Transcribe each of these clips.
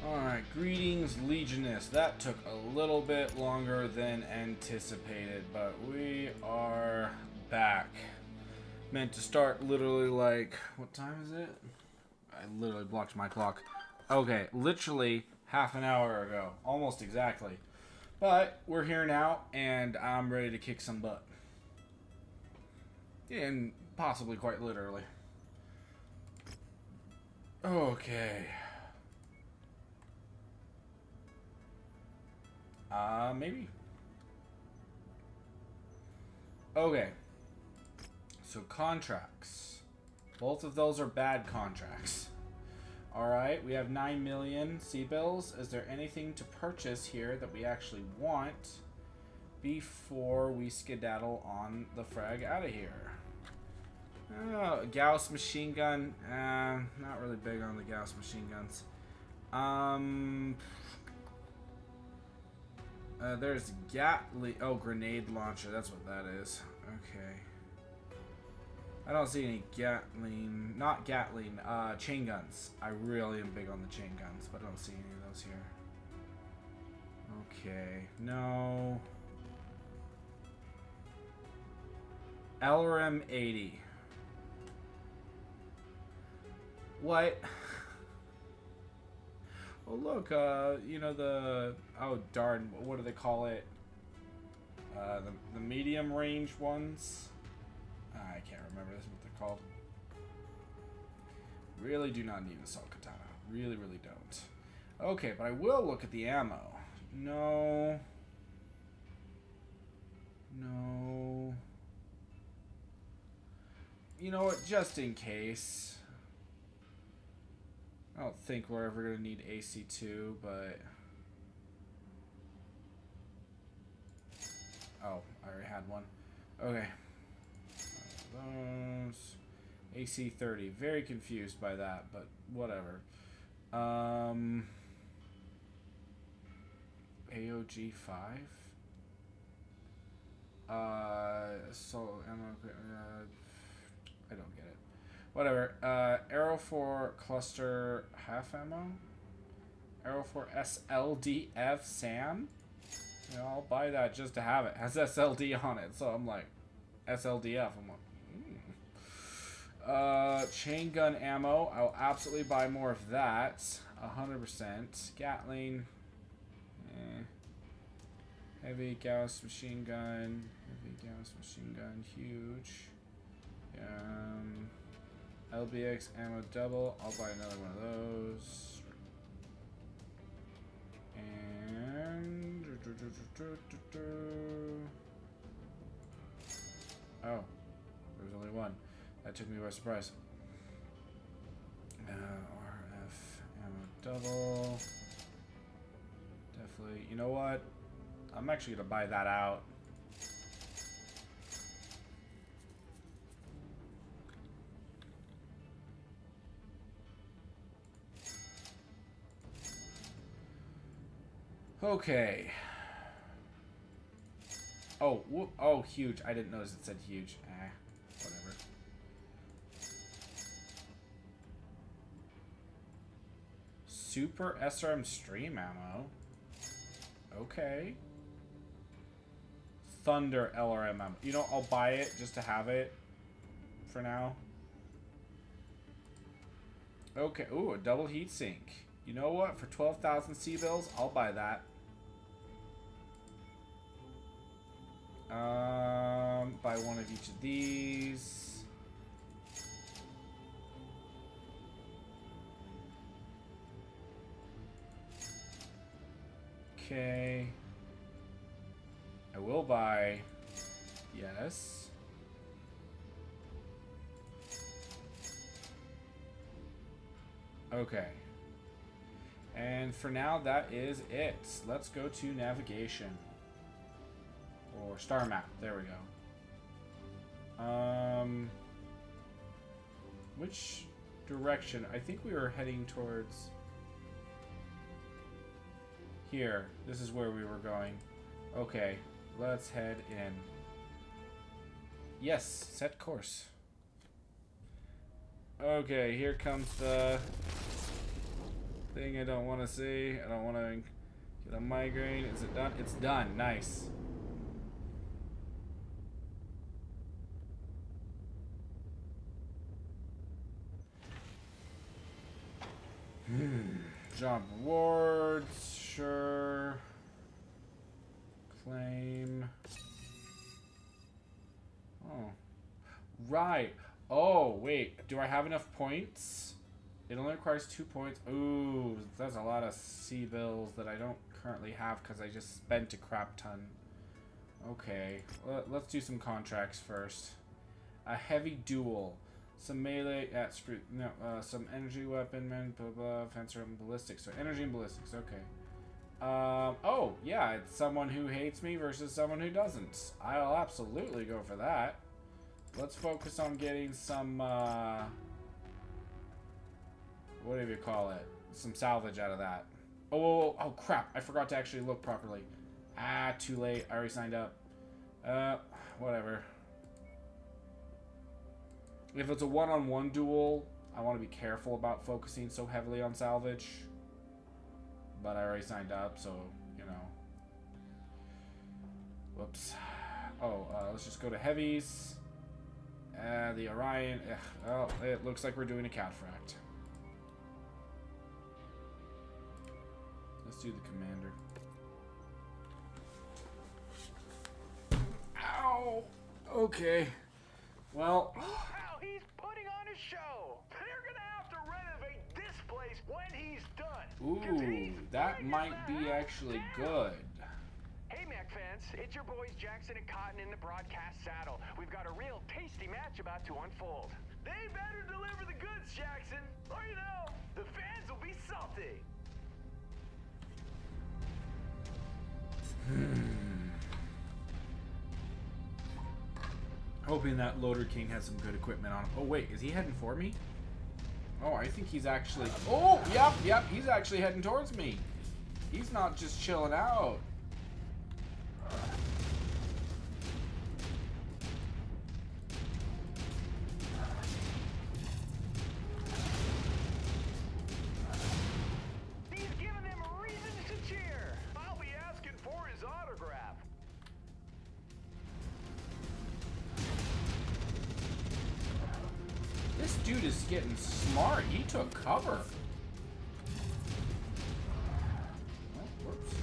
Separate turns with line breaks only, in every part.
Alright, greetings, Legionists. That took a little bit longer than anticipated, but we are back. Meant to start literally like, what time is it? I literally blocked my clock. Okay, literally half an hour ago. Almost exactly. But we're here now, and I'm ready to kick some butt. And possibly quite literally. Okay. Maybe. Okay. So contracts. Both of those are bad contracts. Alright, we have 9 million C-bills. Is there anything to purchase here that we actually want before we skedaddle on the frag out of here? Oh, Gauss machine gun. Not really big on the Gauss machine guns. There's Gatling. Oh, grenade launcher. That's what that is. Okay. I don't see any Gatling. Not Gatling. Chain guns. I really am big on the chain guns, but I don't see any of those here. Okay. No. LRM 80. What? Oh look, you know the, oh darn, what do they call it? The medium range ones? I can't remember what they're called. Really do not need an assault katana. Really, really don't. Okay, but I will look at the ammo. No. No. You know what, just in case. I don't think we're ever going to need AC2, but... Oh, I already had one. Okay. Those. AC30. Very confused by that, but whatever. AOG 5? So, I don't get it. Whatever. Arrow for cluster half ammo. Arrow for SLDF SAM. You know, I'll buy that just to have it. It has SLD on it, so I'm like, SLDF. I'm like, chain gun ammo. I'll absolutely buy more of that. 100%. Gatling. Heavy Gauss machine gun. Heavy Gauss machine gun. Huge. LBX ammo double. I'll buy another one of those. And oh, there's only one. That took me by surprise. RF ammo double. Definitely. You know what? I'm actually gonna buy that out. Okay. Oh, oh, huge. I didn't notice it said huge. Whatever. Super SRM stream ammo. Okay. Thunder LRM ammo. You know, I'll buy it just to have it for now. Okay. Ooh, a double heatsink. You know what? For 12,000 C-bills, I'll buy that. Buy one of each of these. Okay. I will buy. Yes. Okay. And for now, that is it. Let's go to navigation. Or star map. There we go. Which direction? I think we were heading towards... Here. This is where we were going. Okay. Let's head in. Yes. Set course. Okay. Here comes the thing I don't want to see. I don't want to get a migraine. Is it done? It's done. Nice. Job rewards. Sure. Claim. Oh. Right. Oh, wait. Do I have enough points? It only requires 2 points. Ooh, that's a lot of C-bills that I don't currently have because I just spent a crap ton. Okay. Let's do some contracts first. A heavy duel. Some melee some energy weapon, blah blah, fencer and ballistics. So energy and ballistics, okay. Oh, yeah, it's someone who hates me versus someone who doesn't. I'll absolutely go for that. Let's focus on getting some, what do you call it? Some salvage out of that. Oh, crap, I forgot to actually look properly. Ah, too late, I already signed up. Whatever. If it's a one-on-one duel, I want to be careful about focusing so heavily on salvage. But I already signed up, so, you know. Whoops. Oh, let's just go to heavies. The Orion. Oh, it looks like we're doing a cataphracт. Let's do the commander. Ow! Okay. Well.
He's putting on a show. They're gonna have to renovate this place when he's done.
Ooh, that might be actually good.
Hey, Mech fans, it's your boys Jackson and Cotton in the broadcast saddle. We've got a real tasty match about to unfold. They better deliver the goods, Jackson, or you know, the fans will be salty.
Hoping that Loader King has some good equipment on him. Oh, wait, is he heading for me? Oh, I think he's actually... Oh, yep, he's actually heading towards me. He's not just chilling out.
He's giving them reasons to cheer. I'll be asking for his autograph.
This dude is getting smart. He took cover. Oh, whoops.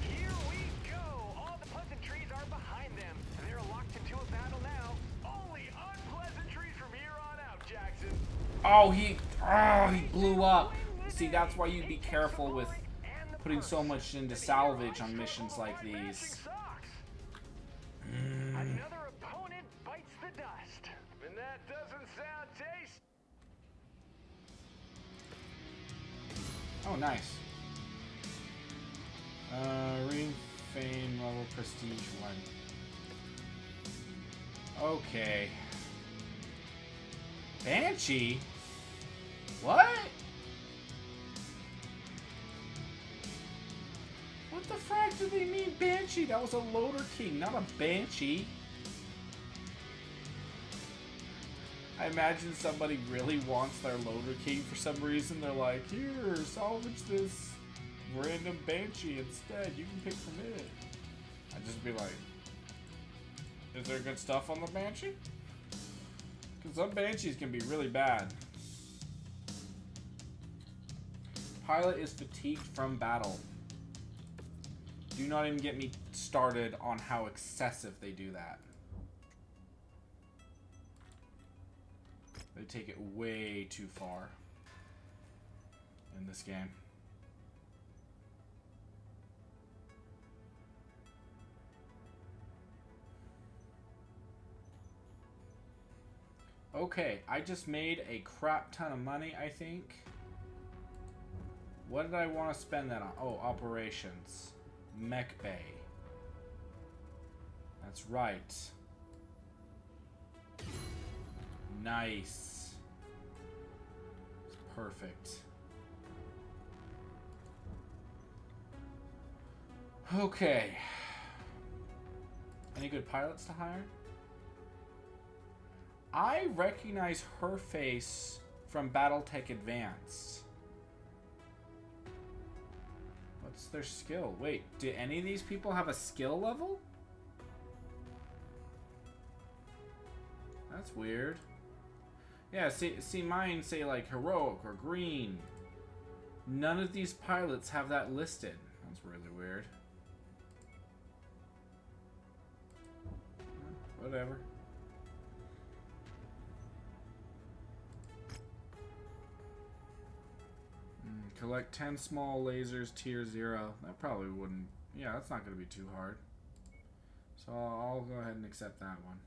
Here we go. All the pleasantries are behind them. They're locked into a battle now. Only unpleasantries from here on out, Jackson.
Oh, he blew up. See, that's why you'd be careful with putting so much into salvage on missions like these.
Another opponent bites the dust. And that doesn't sound tasty.
Oh, nice. Ring Fame level Prestige 1. Okay. Banshee? What? What the frack did they mean Banshee? That was a Loader King, not a Banshee. I imagine somebody really wants their Loader King for some reason. They're like, here, salvage this random Banshee instead. You can pick from it. I'd just be like, is there good stuff on the Banshee? Because some Banshees can be really bad. Pilot is fatigued from battle. Do not even get me started on how excessive they do that. They take it way too far in this game. Okay, I just made a crap ton of money, I think. What did I want to spend that on? Oh, operations. Mech Bay. That's right. Nice. It's perfect. Okay. Any good pilots to hire? I recognize her face from Battletech Advanced. What's their skill? Wait, do any of these people have a skill level? That's weird. Yeah, see mine say like heroic or green. None of these pilots have that listed. That's really weird. Whatever. Collect 10 small lasers, tier 0. That probably wouldn't... Yeah, that's not going to be too hard. So I'll go ahead and accept that one.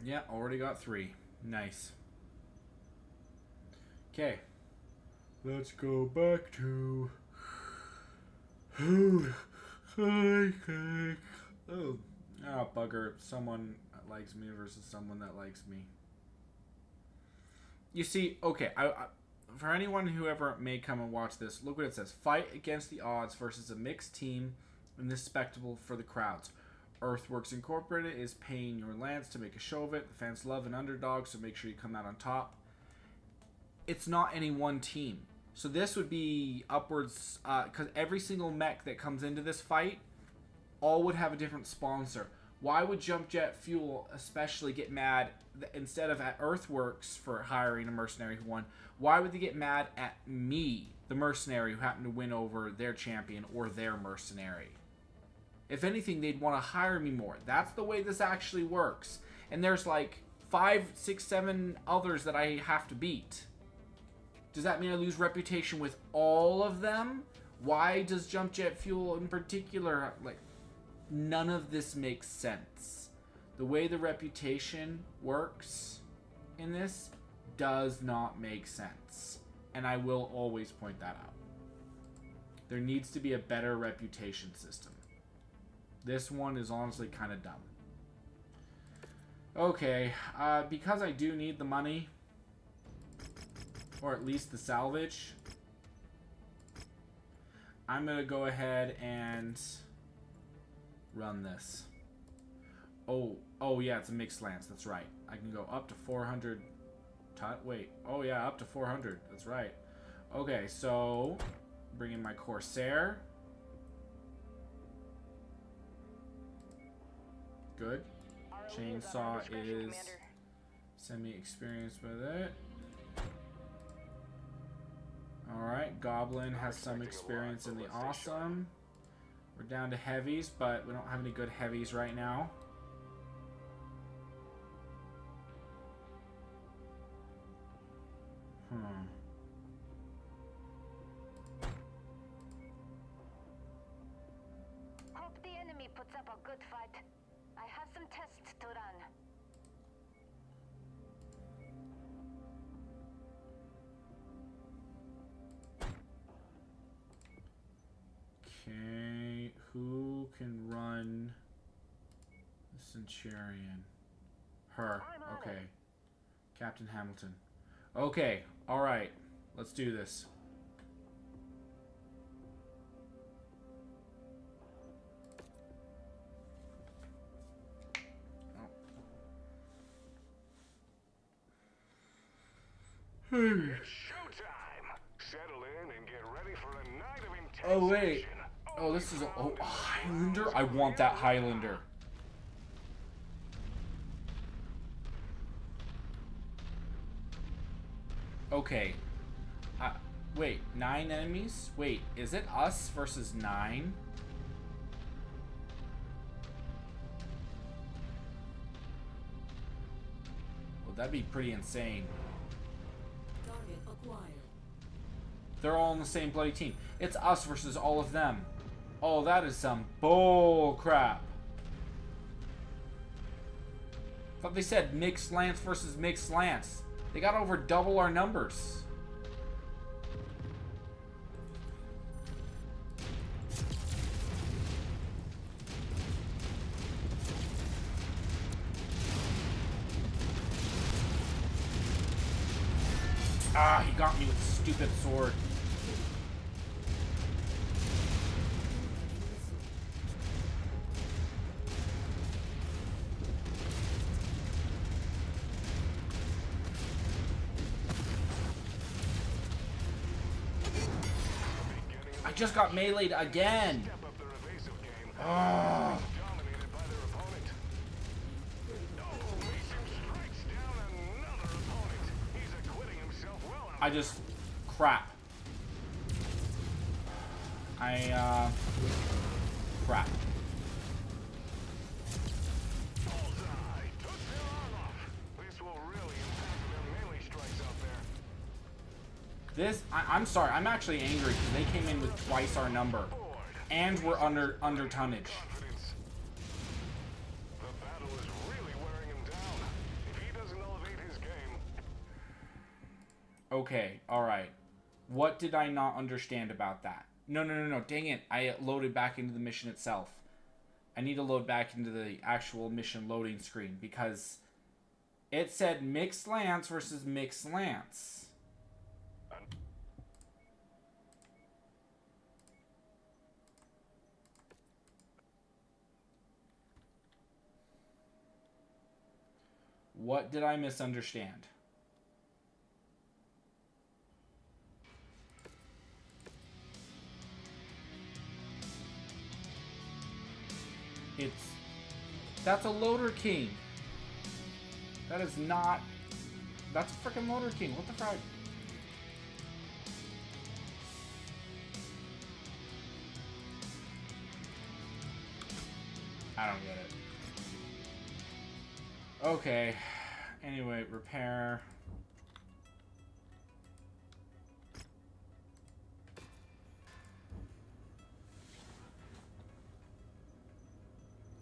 Yeah, already got 3. Nice. Okay. Let's go back to... Oh, bugger. Someone likes me versus someone that likes me. You see, okay, for anyone who ever may come and watch this, look what it says. Fight against the odds versus a mixed team in this spectacle for the crowds. Earthworks Incorporated is paying your lance to make a show of it. The fans love an underdog, so make sure you come out on top. It's not any one team. So this would be upwards, because every single mech that comes into this fight, all would have a different sponsor. Why would Jump Jet Fuel especially get mad instead of at Earthworks for hiring a mercenary who won? Why would they get mad at me, the mercenary who happened to win over their champion or their mercenary? If anything, they'd want to hire me more. That's the way this actually works. And there's like 5, 6, 7 others that I have to beat. Does that mean I lose reputation with all of them? Why does Jump Jet Fuel in particular, like, none of this makes sense. The way the reputation works in this does not make sense. And I will always point that out. There needs to be a better reputation system. This one is honestly kind of dumb. Okay, because I do need the money, or at least the salvage, I'm going to go ahead and run this. Oh yeah, it's a mixed lance. That's right. I can go up to 400. Wait. Oh yeah, up to 400. That's right. Okay, so bring in my Corsair. Good. Chainsaw is semi-experienced with it. Alright, Goblin has some experience in the awesome. We're down to heavies, but we don't have any good heavies right now.
Hope the enemy puts up a good fight. I have some tests to run.
Okay, who can run the Centurion? Her. Okay. Captain Hamilton. Okay, alright. Let's do this.
It's showtime. Settle in and get ready for a night of intense
Oh, wait.
action.
Oh, this is a Highlander? I want that Highlander. Okay. Wait, 9 enemies? Wait, is it us versus 9? Well, that'd be pretty insane.
Target acquired.
They're all on the same bloody team. It's us versus all of them. Oh, that is some bull crap. Thought they said mixed lance versus mixed lance. They got over double our numbers. Ah, he got me with the stupid sword. just got meleeed again.
Step up their evasive game.
Oh.
Dominated by their opponent. Oh, Mason strikes down another opponent. He's acquitting himself well out
I just crap. Crap.
bullseye. Took their arm off. This will really impact their melee strikes out there.
I'm sorry. I'm actually angry because they came in with twice our number, and we're under tonnage.
Confidence. The battle is really wearing him down. If he doesn't elevate his game,
Okay. All right. What did I not understand about that? No. Dang it. I loaded back into the mission itself. I need to load back into the actual mission loading screen because it said mixed lance versus mixed lance. What did I misunderstand? That's a loader king. That is not. That's a freaking loader king. What the frick? I don't get it. Okay. Anyway, repair.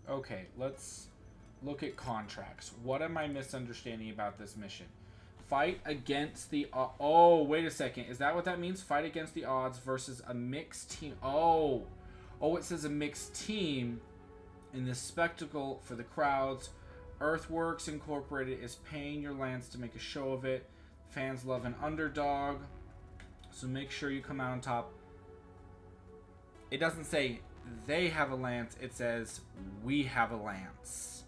Okay, let's look at contracts. What am I misunderstanding about this mission? Fight against the... oh, wait a second. Is that what that means? Fight against the odds versus a mixed team. Oh, it says a mixed team in this spectacle for the crowds. Earthworks Incorporated is paying your lance to make a show of it. Fans love an underdog, so make sure you come out on top. It doesn't say they have a lance, it says we have a lance.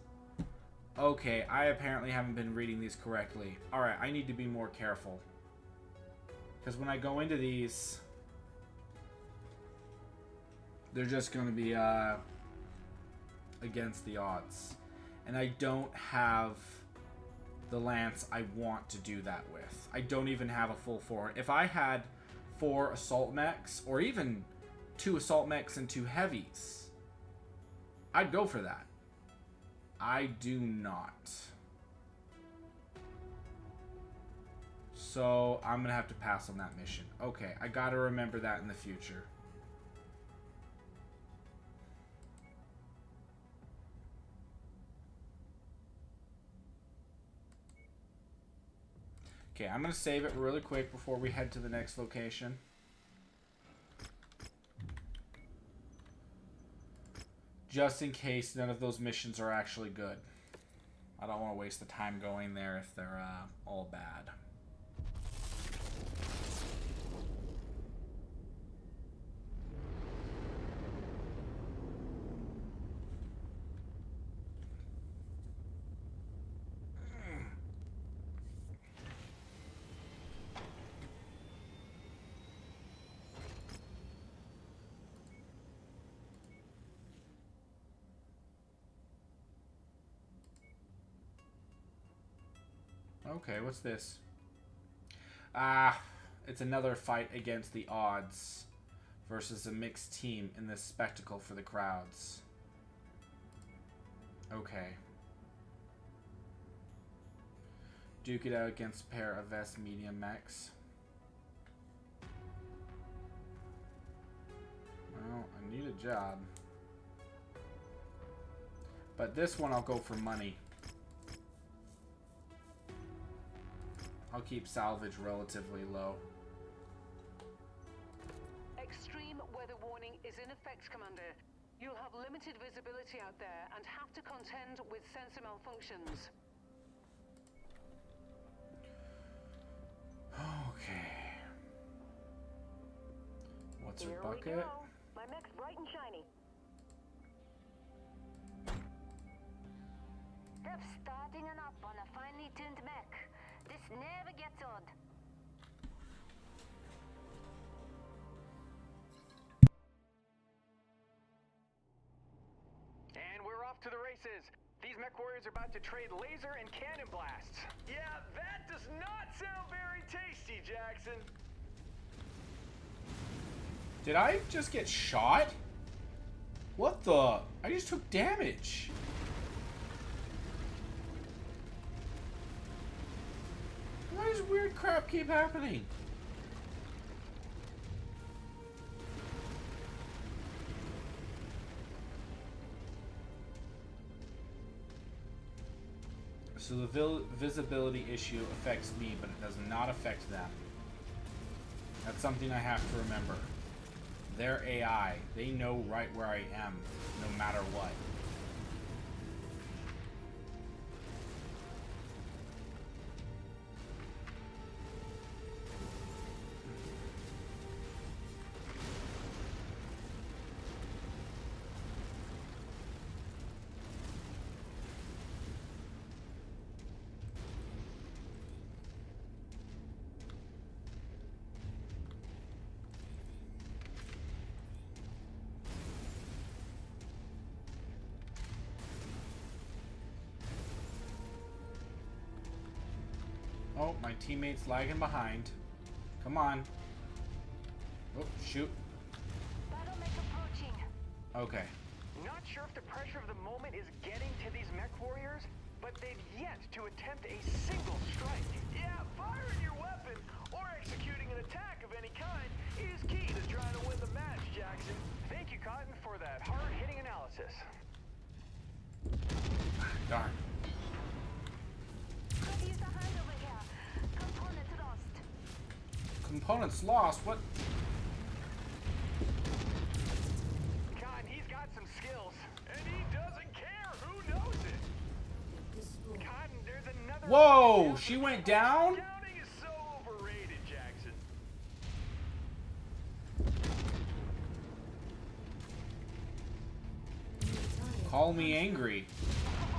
Okay, I apparently haven't been reading these correctly. Alright, I need to be more careful. Because when I go into these, they're just going to be against the odds. And I don't have the lance I want to do that with. I don't even have a full 4. If I had 4 assault mechs, or even 2 assault mechs and 2 heavies, I'd go for that. I do not. So I'm going to have to pass on that mission. Okay, I got to remember that in the future. Okay, I'm going to save it really quick before we head to the next location. Just in case none of those missions are actually good. I don't want to waste the time going there if they're all bad. Okay, what's this? It's another fight against the odds versus a mixed team in this spectacle for the crowds. Okay. Duke it out against a pair of Vest medium mechs. Well, I need a job. But this one I'll go for money. I'll keep salvage relatively low.
Extreme weather warning is in effect, Commander. You'll have limited visibility out there and have to contend with sensor malfunctions.
Okay. What's her
Here
bucket?
we go. My mech's bright and shiny. They're starting an up on a finely tuned mech. This never gets old.
to the races. These MechWarriors are about to trade laser and cannon blasts. Yeah, that does not sound very tasty, Jackson.
Did I just get shot? What the? I just took damage. Why does weird crap keep happening? So the visibility issue affects me, but it does not affect them. That's something I have to remember. They're AI. They know right where I am, no matter what. Oh, my teammate's lagging behind. Come on. Oh, shoot.
Battle mech approaching.
Okay.
Not sure if the pressure of the moment is getting to these MechWarriors, but they've yet to attempt a single strike. Yeah, firing your weapon or executing an attack of any kind is key to trying to win the match, Jackson. Thank you, Cotton, for that hard-hitting analysis.
Darn.
Could use a hand over here. Components lost.
Components lost? What?
Cotton, he's got some skills, and he doesn't care who knows it.
Destroyed.
Cotton, there's another...
Whoa, she went down?
Downing is so overrated, Jackson.
Call me angry.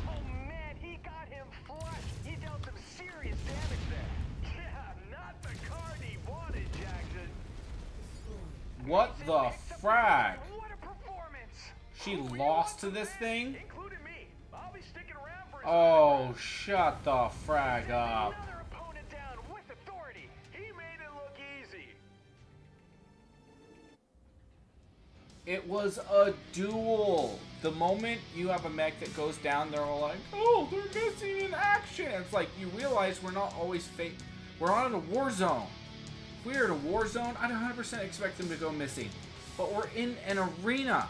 Oh man, he got him flush. He dealt some serious damage there. Yeah, not the card he wanted, Jackson.
What the frag?
What a performance!
She
Who
lost to
wants
this
the
thing?
match? Including me. I'll be sticking around for his
Oh,
autograph.
shut the frag up.
Another opponent down with authority. He made it look easy.
It was a duel. The moment you have a mech that goes down, they're all like, oh, they're missing in action. It's like, you realize we're not always we're on a war zone. If we were in a war zone, I'd 100% expect them to go missing. But we're in an arena.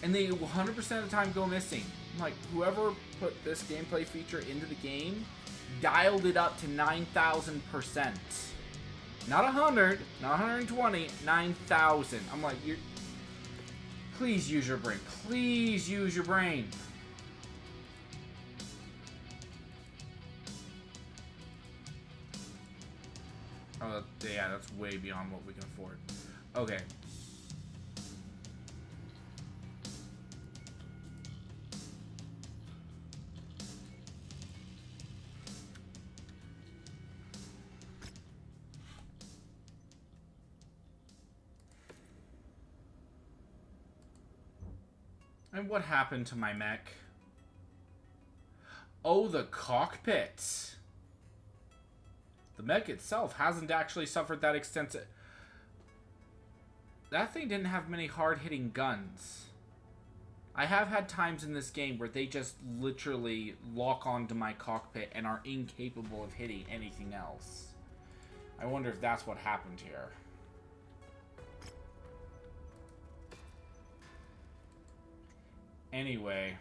And they 100% of the time go missing. I'm like, whoever put this gameplay feature into the game dialed it up to 9,000%. Not 100, not 120, 9,000. I'm like, you're... Please use your brain. Please use your brain. Oh, yeah, that's way beyond what we can afford. Okay. And what happened to my mech? Oh, the cockpit. The mech itself hasn't actually suffered that extensive... That thing didn't have many hard-hitting guns. I have had times in this game where they just literally lock onto my cockpit and are incapable of hitting anything else. I wonder if that's what happened here. Anyway.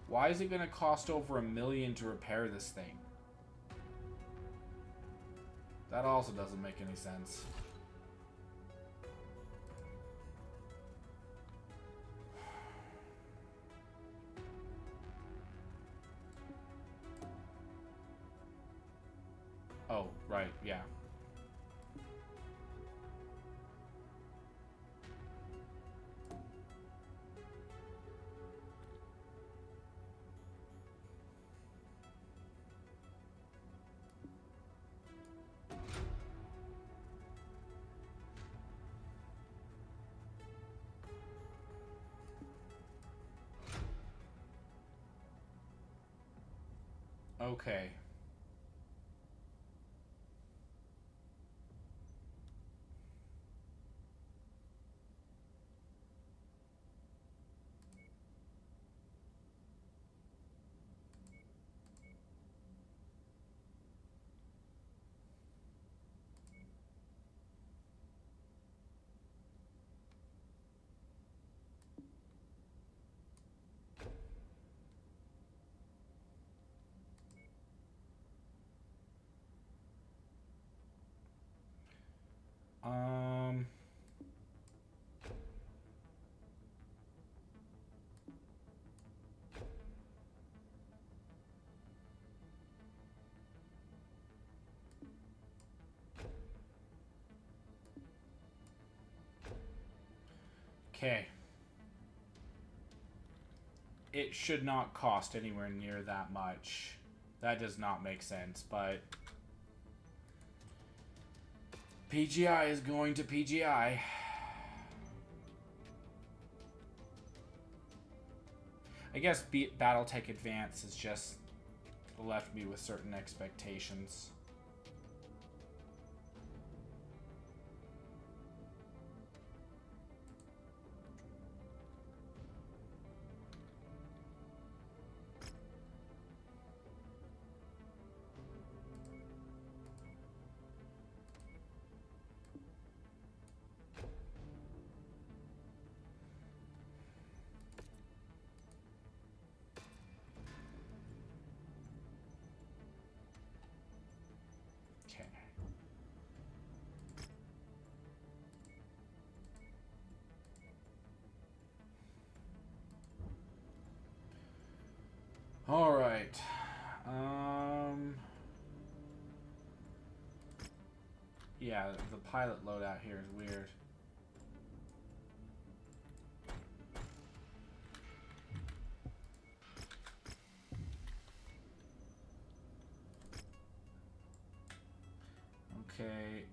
Why is it going to cost over $1 million to repair this thing? That also doesn't make any sense. Oh, right, yeah. Okay. Um... Okay. It should not cost anywhere near that much. That does not make sense, but PGI is going to PGI. I guess Battletech Advance has just left me with certain expectations. Okay. All right. Yeah, the pilot loadout here is weird. Okay.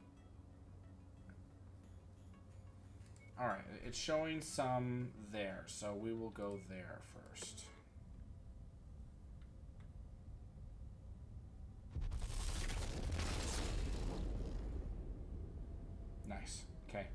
Alright, it's showing some there, so we will go there first. Nice. Okay.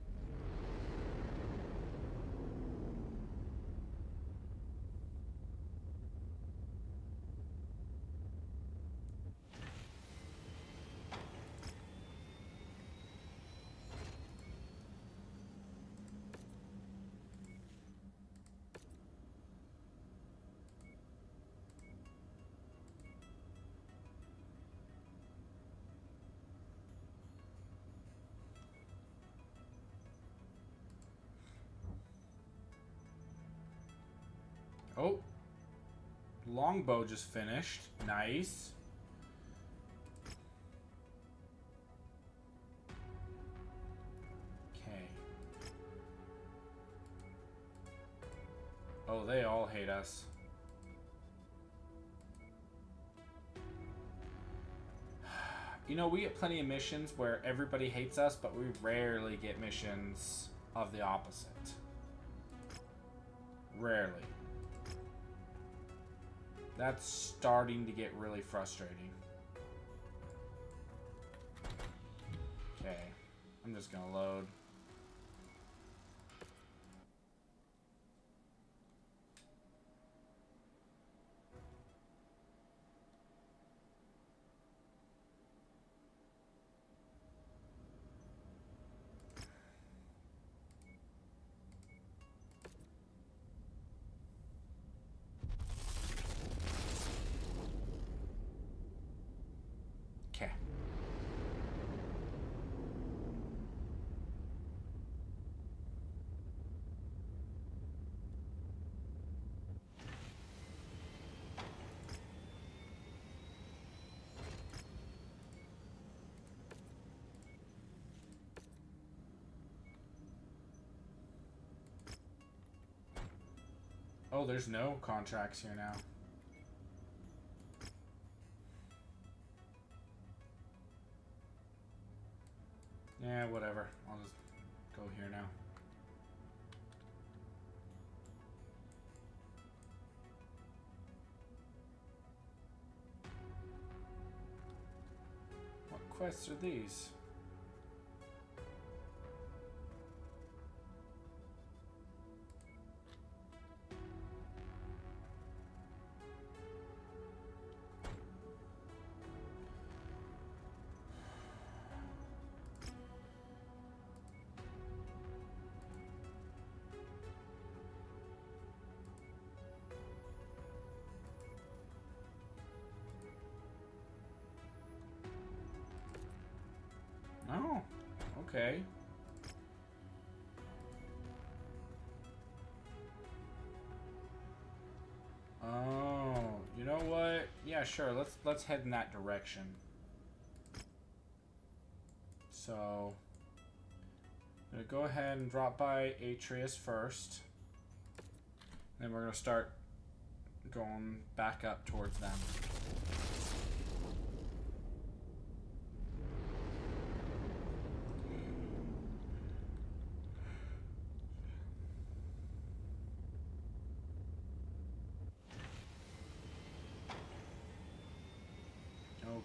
Oh. Longbow just finished. Nice. Okay. Oh, they all hate us. You know, we get plenty of missions where everybody hates us, but we rarely get missions of the opposite. Rarely. That's starting to get really frustrating. Okay. I'm just gonna load. Okay. Oh, there's no contracts here now. Yeah, whatever. I'll just go here now. quests are these? Oh, okay. Oh, you know what? Yeah, sure. Let's head in that direction. So, I'm gonna go ahead and drop by Atreus first. Then we're gonna start going back up towards them.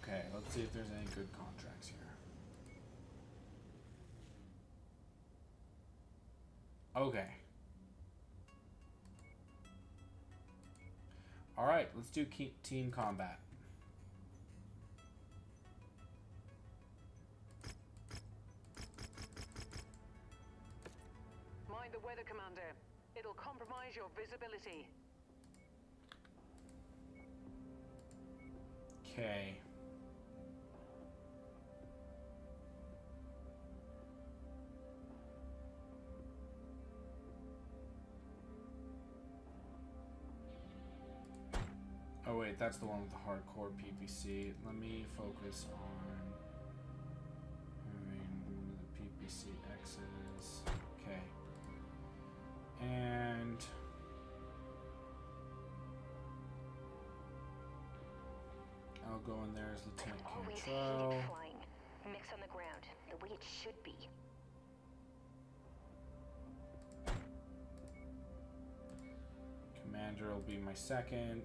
Okay, let's see if there's any good contracts here. Okay. Alright, let's do team combat.
Mind the weather, Commander. It'll compromise your visibility.
Okay. Oh wait, that's the one with the hardcore PPC. Let me focus on having the PPC X's. Okay. And I'll go in there as Lieutenant
Always
Cantrell.
hated flying. Mix on the ground, the way it should be.
Commander will be my second.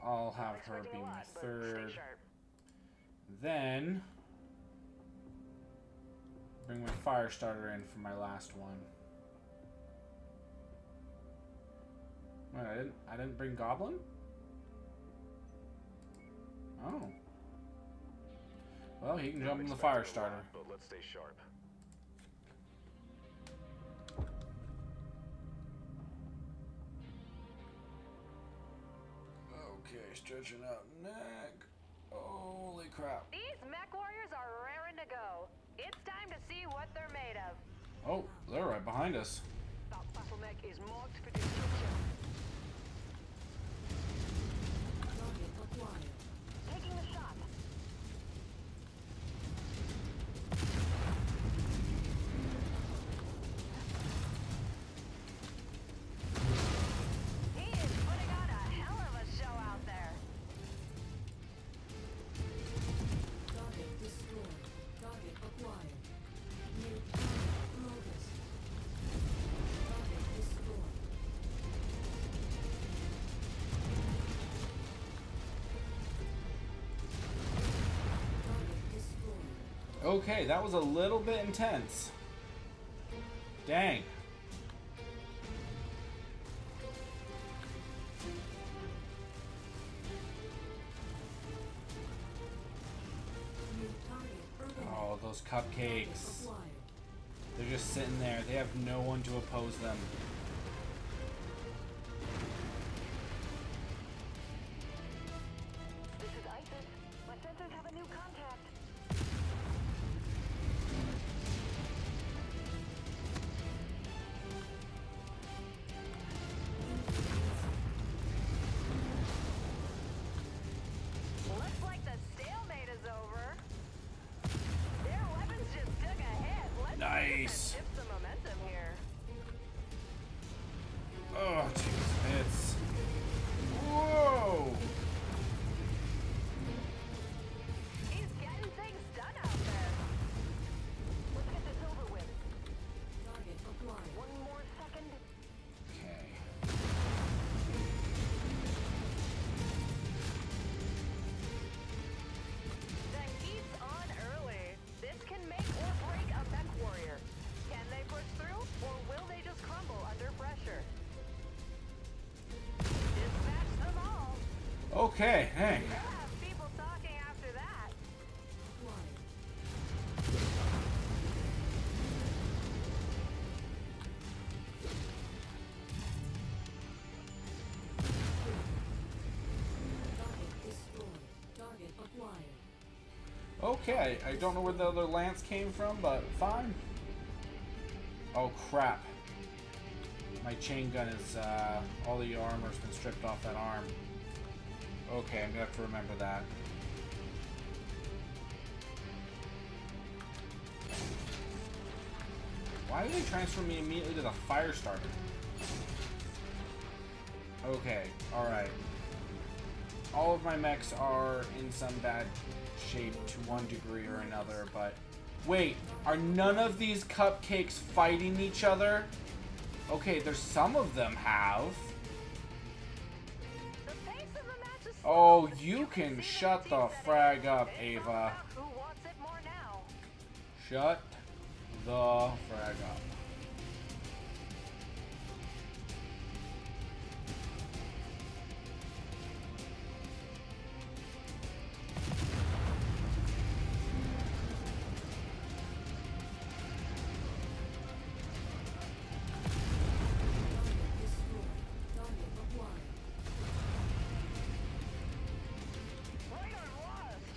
I'll have her be my third. Then bring my fire starter in for my last one. Wait, I didn't bring Goblin? Oh. Well, he can jump in the fire starter.
But let's stay sharp.
Okay, stretching out neck. Holy crap.
These MechWarriors are raring to go. It's time to see what they're made of.
Oh, they're right behind us.
That battle mech is marked for destruction.
Target acquired.
Taking the shot. He is putting on a hell of a show out there.
Target destroyed. Target acquired. New target progress. Target destroyed. Target destroyed.
Okay, that was a little bit intense. Dang.
New target Urban
Oh, those
Mech.
cupcakes.
Acquired.
They're just sitting there. They have no one to oppose them.
This is ISIS. My sensors have a new contact. Looks like the stalemate is over. Their weapons just took a hit. Let's
Nice.
shift some momentum here.
Oh, jeez, it's. Whoa!
He's
Okay, hey.
We'll have people talking after that.
Acquired. Target destroyed. Target acquired.
Okay, I don't know where the other lance came from, but fine. Oh crap. My chain gun is, all the armor's been stripped off that arm. Okay, I'm gonna have to remember that. Why did they transfer me immediately to the fire starter? Okay, alright. All of my mechs are in some bad shape to one degree or another, but... Wait, are none of these cupcakes fighting each other? Okay, there's some of them have.
The pace of the match is
Oh,
slow, but
you can
see
shut
the
the
team
frag
setting.
up,
They found
Ava.
out who wants it more now.
Shut the frag up.
Target destroyed. Target acquired.
Radar lost.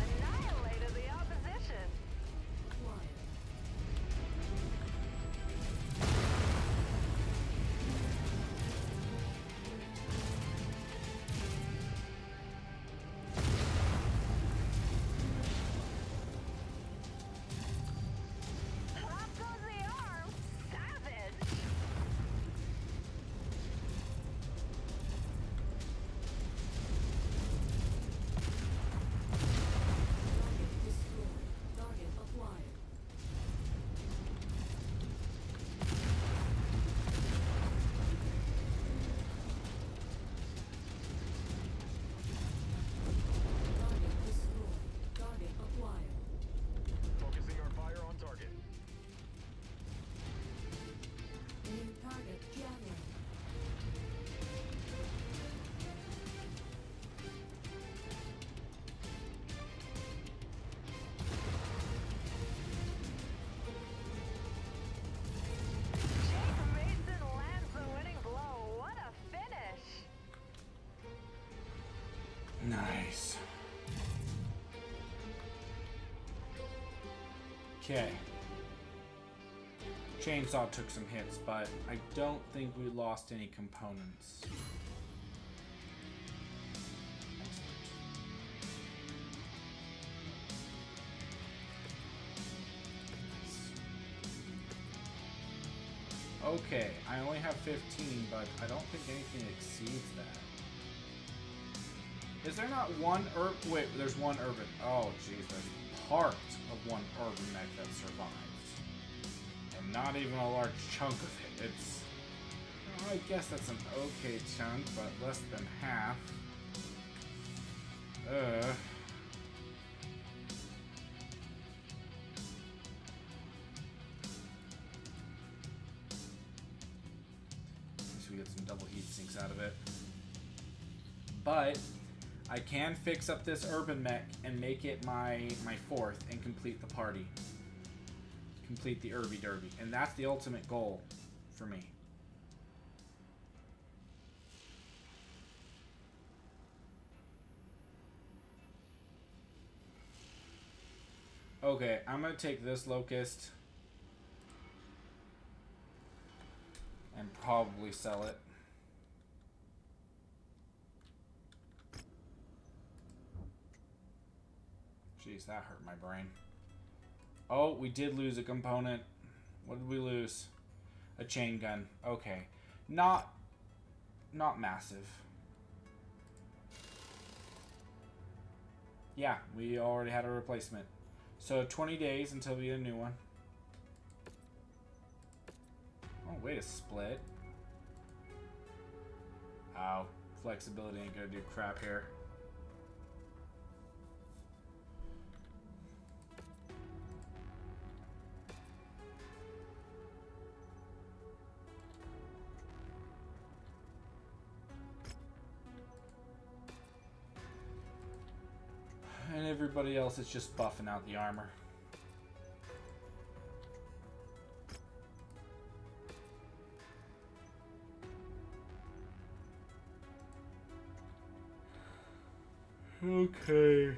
Annihilated the opposition.
Acquired.
Pop goes the arm. Savage.
Target destroyed. Target acquired. Target destroyed. Target acquired.
Focusing our fire on target.
New target gathering.
Jake Mason lands the winning blow. What a finish.
Nice. Okay. Chainsaw took some hits, but I don't think we lost any components. Okay, I only have 15, but I don't think anything exceeds that. Is there not one wait, there's one Urban. Oh, jeez, there's part of one Urban Mech that survived. And not even a large chunk of it. It's... well, I guess that's an okay chunk, but less than half. At least we get some double heat sinks out of it. But I can fix up this Urban Mech and make it my fourth and complete the party. Complete the Urbie Derby. And that's the ultimate goal for me. Okay, I'm gonna take this Locust and probably sell it. Jeez, that hurt my brain. Oh, we did lose a component. What did we lose? A chain gun. Okay. Not massive. Yeah, we already had a replacement. So 20 days until we get a new one. Oh, wait, a split. Ow. Flexibility ain't gonna do crap here. Everybody else is just buffing out the armor. Okay.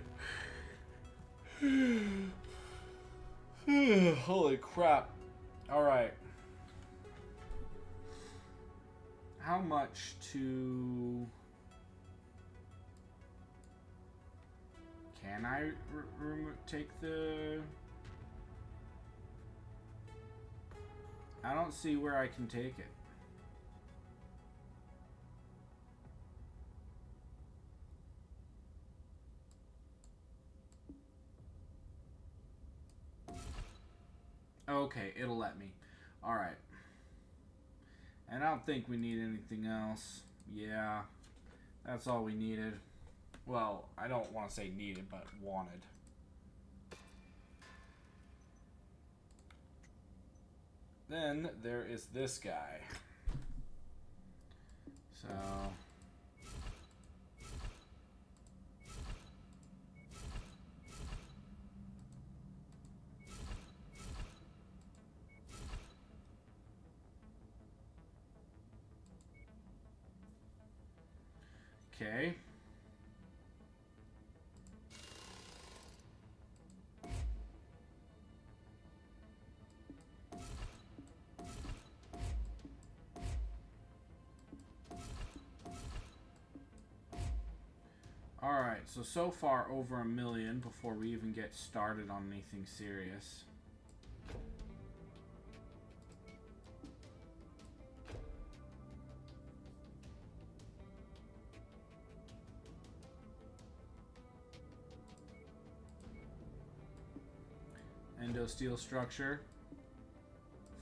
Holy crap. Alright. How much to... Can I take the... I don't see where I can take it. Okay, it'll let me. Alright. And I don't think we need anything else. Yeah, that's all we needed. Well, I don't want to say needed, but wanted. Then there is this guy. So... Okay. Alright, so far over 1 million before we even get started on anything serious. Endo steel structure,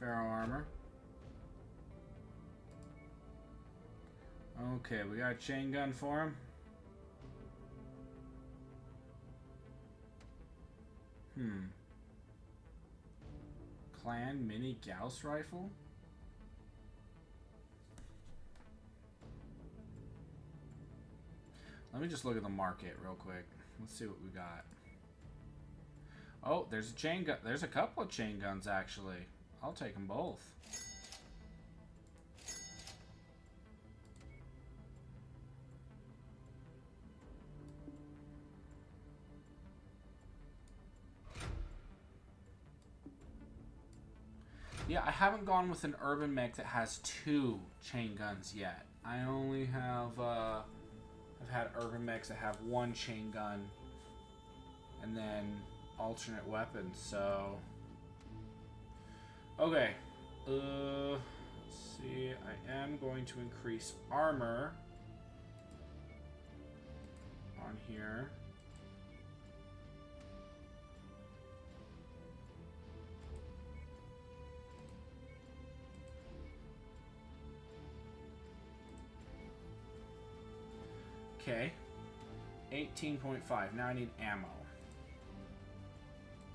ferro armor. Okay, we got a chain gun for him. Clan mini Gauss rifle. Let me just look at the market real quick. Let's see what we got. Oh, there's a chain gun. There's a couple of chain guns, actually. I'll take them both. Yeah, I haven't gone with an Urban Mech that has 2 chain guns yet. I only have, I've had Urban Mechs that have 1 chain gun. And then... alternate weapons, so okay. Let's see. I am going to increase armor on here. Okay. 18.5. Now I need ammo.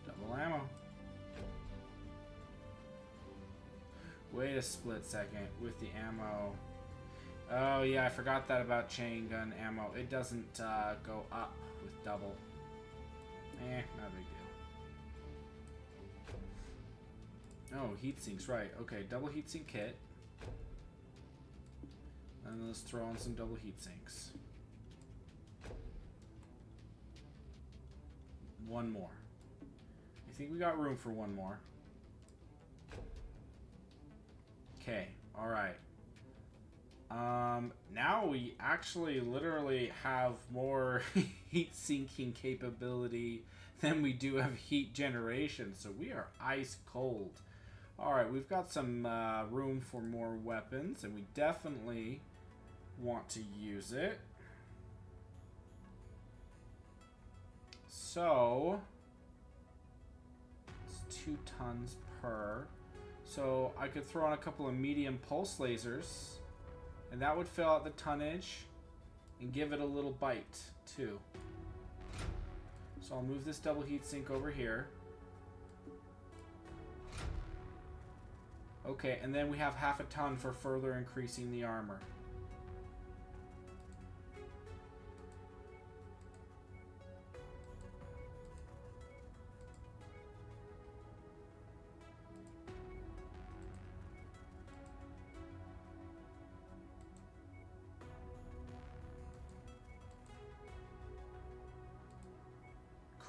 Double ammo. Wait a split second with the ammo. Oh yeah, I forgot that about chain gun ammo. It doesn't go up with double. Not a big deal. Oh, heat sinks, right. Okay, double heat sink kit. And let's throw in some double heat sinks. 1 more. I think we got room for 1 more. Okay, alright. Now we actually literally have more heat sinking capability than we do have heat generation, so we are ice cold. Alright, we've got some room for more weapons, and we definitely want to use it. So... 2 tons per. So I could throw on a couple of medium pulse lasers, and that would fill out the tonnage and give it a little bite too. So I'll move this double heat sink over here. Okay, and then we have half a ton for further increasing the armor.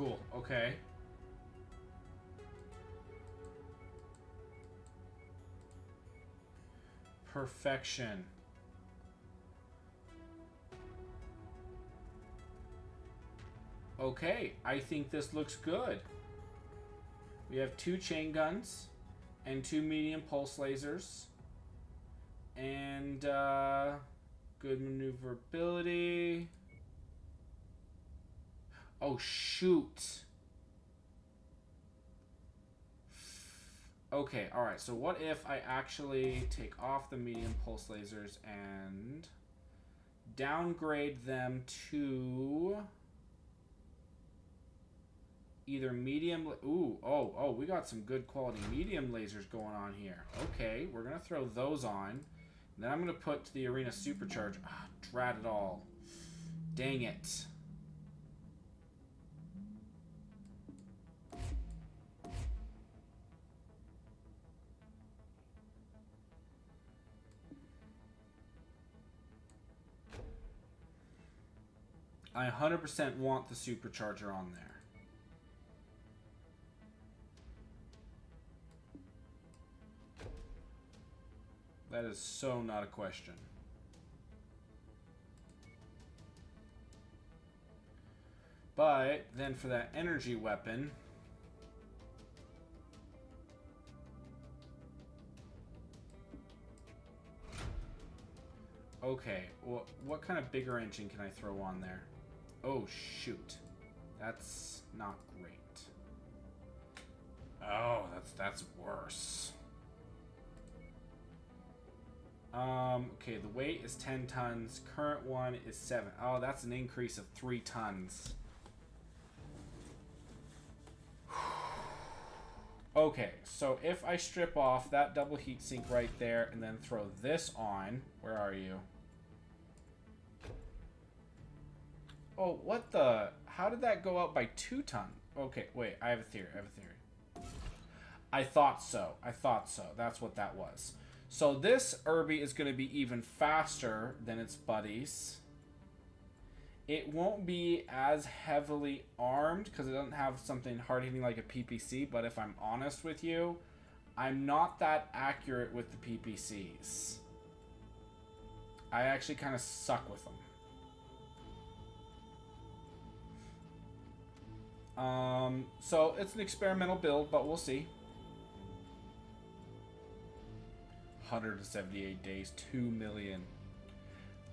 Cool. Okay. Perfection. Okay, I think this looks good. We have 2 chain guns and 2 medium pulse lasers and good maneuverability. Oh shoot. Okay, alright, so what if I actually take off the medium pulse lasers and downgrade them to either medium... Ooh, oh, we got some good quality medium lasers going on here. Okay, we're going to throw those on. And then I'm going to put the arena supercharge. Ah, drat it all. Dang it. I 100% want the supercharger on there. That is so not a question. But then for that energy weapon, okay, well, what kind of bigger engine can I throw on there? Oh shoot, that's not great. Oh, that's worse. Okay, the weight is 10 tons. Current one is 7. Oh, that's an increase of 3 tons. Okay, so if I strip off that double heat sink right there and then throw this on, where are you? Oh, what the? How did that go up by 2 tons? Okay, wait, I have a theory. I thought so. That's what that was. So this Urbie is going to be even faster than its buddies. It won't be as heavily armed because it doesn't have something hard hitting like a PPC. But if I'm honest with you, I'm not that accurate with the PPCs. I actually kind of suck with them. So it's an experimental build, but we'll see. 178 days, 2 million.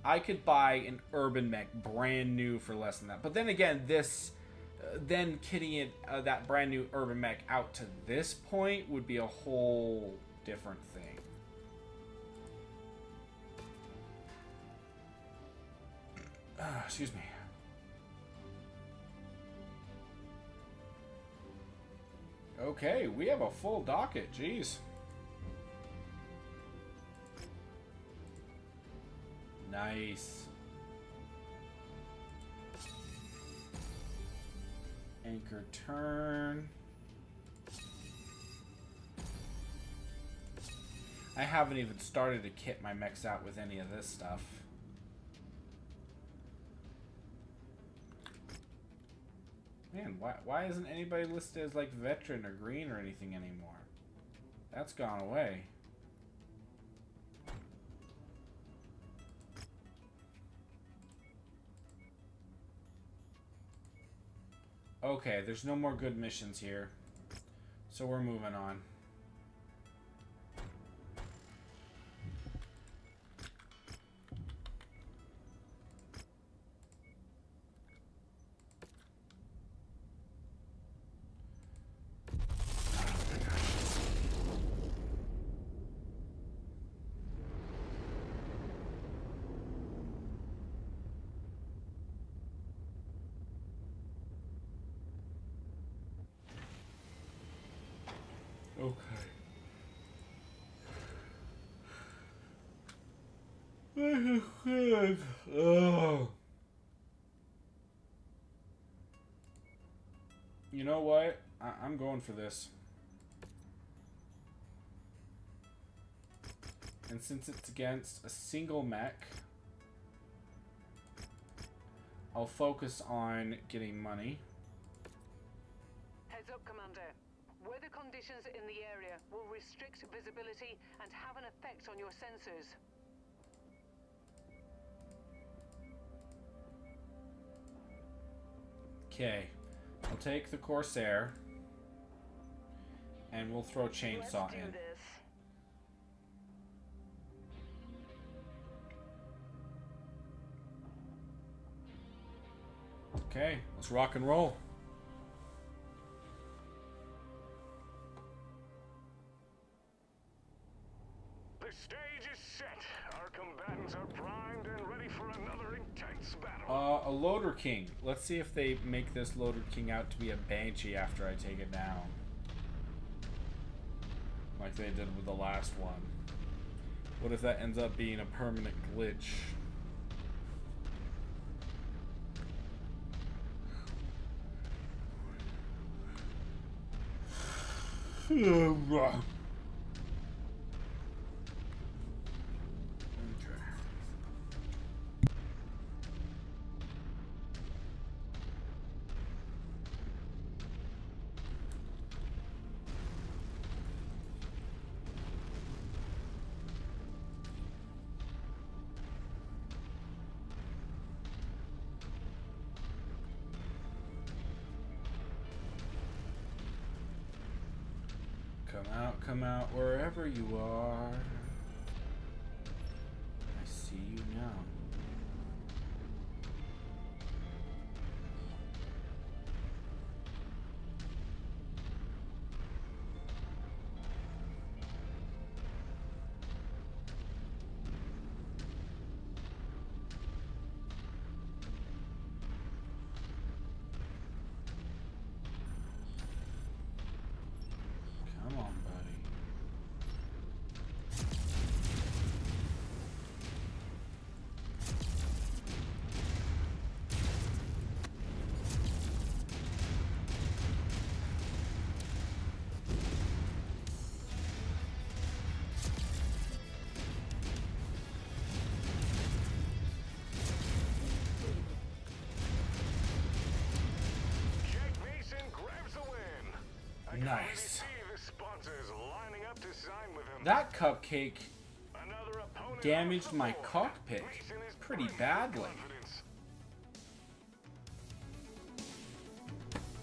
I could buy an Urban Mech brand new for less than that. But then again, this, then kitting it, that brand new Urban Mech out to this point would be a whole different thing. Excuse me. Okay, we have a full docket, jeez. Nice. Anchor turn. I haven't even started to kit my mechs out with any of this stuff. Man, why isn't anybody listed as like veteran or green or anything anymore? That's gone away. Okay, there's no more good missions here. So we're moving on. Okay. Oh. You know what? I'm going for this. And since it's against a single mech, I'll focus on getting money.
Heads up, Commander. Weather conditions in the area will restrict visibility and have an effect on your sensors.
Okay. We'll take the Corsair. And we'll throw Chainsaw
Let's do
in.
this.
Okay, let's rock and roll.
The stage is set. Our combatants are primed and ready for another intense battle.
A Loader King. Let's see if they make this Loader King out to be a Banshee after I take it down. Like they did with the last one. What if that ends up being a permanent glitch? Okay. Come out wherever you are. I see you now. Come on, buddy.
Jake Mason grabs the win. I can already
Nice.
see the sponsors lining up to sign with him.
That cupcake
Another opponent
damaged
off the
my
board.
cockpit
Mason is
pretty
breathing
badly.
confidence.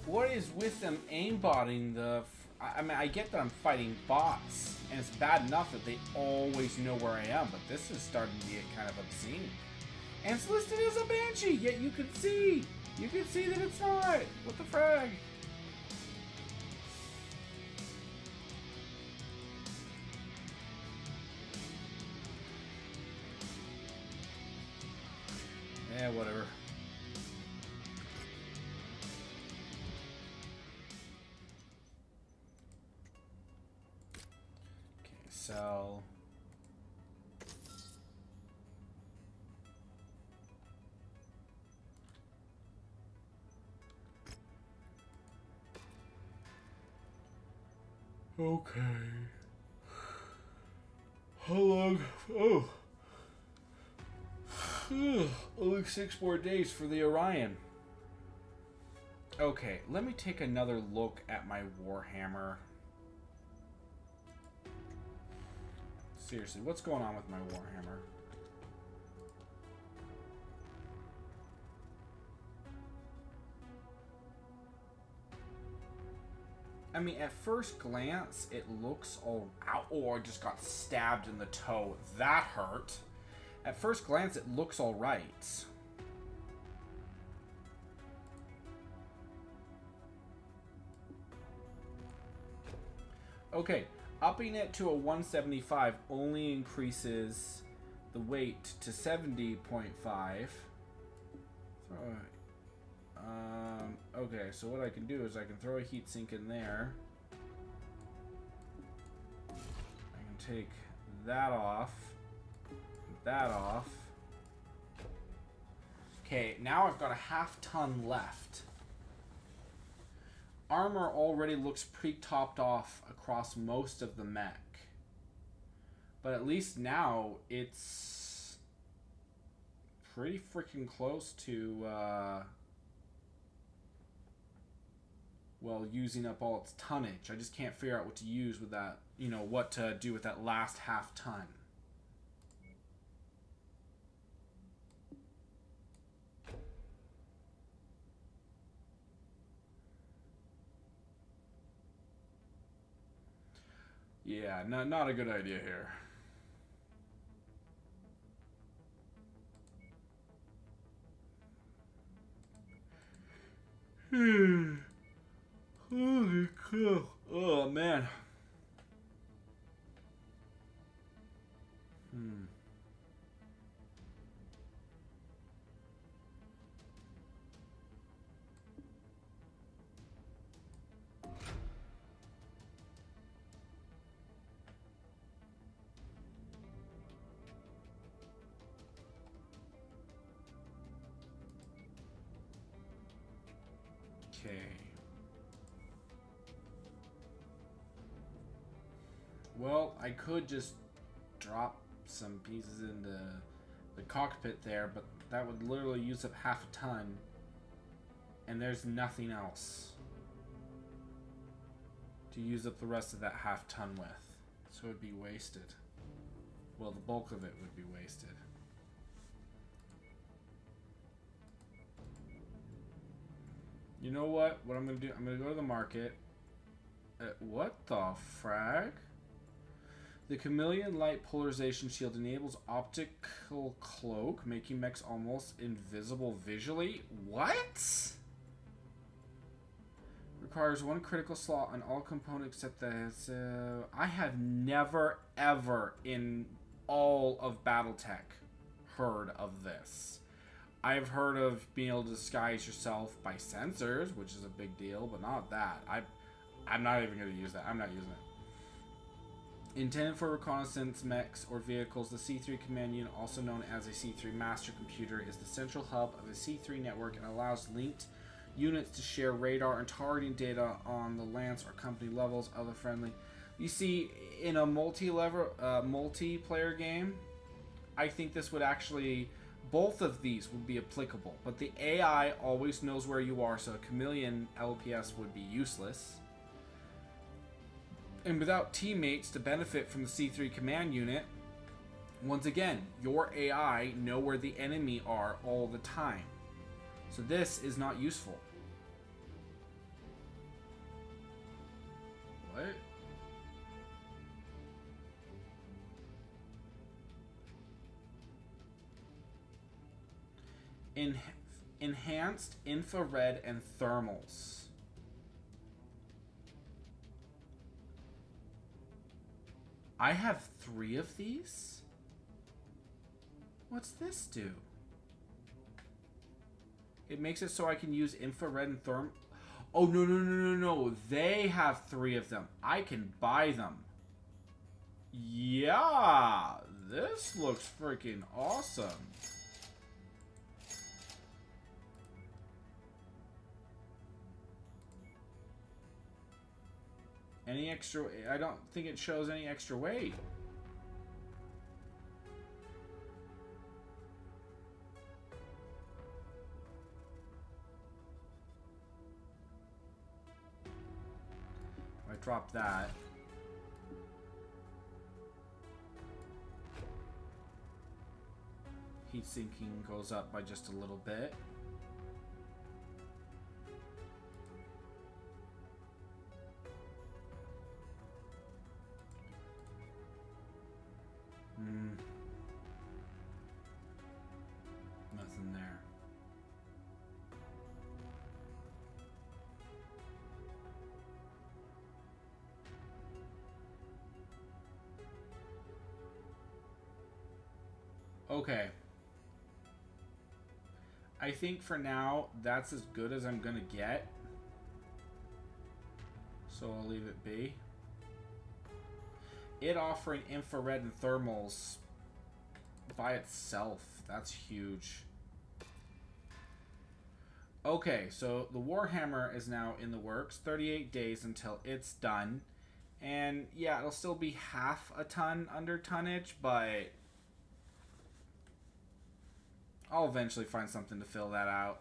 What is with them aimbotting the... I mean, I get that I'm fighting bots, and it's bad enough that they always know where I am, but this is starting to get kind of obscene. And it's listed as a Banshee, yet you can see that it's not. What the frag? Yeah, whatever. Okay, sell. Okay. How long? Oh. Only 6 more days for the Orion. Okay, let me take another look at my Warhammer. Seriously, what's going on with my Warhammer? I mean, at first glance, it looks all... Ow, oh, I just got stabbed in the toe. That hurt. At first glance, it looks all right. Okay, upping it to a 175 only increases the weight to 70.5. Okay, so what I can do is I can throw a heat sink in there. I can take that off. That off. Okay, now I've got a half-ton left. Armor already looks pretty topped off across most of the mech. But at least now it's pretty freaking close to well, using up all its tonnage. I just can't figure out what to use with that, you know, what to do with that last half ton. Yeah, not a good idea here. Holy cow. Oh, man. Okay. Well, I could just drop some pieces into the cockpit there, but that would literally use up half a ton, and there's nothing else to use up the rest of that half ton with, so it would be wasted. Well, the bulk of it would be wasted. You know what? What I'm going to do, I'm going to go to the market. What the frag? The Chameleon Light Polarization Shield enables optical cloak, making mechs almost invisible visually. What? Requires one critical slot on all components except that I have never, ever in all of Battletech heard of this. I've heard of being able to disguise yourself by sensors, which is a big deal, but not that. I'm not even going to use that. I'm not using it. Intended for reconnaissance mechs or vehicles, the C3 command unit, also known as a C3 master computer, is the central hub of a C3 network and allows linked units to share radar and targeting data on the Lance or company levels of the friendly. You see, in a multiplayer game, I think this would actually... Both of these would be applicable, but the AI always knows where you are, so a Chameleon LPS would be useless. And without teammates to benefit from the C3 command unit, once again, your AI know where the enemy are all the time. So this is not useful. What? Enhanced infrared and thermals. I have 3 of these? What's this do? It makes it so I can use infrared and thermal. Oh, no. They have 3 of them. I can buy them. Yeah, this looks freaking awesome. Any extra... I don't think it shows any extra weight. I drop that. Heat sinking goes up by just a little bit. Nothing there. Okay. I think for now, that's as good as I'm gonna get. So I'll leave it be. It offering infrared and thermals by itself, that's huge. Okay, so the Warhammer is now in the works. 38 days until it's done. And yeah, it'll still be half a ton under tonnage, but I'll eventually find something to fill that out.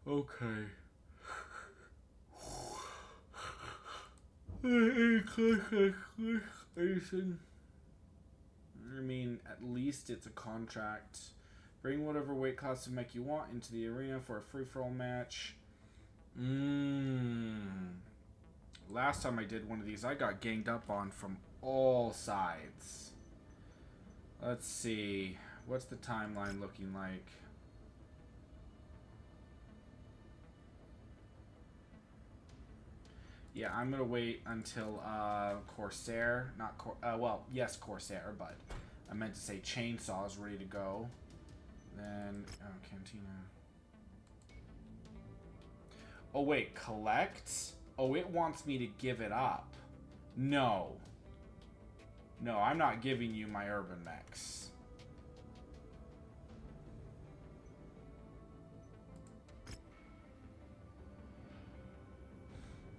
Okay. I mean, at least it's a contract. Bring whatever weight class of mech you want into the arena for a free-for-all match. Last time I did one of these, I got ganged up on from all sides. Let's see. What's the timeline looking like? Yeah, I'm gonna wait until Corsair, not yes, Corsair, but I meant to say Chainsaw is ready to go. Then Cantina. Oh wait, collect? Oh, it wants me to give it up. No. No, I'm not giving you my Urban Mechs.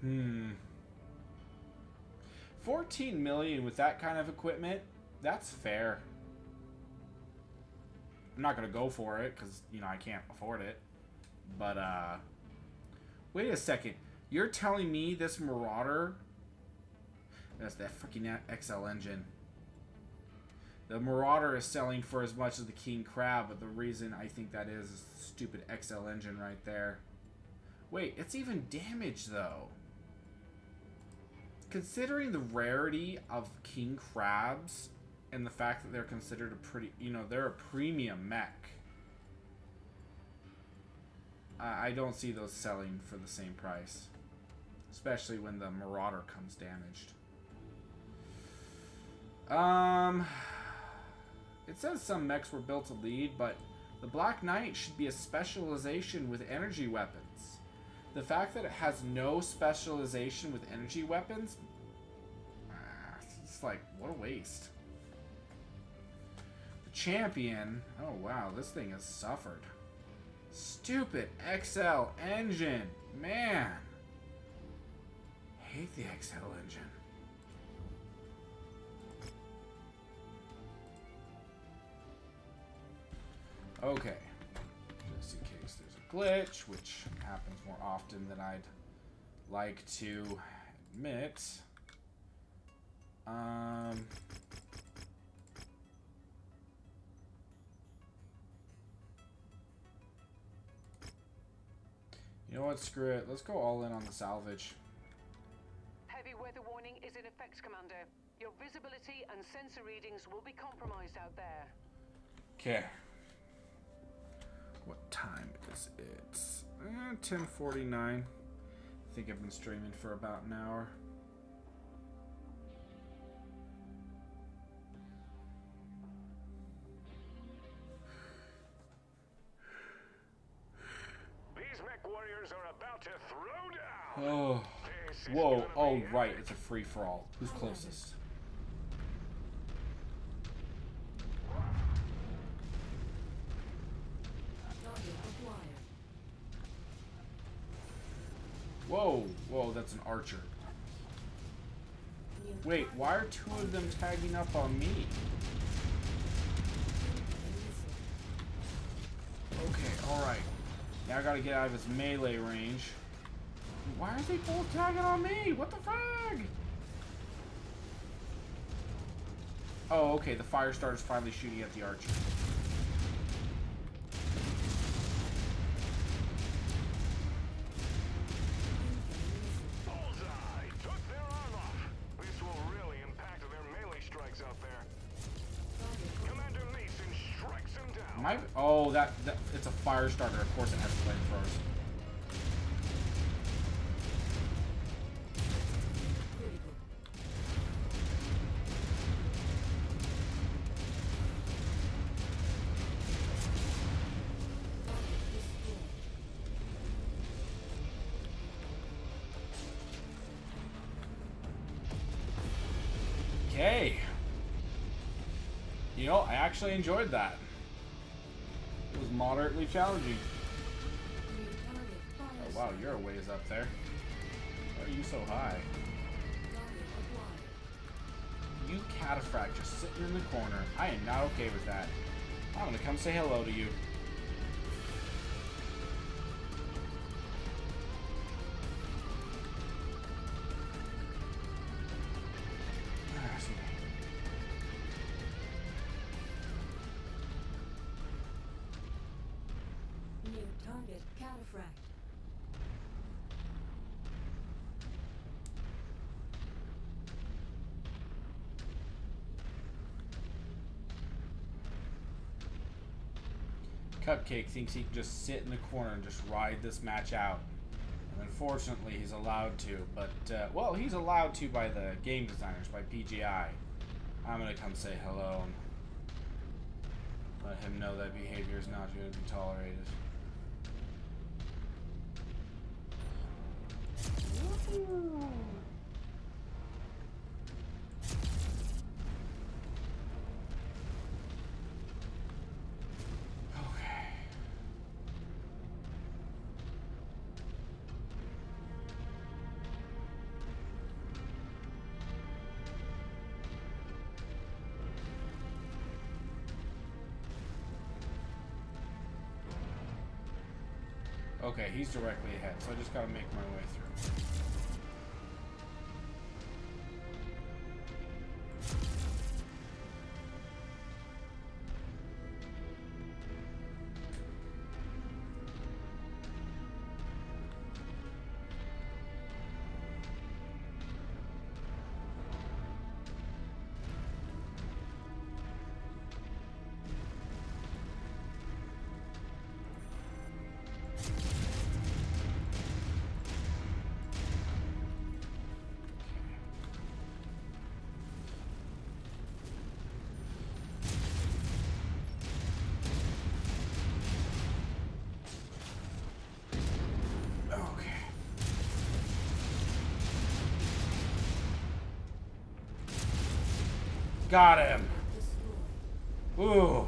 Hmm. 14 million with that kind of equipment, that's fair. I'm not gonna go for it because, you know, I can't afford it. But, wait a second. You're telling me this Marauder, that's that freaking XL engine. The Marauder is selling for as much as the King Crab, but the reason I think that is the stupid XL engine right there. Wait, it's even damaged though. Considering the rarity of King Crabs and the fact that they're considered a pretty, you know, they're a premium mech. I don't see those selling for the same price. Especially when the Marauder comes damaged. It says some mechs were built to lead, but the Black Knight should be a specialization with energy weapons. The fact that it has no specialization with energy weapons, it's like, what a waste. The Champion, oh wow, this thing has suffered. Stupid XL engine, man. Hate the XL engine. Okay, just in case there's a glitch, which happens more often than I'd like to admit. You know what, screw it. Let's go all in on the salvage.
Heavy weather warning is in effect, Commander. Your visibility and sensor readings will be compromised out there.
Okay. What time is it? 10:49. I think I've been streaming for about an hour.
These MechWarriors are about to throw down.
Oh. Whoa. Oh, right. It's a free-for-all. Who's closest? Whoa, whoa, that's an archer. Wait, why are two of them tagging up on me? Okay, alright. Now I gotta get out of his melee range. Why are they both tagging on me? What the frag? Oh, okay, the fire starter's finally shooting at the archer. Oh, that it's a fire starter. Of course it has flamethrowers. Okay. You know, I actually enjoyed that. It was moderately challenging. Oh wow, you're a ways up there. Why are you so high? You cataphract just sitting in the corner. I am not okay with that. I'm gonna come say hello to you.
Target cataphract.
Cupcake thinks he can just sit in the corner and just ride this match out. And unfortunately, he's allowed to. But, well, he's allowed to by the game designers, by PGI. I'm going to come say hello and let him know that behavior is not going to be tolerated. Woo-hoo. Okay, he's directly ahead, so I just gotta make my way through. Got him. Ooh.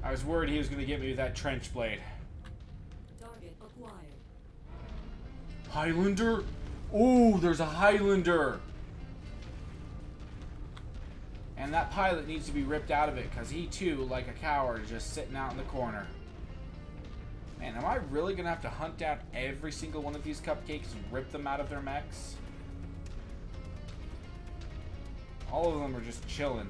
I was worried he was going to get me with that trench blade.
Target acquired.
Highlander? Ooh, there's a Highlander. And that pilot needs to be ripped out of it because he too, like a coward, is just sitting out in the corner. Man, am I really going to have to hunt down every single one of these cupcakes and rip them out of their mechs? All of them are just chilling.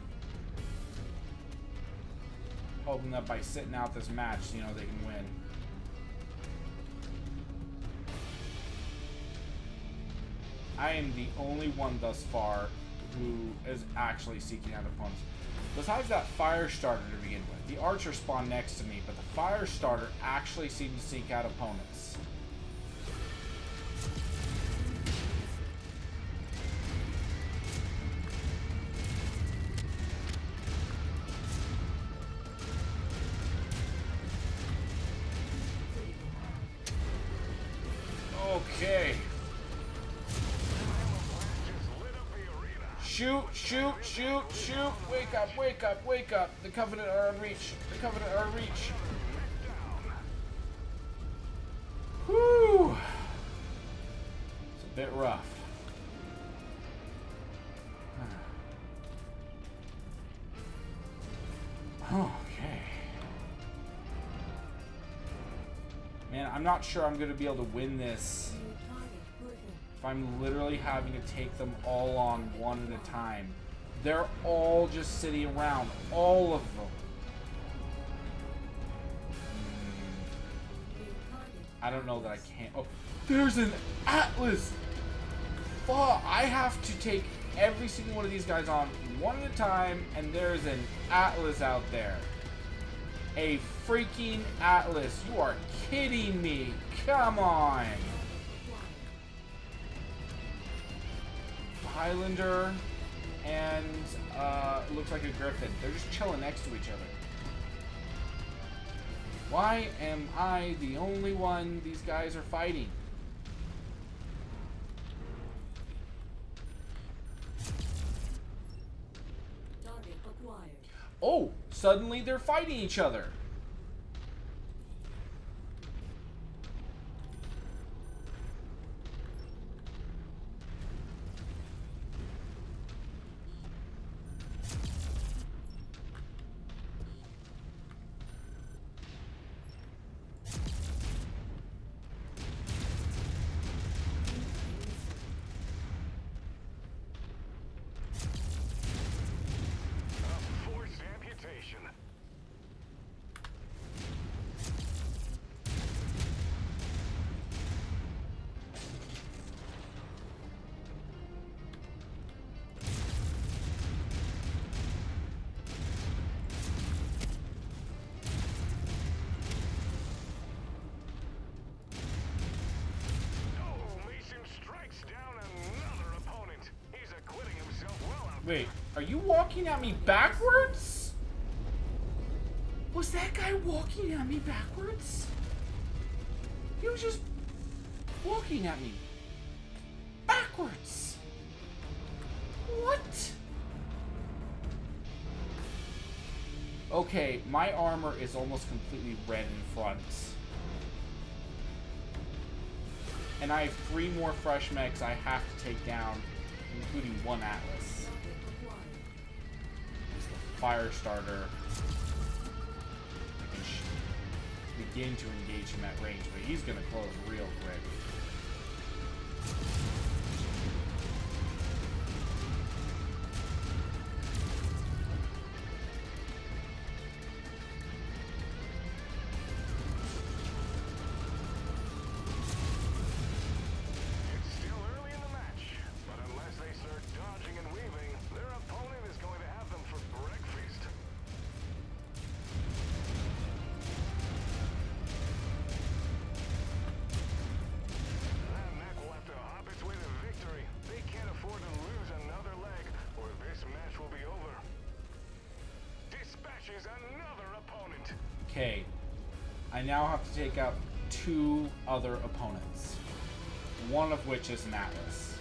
Hoping that by sitting out this match, you know, they can win. I am the only one thus far who is actually seeking out opponents. Besides that fire starter to begin with. The archer spawned next to me, but the fire starter actually seemed to seek out opponents. Okay. Shoot, shoot, shoot, shoot. Wake up, wake up, wake up. The Covenant are in reach. The Covenant are in reach. Whew. It's a bit rough. Okay. Man, I'm not sure I'm going to be able to win this if I'm literally having to take them all on one at a time. They're all just sitting around. All of them. I don't know that I can't. Oh, there's an Atlas! Fuck, I have to take every single one of these guys on one at a time, and there's an Atlas out there. A freaking Atlas. You are kidding me. Come on. Highlander and looks like a Griffin. They're just chilling next to each other. Why am I the only one these guys are fighting?
Target acquired.
Oh, suddenly they're fighting each other. Wait, are you walking at me backwards? Was that guy walking at me backwards? He was just walking at me backwards. What? Okay, my armor is almost completely red in front. And I have 3 more fresh mechs I have to take down, including 1 Atlas. It's the fire starter. I can begin to engage him at range, but he's gonna close real quick. Okay, I now have to take out 2 other opponents, one of which is an Atlas.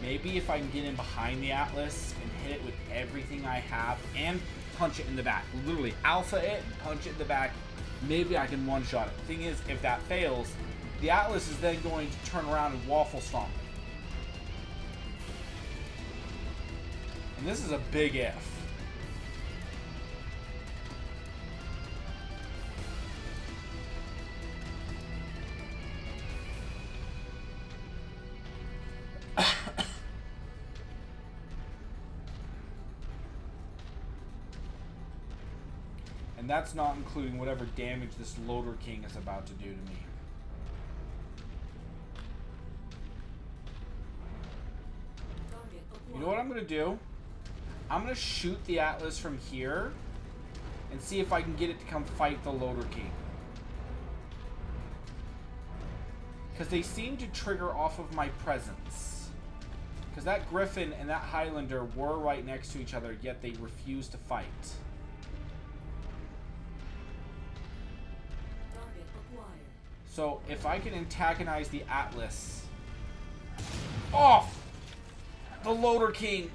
Maybe if I can get in behind the Atlas and hit it with everything I have and punch it in the back, literally alpha it and punch it in the back, maybe I can one-shot it. The thing is, if that fails, the Atlas is then going to turn around and waffle stomp me. And this is a big if. And that's not including whatever damage this Loader King is about to do to me. You know what I'm going to do? I'm going to shoot the Atlas from here and see if I can get it to come fight the Loader King. Because they seem to trigger off of my presence. Because that Griffin and that Highlander were right next to each other, yet they refused to fight. So, if I can antagonize the Atlas... Oh! The Loader King,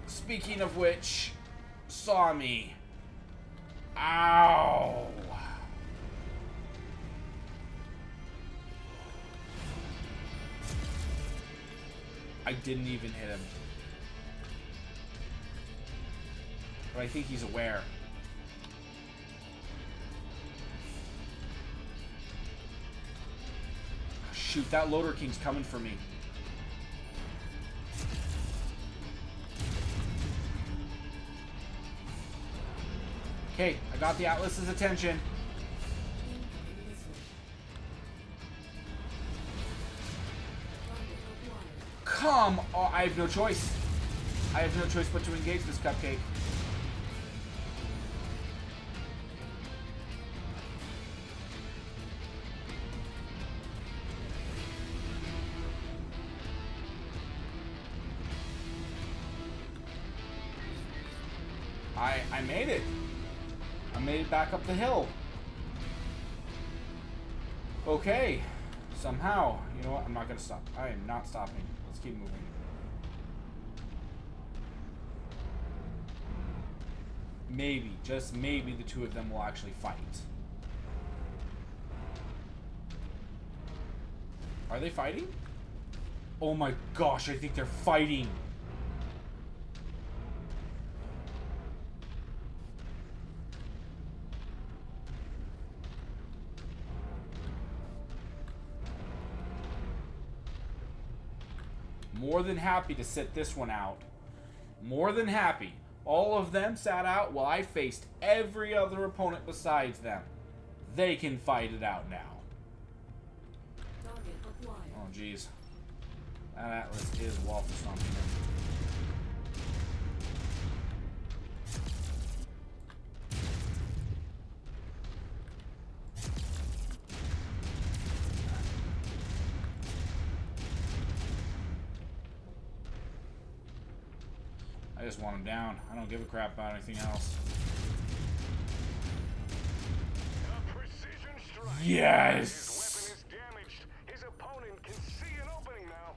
speaking of which, saw me. Ow! I didn't even hit him. But I think he's aware. Shoot, that Loader King's coming for me. Okay, I got the Atlas's attention. Come on, I have no choice. I have no choice but to engage this cupcake. I made it. I made it back up the hill. Okay. Somehow. You know what? I'm not going to stop. I am not stopping. Let's keep moving. Maybe, just maybe, the 2 of them will actually fight. Are they fighting? Oh my gosh, I think they're fighting. More than happy to sit this one out. More than happy. All of them sat out while I faced every other opponent besides them. They can fight it out now. Oh, jeez. That Atlas is waffle stomping them. just want him down. I don't give a crap about anything else.
A precision strike.
Yes!
His weapon is damaged. His opponent can see an opening now.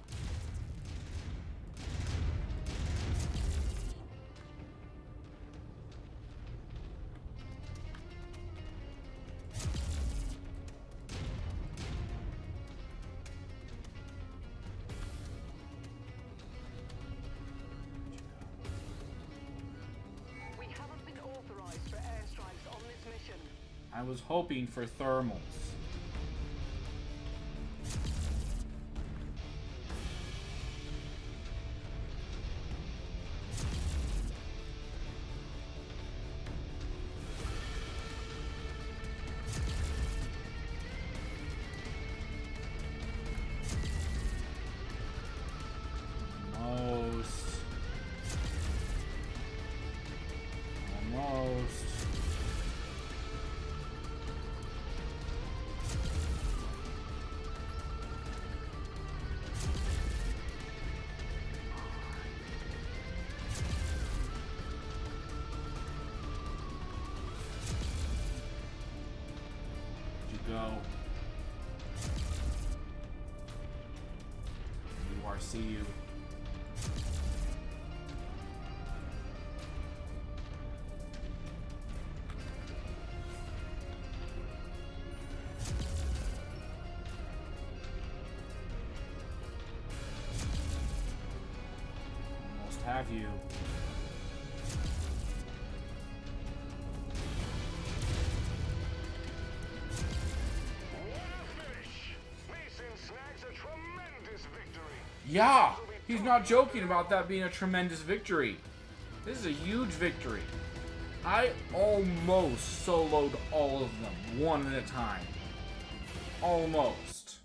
We haven't been authorized for airstrikes on this mission.
I was hoping for thermals. Almost. You go. See you. Almost have you. Yeah, he's not joking about that being a tremendous victory. This is a huge victory. I almost soloed all of them, one at a time. Almost.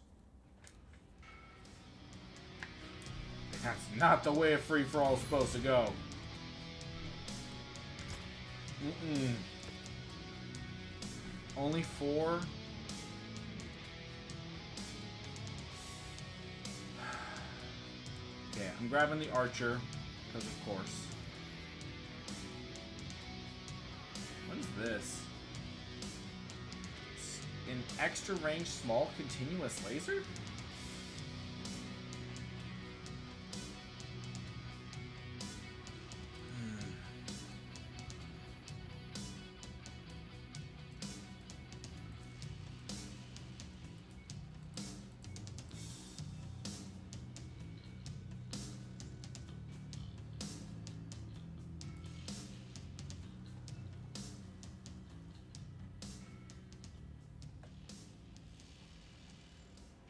That's not the way a free-for-all is supposed to go. Only 4? Okay, I'm grabbing the archer, because of course. What is this? An extra range small continuous laser?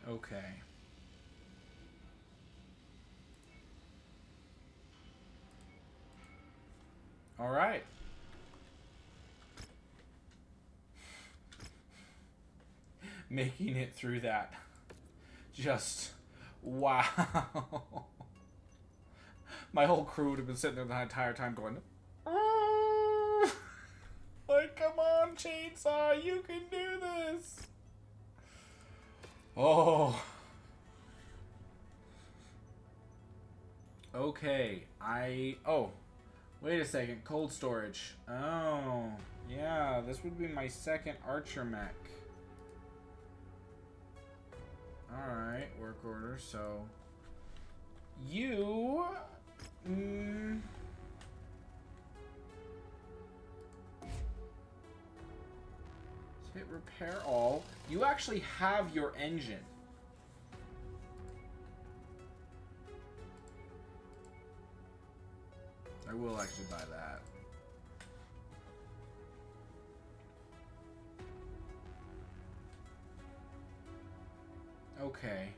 Okay. All right. Making it through that. Just wow. My whole crew would have been sitting there the entire time going, like, come on, Chainsaw, you can do this. Oh. Okay, oh, wait a second, cold storage. Oh, yeah, this would be my second archer mech. Alright, work order, so you hit repair all. You actually have your engine. I will actually buy that. Okay.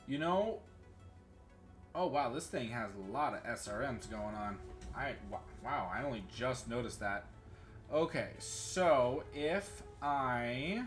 You know, oh wow, this thing has a lot of SRMs going on. Wow, I only just noticed that. Okay, so if I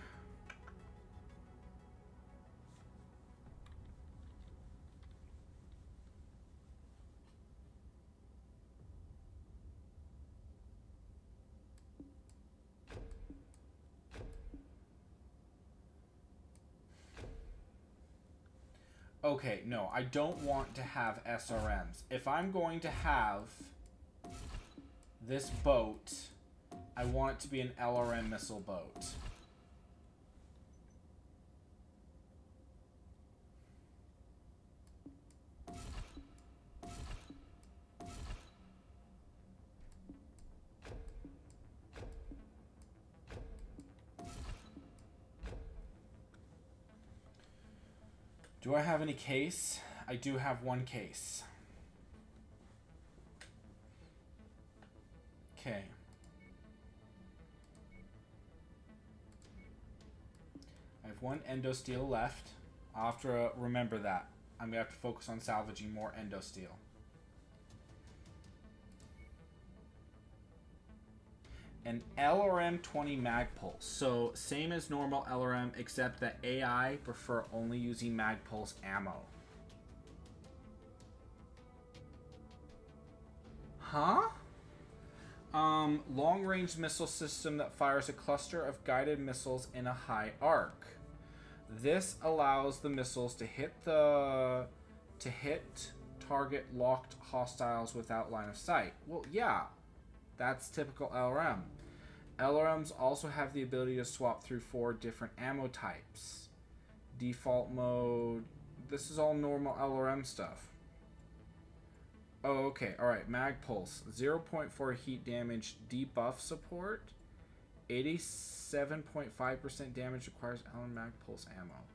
Okay, no, I don't want to have SRMs. If I'm going to have this boat, I want it to be an LRM missile boat. Do I have any case? I do have one case. Okay. I have one endo steel left. I'll have to remember that. I'm going to have to focus on salvaging more endo steel. An LRM-20 mag pulse. So, same as normal LRM, except that AI prefer only using mag pulse ammo. Huh? Long-range missile system that fires a cluster of guided missiles in a high arc. This allows the missiles to hit target locked hostiles without line of sight. Well, yeah. That's typical LRM. LRMs also have the ability to swap through 4 different ammo types. Default mode. This is all normal LRM stuff. Oh, okay. Alright. Mag Pulse. 0.4 heat damage debuff support. 87.5% damage requires LRM Mag Pulse ammo.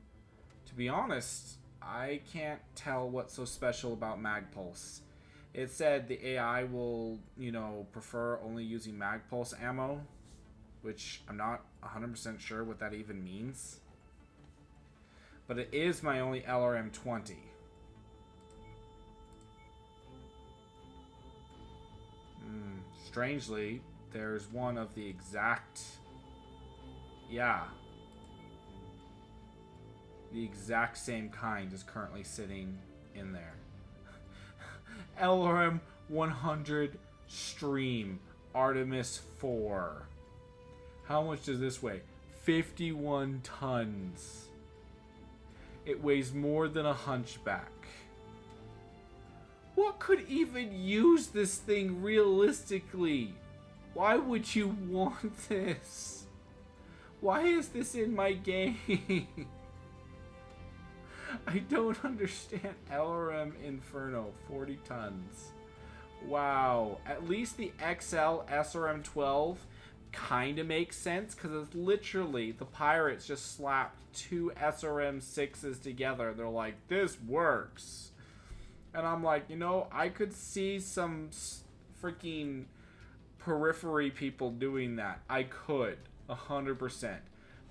To be honest, I can't tell what's so special about Mag Pulse. It said the AI will, prefer only using mag pulse ammo, which I'm not 100% sure what that even means. But it is my only LRM-20. Strangely, there's one of the exact... Yeah. The exact same kind is currently sitting in there. LRM 100 Stream Artemis 4. How much does this weigh? 51 tons. It weighs more than a hunchback. What could even use this thing realistically? Why would you want this? Why is this in my game? I don't understand. LRM Inferno, 40 tons. Wow. At least the XL SRM-12 kind of makes sense, because it's literally, the pirates just slapped 2 SRM-6s together. They're like, this works. And I'm like, I could see some freaking periphery people doing that. I could, 100%.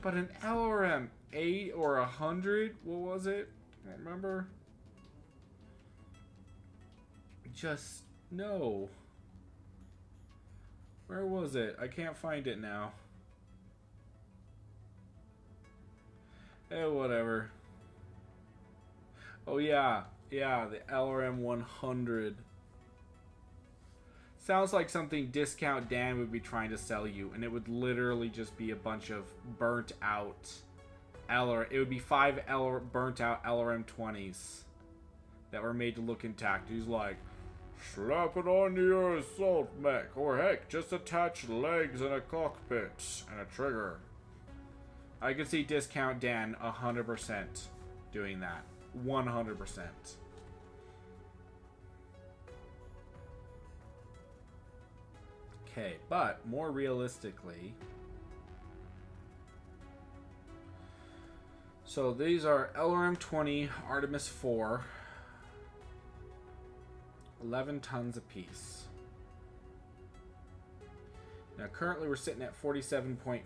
But an LRM 8 or 100, what was it? I don't remember. Just no. Where was it? I can't find it now. Whatever. Oh yeah, the LRM 100. Sounds like something Discount Dan would be trying to sell you, and it would literally just be a bunch of burnt out it would be 5 burnt out LRM-20s that were made to look intact. He's like, slap it onto your assault mech, or heck, just attach legs and a cockpit and a trigger. I could see Discount Dan 100% doing that. 100%. Okay, but more realistically, so these are LRM-20 Artemis 4, 11 tons apiece. Now currently we're sitting at 47.5.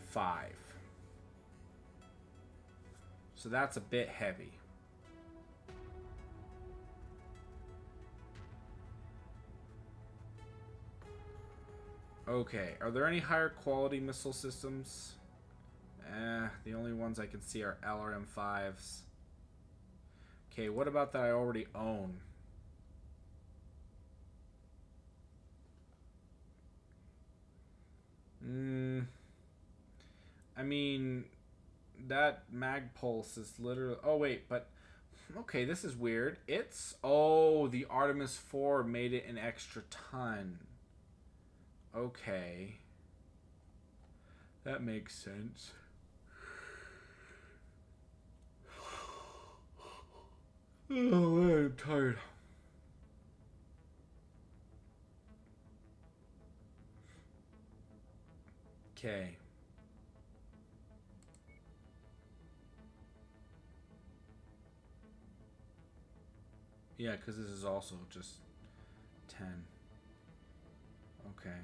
So that's a bit heavy. Okay, are there any higher quality missile systems? The only ones I can see are LRM-5s. Okay, what about that I already own? I mean, that mag pulse is literally... Oh, wait, but Okay, this is weird. It's... Oh, the Artemis 4 made it an extra ton. Okay. That makes sense. Oh, man, I'm tired. Okay. Yeah, because this is also just 10. Okay.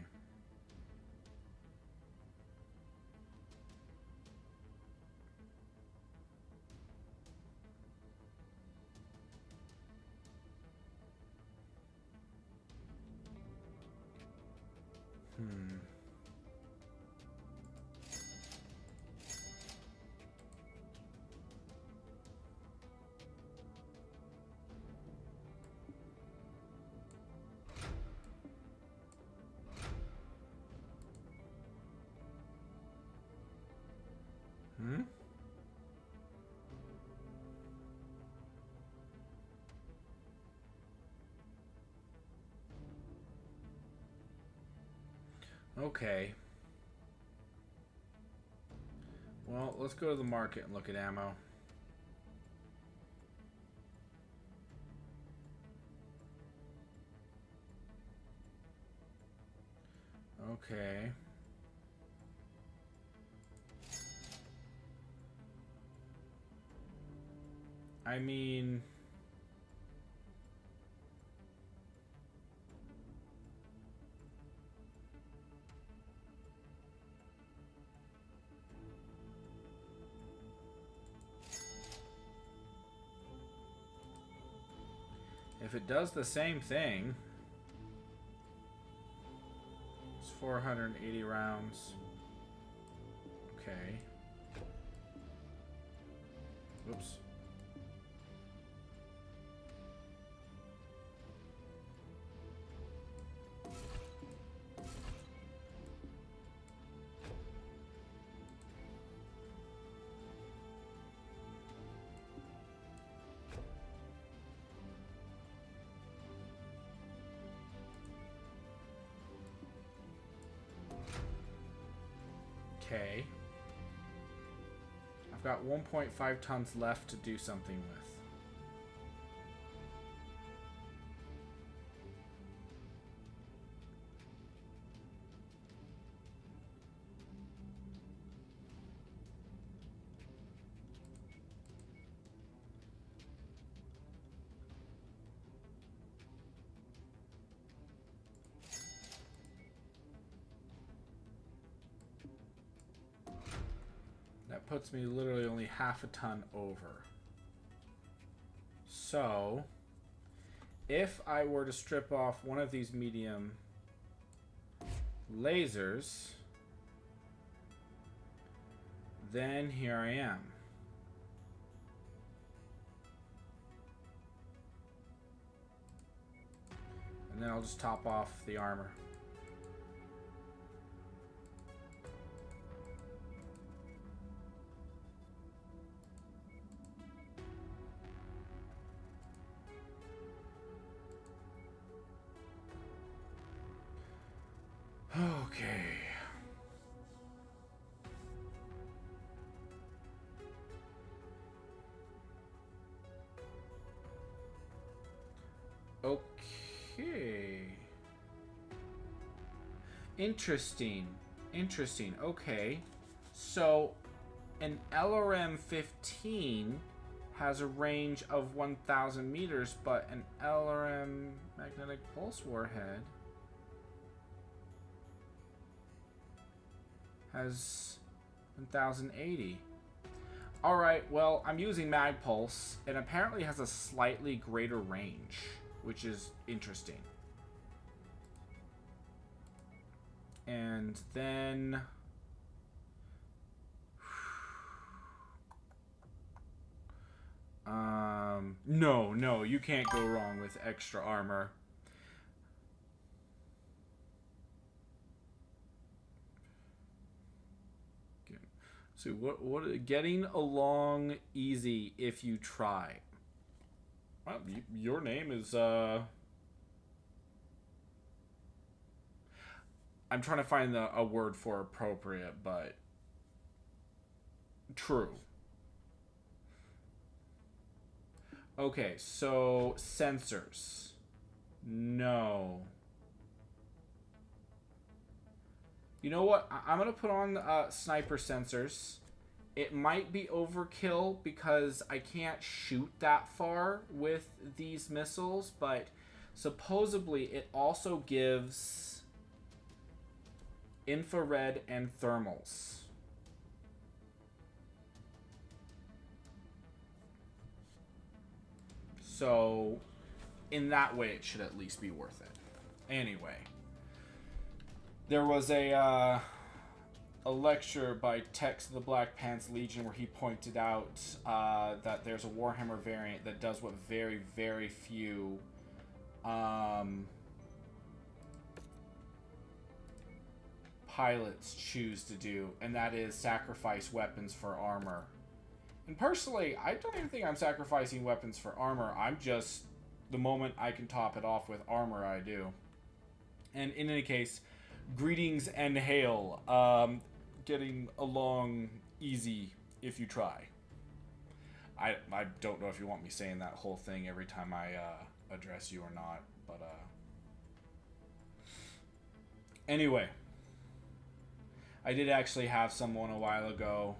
Hmm? Okay. Well, let's go to the market and look at ammo. Okay. I mean... If it does the same thing... It's 480 rounds. Okay. Oops. Okay. I've got 1.5 tons left to do something with. That puts me literally only half a ton over. So, if I were to strip off one of these medium lasers, then here I am. And then I'll just top off the armor. Okay. Okay. Interesting. Interesting. Okay. So, an LRM-15 has a range of 1,000 meters, but an LRM magnetic pulse warhead has 1,080. Alright, well, I'm using Mag Pulse, and apparently has a slightly greater range, which is interesting. And then... No, you can't go wrong with extra armor. So what getting along easy if you try. Well, your name is, I'm trying to find a word for appropriate, but true. Okay, so sensors. No. You know what? I'm going to put on sniper sensors. It might be overkill because I can't shoot that far with these missiles, but supposedly it also gives infrared and thermals. So, in that way, it should at least be worth it. Anyway, there was a lecture by Tex of the Black Pants Legion where he pointed out that there's a Warhammer variant that does what very, very few pilots choose to do, and that is sacrifice weapons for armor. And personally, I don't even think I'm sacrificing weapons for armor. I'm just, the moment I can top it off with armor, I do. And in any case, greetings and hail. Getting along easy if you try. I don't know if you want me saying that whole thing every time I address you or not, but anyway, I did actually have someone a while ago.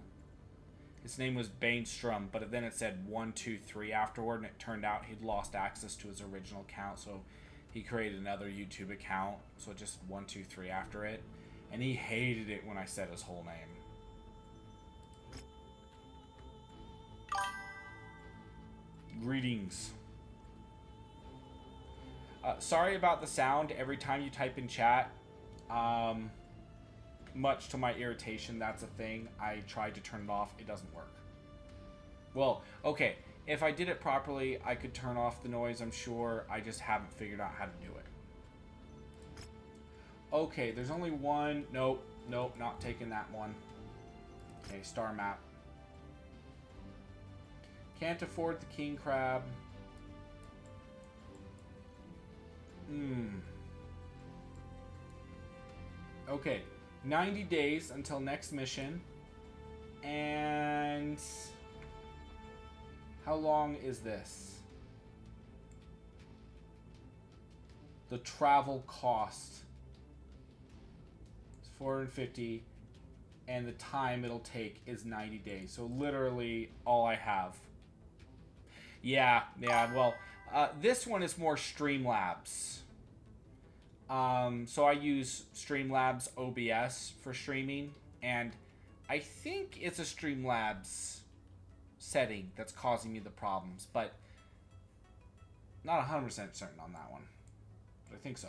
His name was Bainstrom, but then it said 123 afterward, and it turned out he'd lost access to his original account, so he created another YouTube account, so just 123 after it, and he hated it when I said his whole name. Greetings. Sorry about the sound every time you type in chat. Much to my irritation, that's a thing. I tried to turn it off. It doesn't work. Well, okay. If I did it properly, I could turn off the noise, I'm sure. I just haven't figured out how to do it. Okay, there's only one. Nope, not taking that one. Okay, star map. Can't afford the king crab. Okay, 90 days until next mission. And how long is this? The travel cost is 450, and the time it'll take is 90 days. So literally all I have. Yeah, well, this one is more Streamlabs. So I use Streamlabs OBS for streaming, and I think it's a Streamlabs setting that's causing me the problems, but not 100% certain on that one. But I think so.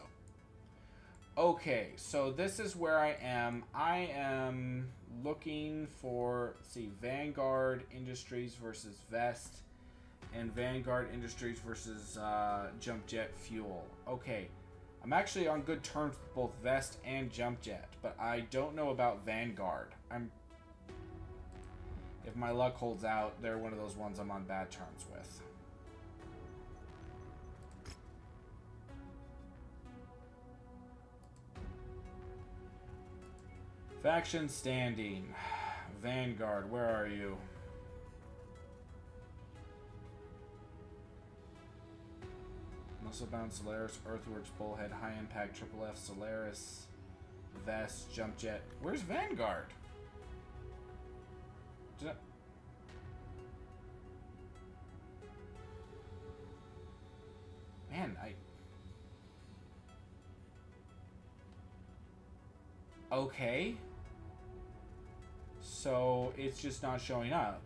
Okay, so this is where I am. I am looking for, let's see, Vanguard Industries versus Vest, and Vanguard Industries versus Jump Jet Fuel. Okay, I'm actually on good terms with both Vest and Jump Jet, but I don't know about Vanguard. If my luck holds out, they're one of those ones I'm on bad terms with. Faction standing. Vanguard, where are you? Musclebound, Solaris, Earthworks, Bullhead, High Impact, Triple F, Solaris, Vest, Jump Jet. Where's Vanguard? Man, okay. So it's just not showing up.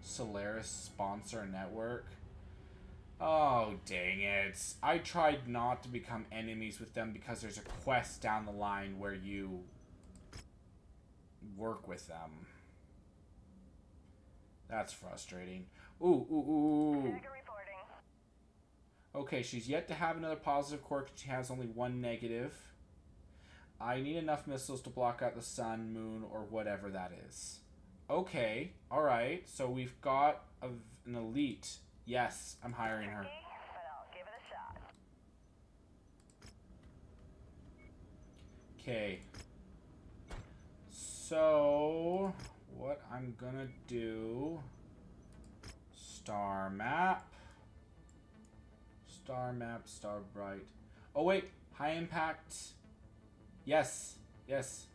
Solaris sponsor network. Oh, dang it. I tried not to become enemies with them because there's a quest down the line where you work with them. That's frustrating. Ooh. Okay, she's yet to have another positive quirk. She has only one negative. I need enough missiles to block out the sun, moon, or whatever that is. Okay, alright. So we've got an elite. Yes, I'm hiring her.
But I'll give it a shot.
Okay. So, what I'm gonna do... Star map. Star map, star bright. Oh wait, high impact. Yes, yes.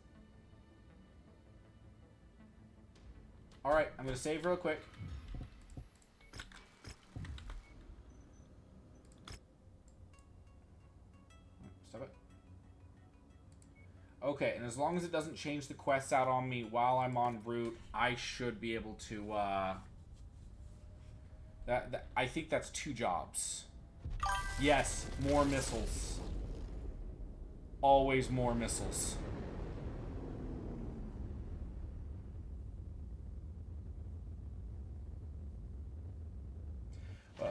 Alright, I'm gonna save real quick. Stop it. Okay, and as long as it doesn't change the quests out on me while I'm en route, I should be able to, I think that's 2 jobs. Yes, more missiles. Always more missiles.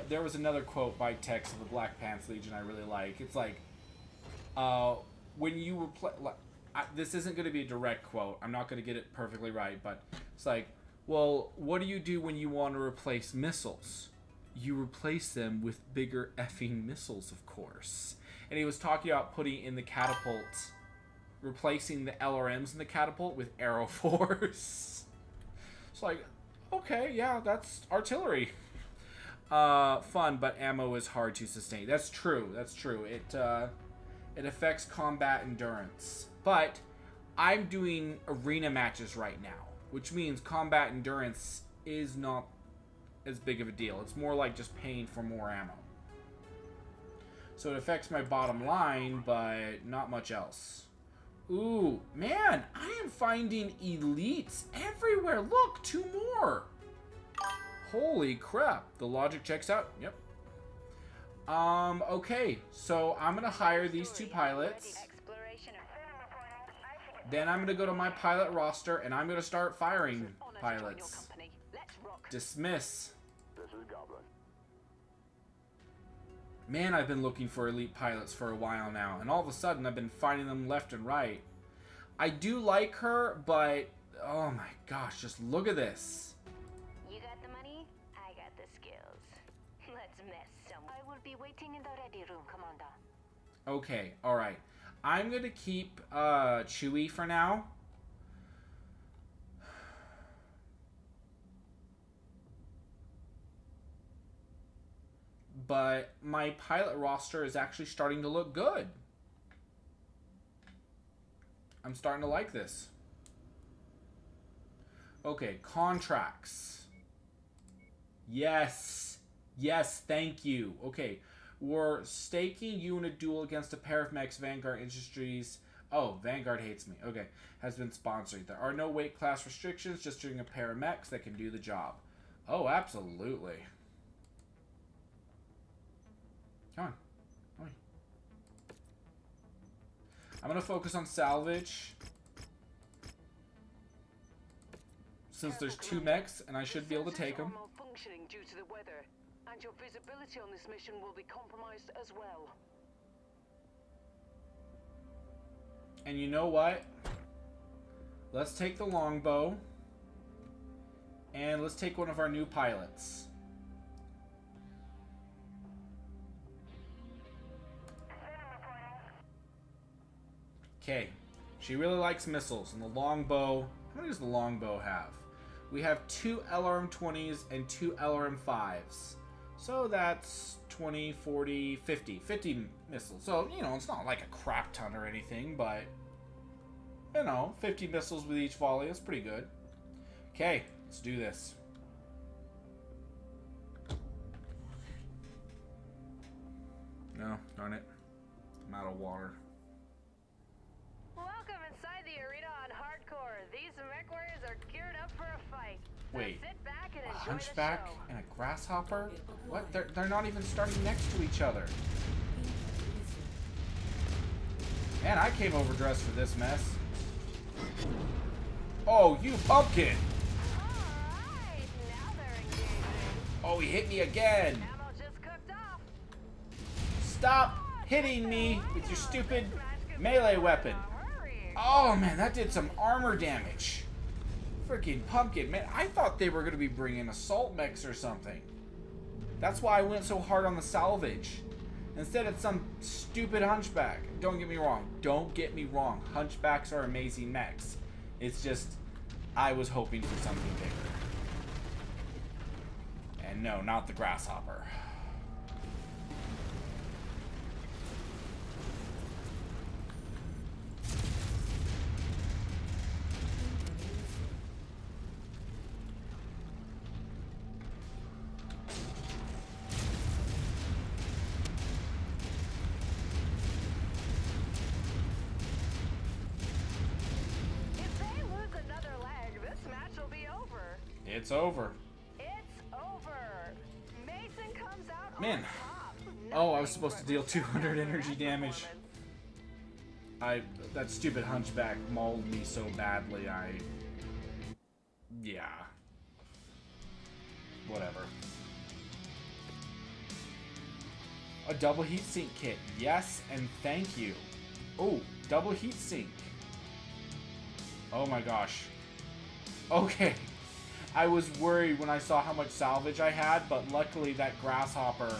There was another quote by Tex of the Black Pants Legion I really like. It's like, when you were this isn't going to be a direct quote. I'm not going to get it perfectly right, but it's like, well, what do you do when you want to replace missiles? You replace them with bigger effing missiles, of course. And he was talking about putting in the catapults, replacing the LRMs in the catapult with Aero Force. It's like, okay, yeah, that's artillery. Fun, but ammo is hard to sustain. That's true. That's true. It affects combat endurance. But I'm doing arena matches right now, which means combat endurance is not as big of a deal. It's more like just paying for more ammo. So it affects my bottom line, but not much else. Ooh, man, I am finding elites everywhere. Look, 2 more. Holy crap. The logic checks out. Yep. Okay, so I'm gonna hire these 2 pilots. Then I'm gonna go to my pilot roster and I'm gonna start firing pilots. Dismiss.
This is Goblin.
Man, I've been looking for elite pilots for a while now, and all of a sudden I've been finding them left and right. I do like her, but oh my gosh, just look at this.
You got the money, I got the skills. Let's mess some.
I will be waiting in the ready room, Commander.
Okay, alright. I'm gonna keep Chewie for now. But my pilot roster is actually starting to look good. I'm starting to like this. Okay, contracts. Yes. Yes, thank you. Okay, we're staking you in a duel against a pair of mechs. Vanguard Industries. Oh, Vanguard hates me. Okay, has been sponsored. There are no weight class restrictions, just doing a pair of mechs that can do the job. Oh, absolutely. Come on. Come on. I'm going to focus on salvage. Since there's 2 mechs, and I should be able to take them.
Malfunctioning due to the weather, and your visibility on this mission will be compromised as well.
And you know what? Let's take the longbow. And let's take one of our new pilots. Okay. She really likes missiles. And the longbow... How many does the longbow have? We have 2 LRM-20s and 2 LRM-5s. So that's 20, 40, 50. 50 missiles. So, you know, it's not like a crap ton or anything, but... You know, 50 missiles with each volley. That's pretty good. Okay, let's do this. No, darn it. I'm out of water.
Welcome inside the arena on hardcore. These MechWarriors are geared up for a fight. So
Wait,
sit back and
a
enjoy
hunchback
the show.
and a grasshopper? What? They're not even starting next to each other. Man, I came overdressed for this mess. Oh, you pumpkin!
Alright, now they're engaging.
Oh, he hit me again!
Ammo just cooked off.
Stop hitting me with your stupid melee weapon.
Hurry.
Oh man, that did some armor damage. freaking pumpkin, man. I thought they were gonna be bringing assault mechs or something. That's why I went so hard on the salvage. Instead, it's some stupid hunchback. Don't get me wrong. Don't get me wrong. Hunchbacks are amazing mechs. It's just, I was hoping for something bigger. And no, not the grasshopper. It's over.
It's over. Mason comes out
Man.
on top.
Oh, I was supposed to deal 200 energy damage. That stupid hunchback mauled me so badly, yeah. Whatever. A double heatsink kit. Yes, and thank you. Oh, double heatsink. Oh my gosh. Okay. I was worried when I saw how much salvage I had, but luckily that grasshopper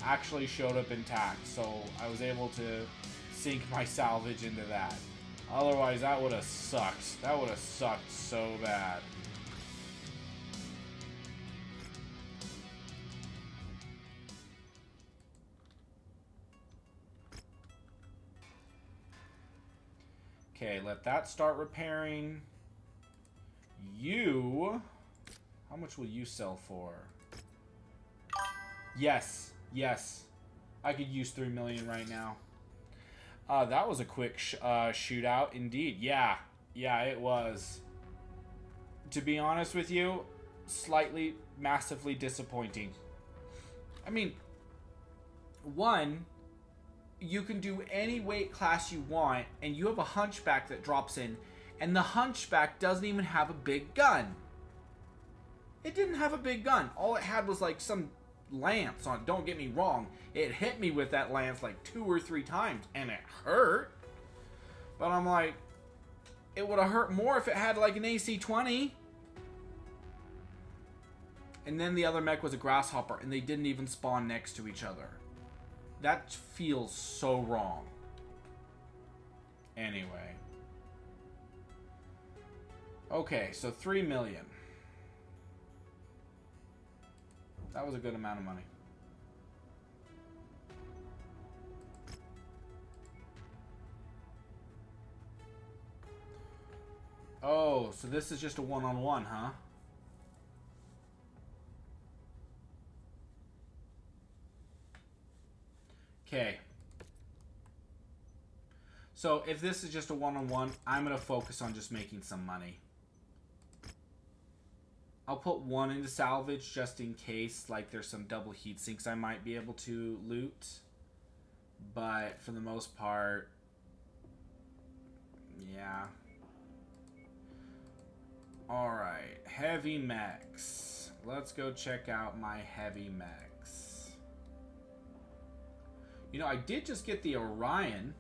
actually showed up intact, so I was able to sink my salvage into that. Otherwise, that would have sucked. That would have sucked so bad. Okay, let that start repairing. You... How much will you sell for? Yes, yes. I could use 3 million right now. That was a quick shootout indeed. Yeah, it was. To be honest with you, slightly, massively disappointing. I mean, one, you can do any weight class you want, and you have a hunchback that drops in, and the hunchback doesn't even have a big gun. It didn't have a big gun. All it had was like some lance on. Don't get me wrong. It hit me with that lance like 2 or 3 times, and it hurt. But I'm like, it would have hurt more if it had like an AC-20. And then the other mech was a grasshopper, and they didn't even spawn next to each other. That feels so wrong. Anyway. Okay, so 3 million. That was a good amount of money. Oh, so this is just a one-on-one, huh? Okay. So if this is just a one-on-one, I'm going to focus on just making some money. I'll put 1 into salvage just in case, like, there's some double heat sinks I might be able to loot. But for the most part, yeah. Alright, heavy mechs. Let's go check out my heavy mechs. You know, I did just get the Orion.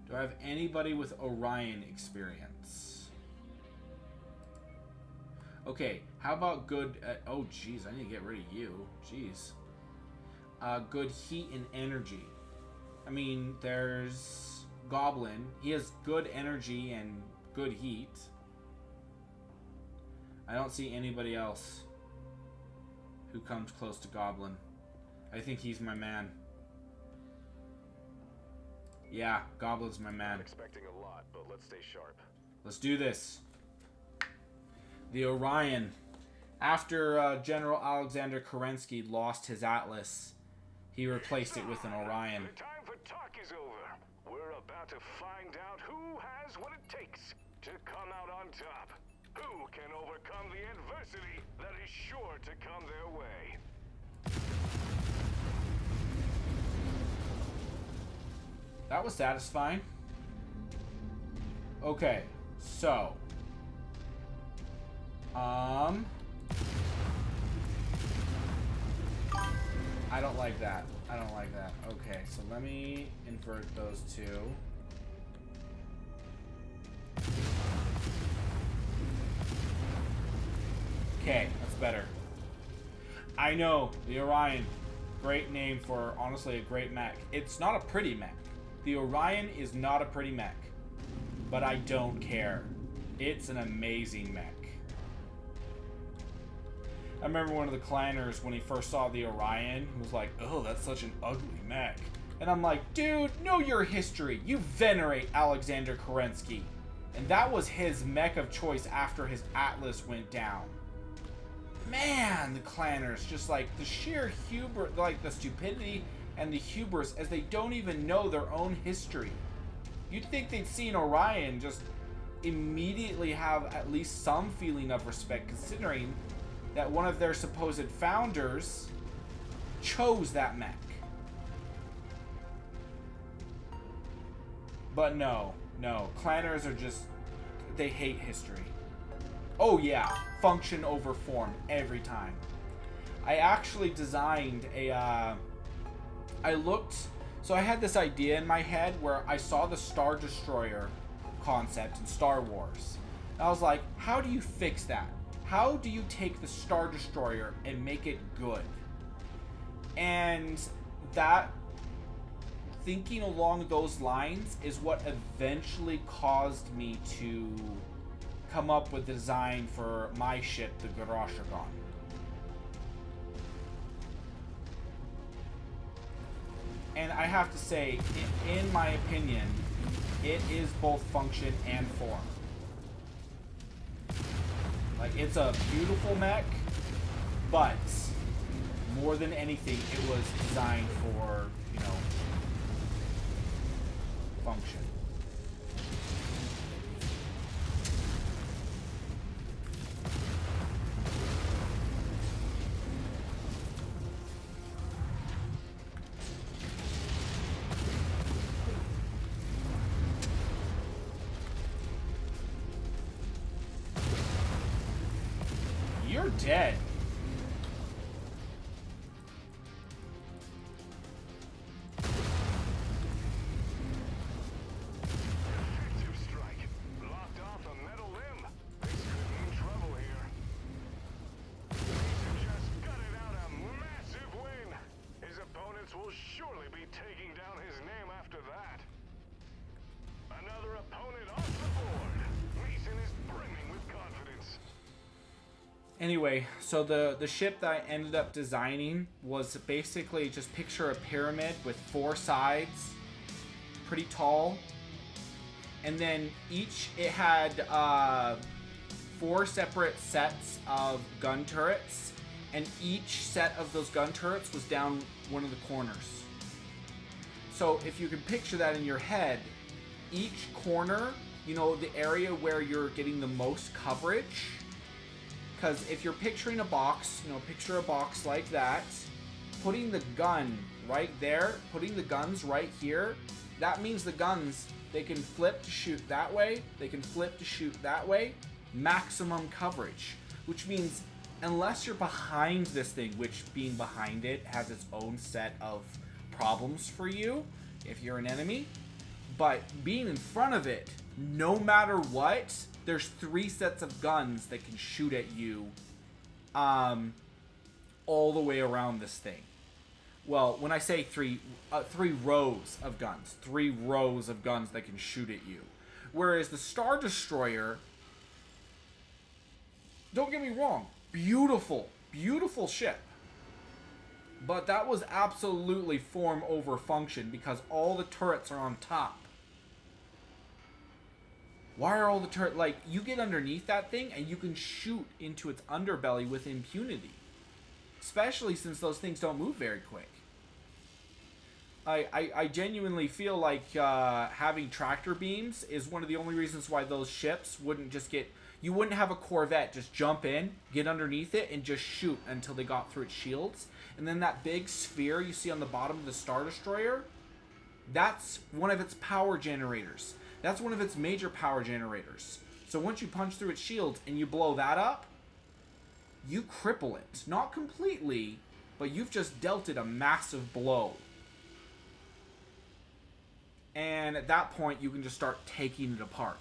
Do I have anybody with Orion experience? Okay, how about good... oh, jeez, I need to get rid of you. Jeez. Good heat and energy. I mean, there's Goblin. He has good energy and good heat. I don't see anybody else who comes close to Goblin. I think he's my man. Yeah, Goblin's my man.
I'm expecting a lot, but let's stay sharp.
Let's do this. The Orion. After General Alexander Kerensky lost his Atlas, he replaced it with an Orion.
The time for talk is over. We're about to find out who has what it takes to come out on top. Who can overcome the adversity that is sure to come their way.
That was satisfying. Okay, so I don't like that. I don't like that. Okay, so let me invert those two. Okay, that's better. I know, the Orion. Great name for, honestly, a great mech. It's not a pretty mech. The Orion is not a pretty mech. But I don't care. It's an amazing mech. I remember one of the clanners, when he first saw the Orion, was like, oh, that's such an ugly mech. And I'm like, dude, know your history. You venerate Alexander Kerensky. And that was his mech of choice after his Atlas went down. Man, the clanners, just like the sheer hubris, like the stupidity and the hubris as they don't even know their own history. You'd think they'd see an Orion just immediately have at least some feeling of respect, considering that one of their supposed founders chose that mech. But no, clanners are just, they hate history. Oh yeah, function over form every time. I actually designed a, so I had this idea in my head where I saw the Star Destroyer concept in Star Wars. And I was like, how do you fix that? How do you take the Star Destroyer and make it good? And that, thinking along those lines is what eventually caused me to come up with the design for my ship, the Garashagon. And I have to say, in my opinion, it is both function and form. Like, it's a beautiful mech, but more than anything, it was designed for, you know, function. You're dead.
Effective strike. Blocked off a metal limb. This could mean trouble here. He just gutted out a massive win. His opponents will surely be taking down his name after that. Another opponent off the board. Mason is brimming with confidence.
Anyway, so the ship that I ended up designing was basically just picture a pyramid with 4 sides, pretty tall, and then it had 4 separate sets of gun turrets, and each set of those gun turrets was down one of the corners. So if you can picture that in your head, each corner, you know, the area where you're getting the most coverage. Because if you're picturing a box, you know, picture a box like that, putting the gun right there, putting the guns right here, that means the guns, they can flip to shoot that way, they can flip to shoot that way, maximum coverage. Which means, unless you're behind this thing, which being behind it has its own set of problems for you, if you're an enemy, but being in front of it, no matter what, there's 3 sets of guns that can shoot at you all the way around this thing. Well, when I say 3 rows of guns. 3 rows of guns that can shoot at you. Whereas the Star Destroyer, don't get me wrong, beautiful, beautiful ship. But that was absolutely form over function because all the turrets are on top. Why are all the turrets, like, you get underneath that thing and you can shoot into its underbelly with impunity. Especially since those things don't move very quick. I genuinely feel like having tractor beams is one of the only reasons why those ships wouldn't just get... You wouldn't have a Corvette just jump in, get underneath it, and just shoot until they got through its shields. And then that big sphere you see on the bottom of the Star Destroyer, that's one of its power generators. That's one of its major power generators. So once you punch through its shields and you blow that up, you cripple it. Not completely, but you've just dealt it a massive blow. And at that point, you can just start taking it apart.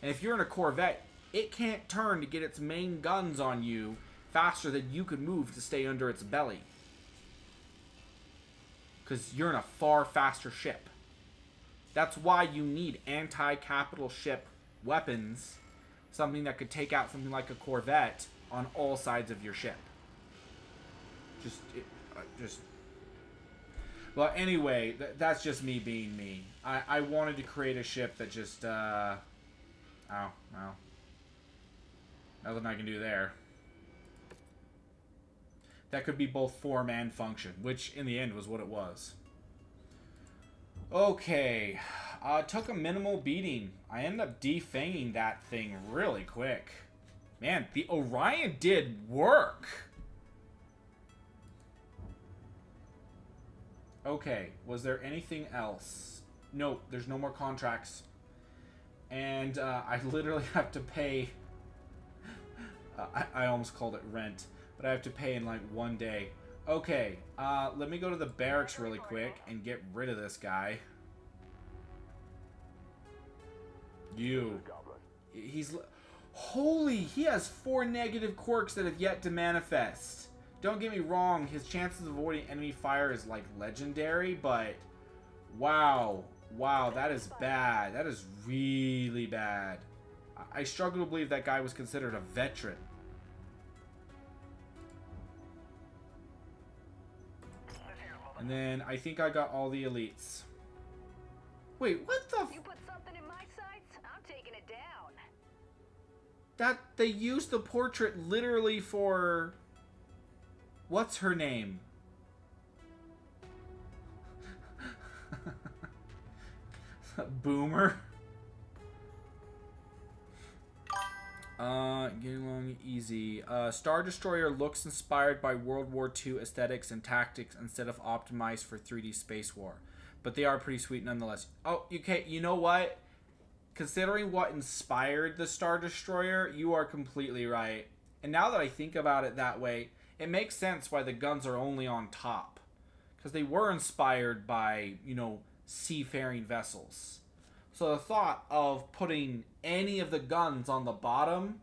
And if you're in a Corvette, it can't turn to get its main guns on you faster than you could move to stay under its belly. Because you're in a far faster ship. That's why you need anti-capital ship weapons. Something that could take out something like a Corvette on all sides of your ship. Well, anyway, that's just me being me. I wanted to create a ship that just, oh, well. Nothing I can do there. That could be both form and function, which in the end was what it was. Okay. Took a minimal beating. I ended up defanging that thing really quick. Man, the Orion did work. Okay, was there anything else? No, there's no more contracts. And I literally have to pay... I almost called it rent. But I have to pay in like 1 day. Okay, let me go to the barracks really quick and get rid of this guy. You. He's... Holy, he has 4 negative quirks that have yet to manifest. Don't get me wrong, his chances of avoiding enemy fire is like legendary, but wow. Wow, that is bad. That is really bad. I struggle to believe that guy was considered a veteran. And then I think I got all the elites. Wait, what the f-
You put something in my sights, I'm taking it down.
That they used the portrait literally for... What's her name? Boomer. Getting along easy. Star Destroyer looks inspired by World War II aesthetics and tactics instead of optimized for 3D space war. But they are pretty sweet nonetheless. Oh, okay, you know what? Considering what inspired the Star Destroyer, you are completely right. And now that I think about it that way, it makes sense why the guns are only on top. Because they were inspired by, you know, seafaring vessels. So the thought of putting any of the guns on the bottom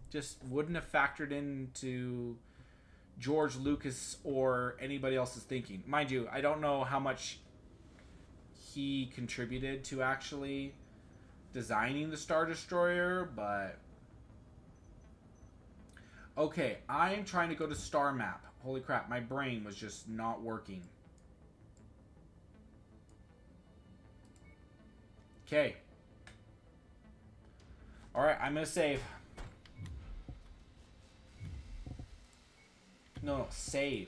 just wouldn't have factored into George Lucas or anybody else's thinking. Mind you, I don't know how much he contributed to actually designing the Star Destroyer, but... Okay, I am trying to go to Star Map. Holy crap, my brain was just not working. Okay. Alright, I'm going to save. No, save.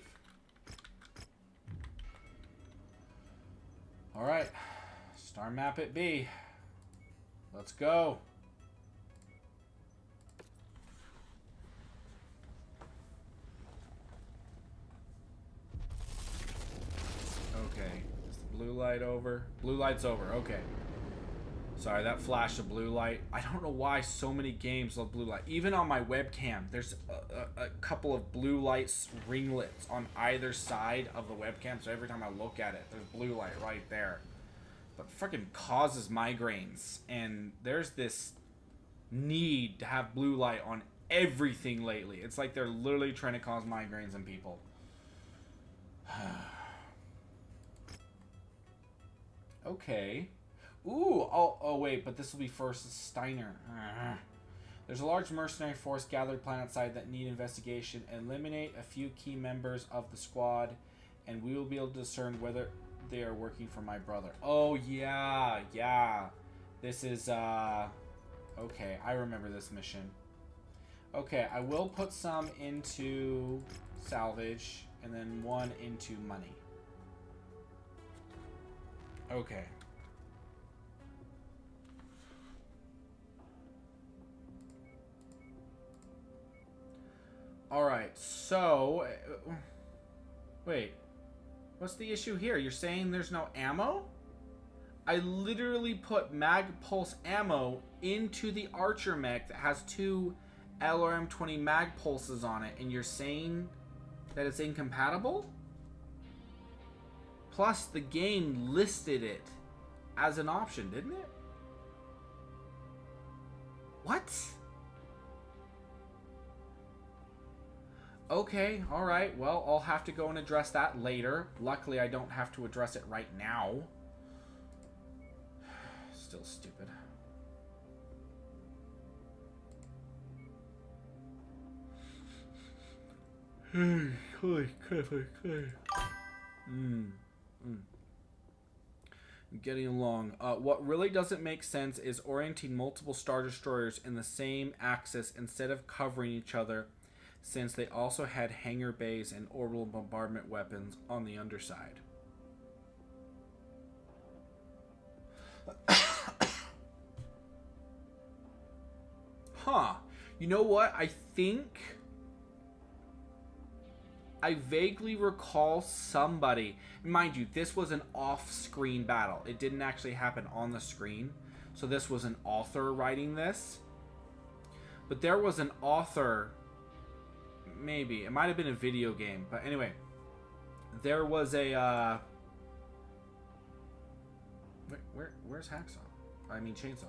Alright. Star Map it be. Let's go. Okay. Is the blue light over? Blue light's over. Okay. Sorry, that flash of blue light. I don't know why so many games love blue light. Even on my webcam, there's a couple of blue lights ringlets on either side of the webcam. So every time I look at it, there's blue light right there. But freaking causes migraines. And there's this need to have blue light on everything lately. It's like they're literally trying to cause migraines in people. Okay. Ooh, oh wait, but this will be first Steiner. There's a large mercenary force gathered planetside that need investigation. Eliminate a few key members of the squad, and we will be able to discern whether they are working for my brother. Oh, yeah. This is, okay, I remember this mission. Okay, I will put some into salvage, and then one into money. Okay. Alright, so... Wait. What's the issue here? You're saying there's no ammo? I literally put mag pulse ammo into the Archer mech that has 2 LRM-20 mag pulses on it, and you're saying that it's incompatible? Plus, the game listed it as an option, didn't it? What? Okay, alright. Well, I'll have to go and address that later. Luckily, I don't have to address it right now. Still stupid. Holy crap, Getting along. What really doesn't make sense is orienting multiple Star Destroyers in the same axis instead of covering each other, since they also had hangar bays and orbital bombardment weapons on the underside. Huh. You know what? I think I vaguely recall somebody. Mind you, this was an off-screen battle. It didn't actually happen on the screen. So this was an author writing this. But there was an author... Maybe. It might have been a video game. But anyway. There was a... Where's Hacksaw? I mean Chainsaw.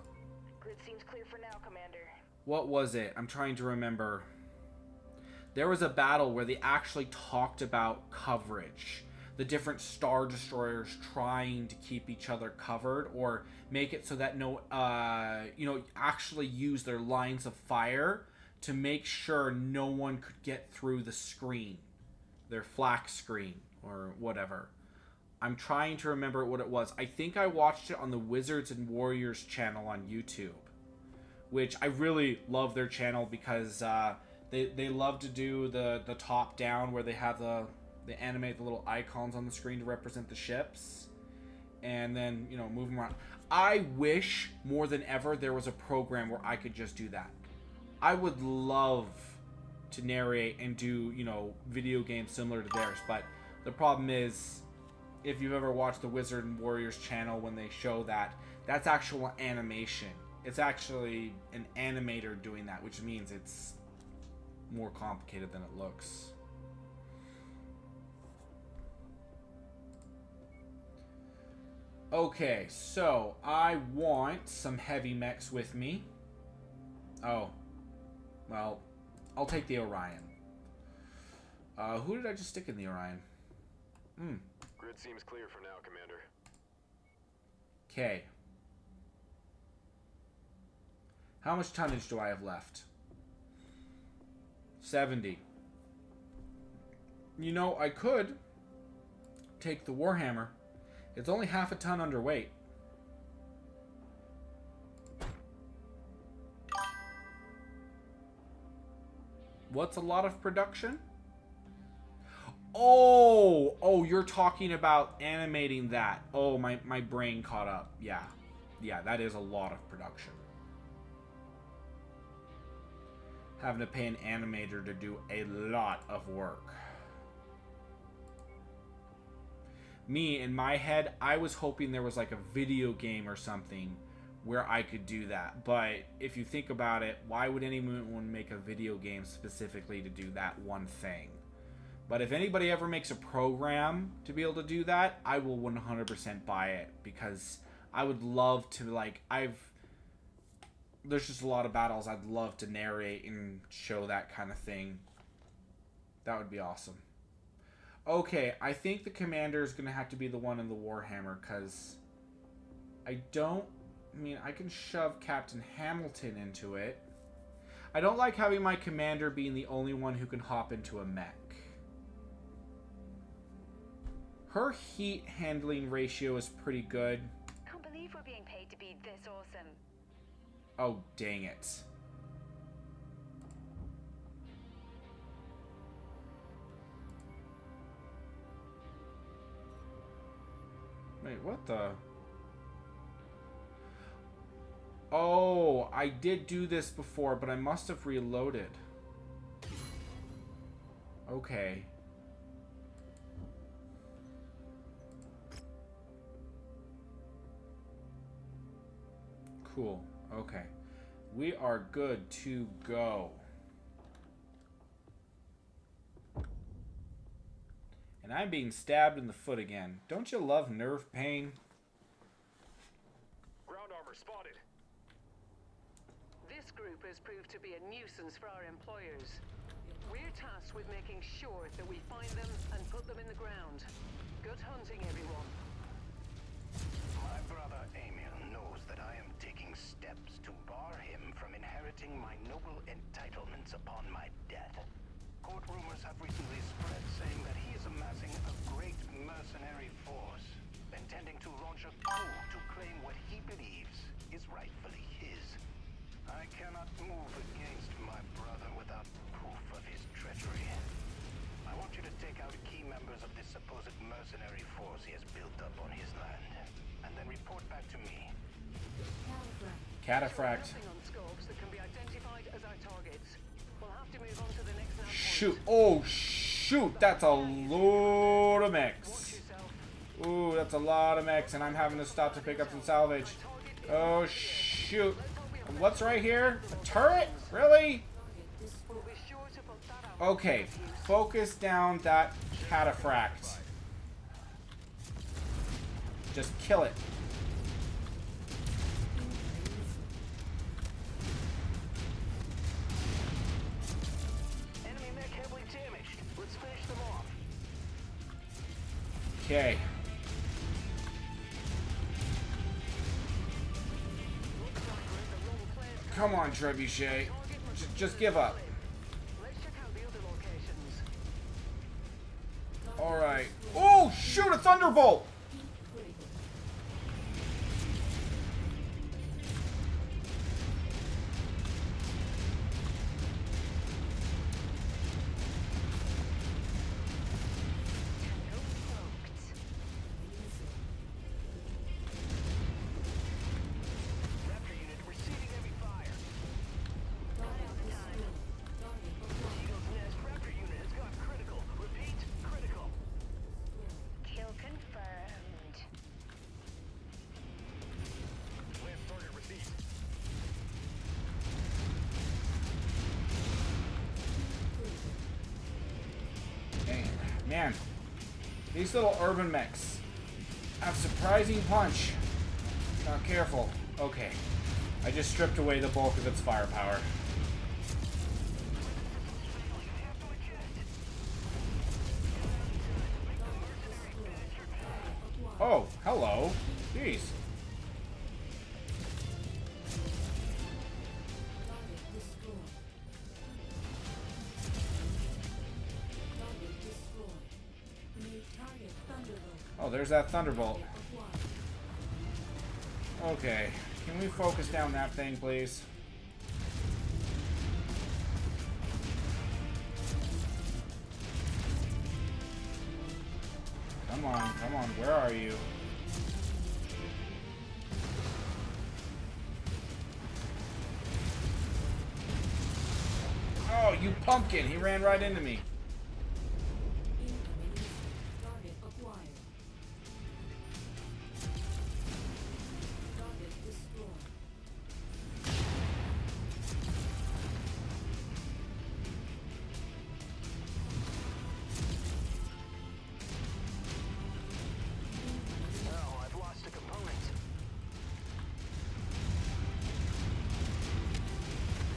Grid seems clear for now, Commander.
What was it? I'm trying to remember. There was a battle where they actually talked about coverage. The different Star Destroyers trying to keep each other covered or make it so that actually use their lines of fire to make sure no one could get through the screen. Their flak screen or whatever. I'm trying to remember what it was. I think I watched it on the Wizards and Warriors channel on YouTube. Which I really love their channel because they love to do the top down where they have they animate the little icons on the screen to represent the ships, and then move them around. I wish more than ever there was a program where I could just do that. I would love to narrate and do video games similar to theirs, but the problem is, if you've ever watched the Wizard and Warriors channel when they show that, that's actual animation. It's actually an animator doing that, which means it's more complicated than it looks. Okay, so I want some heavy mechs with me. Oh, well, I'll take the Orion. Who did I just stick in the Orion?
Grid seems clear for now, Commander.
Okay. How much tonnage do I have left? 70. I could take the Warhammer. It's only half a ton underweight. What's a lot of production? Oh, you're talking about animating that. Oh, my brain caught up. Yeah, that is a lot of production. Having to pay an animator to do a lot of work. Me, in my head, I was hoping there was like a video game or something where I could do that. But if you think about it, why would anyone make a video game specifically to do that one thing? But if anybody ever makes a program to be able to do that, I will 100% buy it. Because I would love to, there's just a lot of battles I'd love to narrate and show that kind of thing. That would be awesome. Okay, I think the commander is going to have to be the one in the Warhammer, because I can shove Captain Hamilton into it. I don't like having my commander being the only one who can hop into a mech. Her heat handling ratio is pretty good.
Can't believe we're being paid to be this awesome.
Oh, dang it. Wait, what the? Oh, I did do this before, but I must have reloaded. Okay. Cool. Okay. We are good to go. And I'm being stabbed in the foot again. Don't you love nerve pain?
Ground armor spotted.
This group has proved to be a nuisance for our employers. We're tasked with making sure that we find them and put them in the ground. Good hunting, everyone.
My brother Emil knows that I am taking steps to bar him from inheriting my noble entitlements upon my death. Court rumors have recently spread saying that he is amassing a great mercenary force, intending to launch a coup to claim what he believes is rightfully his. I cannot move against my brother without proof of his treachery. I want you to take out key members of this supposed mercenary force he has built up on his land, and then report back to me.
Cataphract.
Nothing on scopes that can be identified as our targets. We'll have to move on to the next nav point.
Shoot. Oh, shoot. That's a load of mechs.
Watch yourself.
Ooh, that's a lot of mechs, and I'm having to stop to pick up some salvage. Oh, shoot. What's right here? A turret? Really?
We'll be sure to put that out.
Okay. Focus down that cataphract. Just kill it.
Enemy mech heavily damaged. Let's finish them off.
Okay. Come on, Trebuchet. Just give up.
Let's check out the other locations.
Alright. Oh, shoot, a thunderbolt!
Raptor unit receiving heavy fire. Eagle's Nest Raptor unit has got critical. Repeat, critical.
Kill confirmed.
Lance target received.
Dang, man. These little urban mechs have surprising punch. Not careful. Okay. I just stripped away the bulk of its firepower. Oh, hello. Jeez. Oh, there's that thunderbolt. Okay. Can we focus down that thing, please? Come on, come on. Where are you? Oh, you pumpkin! He ran right into me.
Oh, I've lost a component.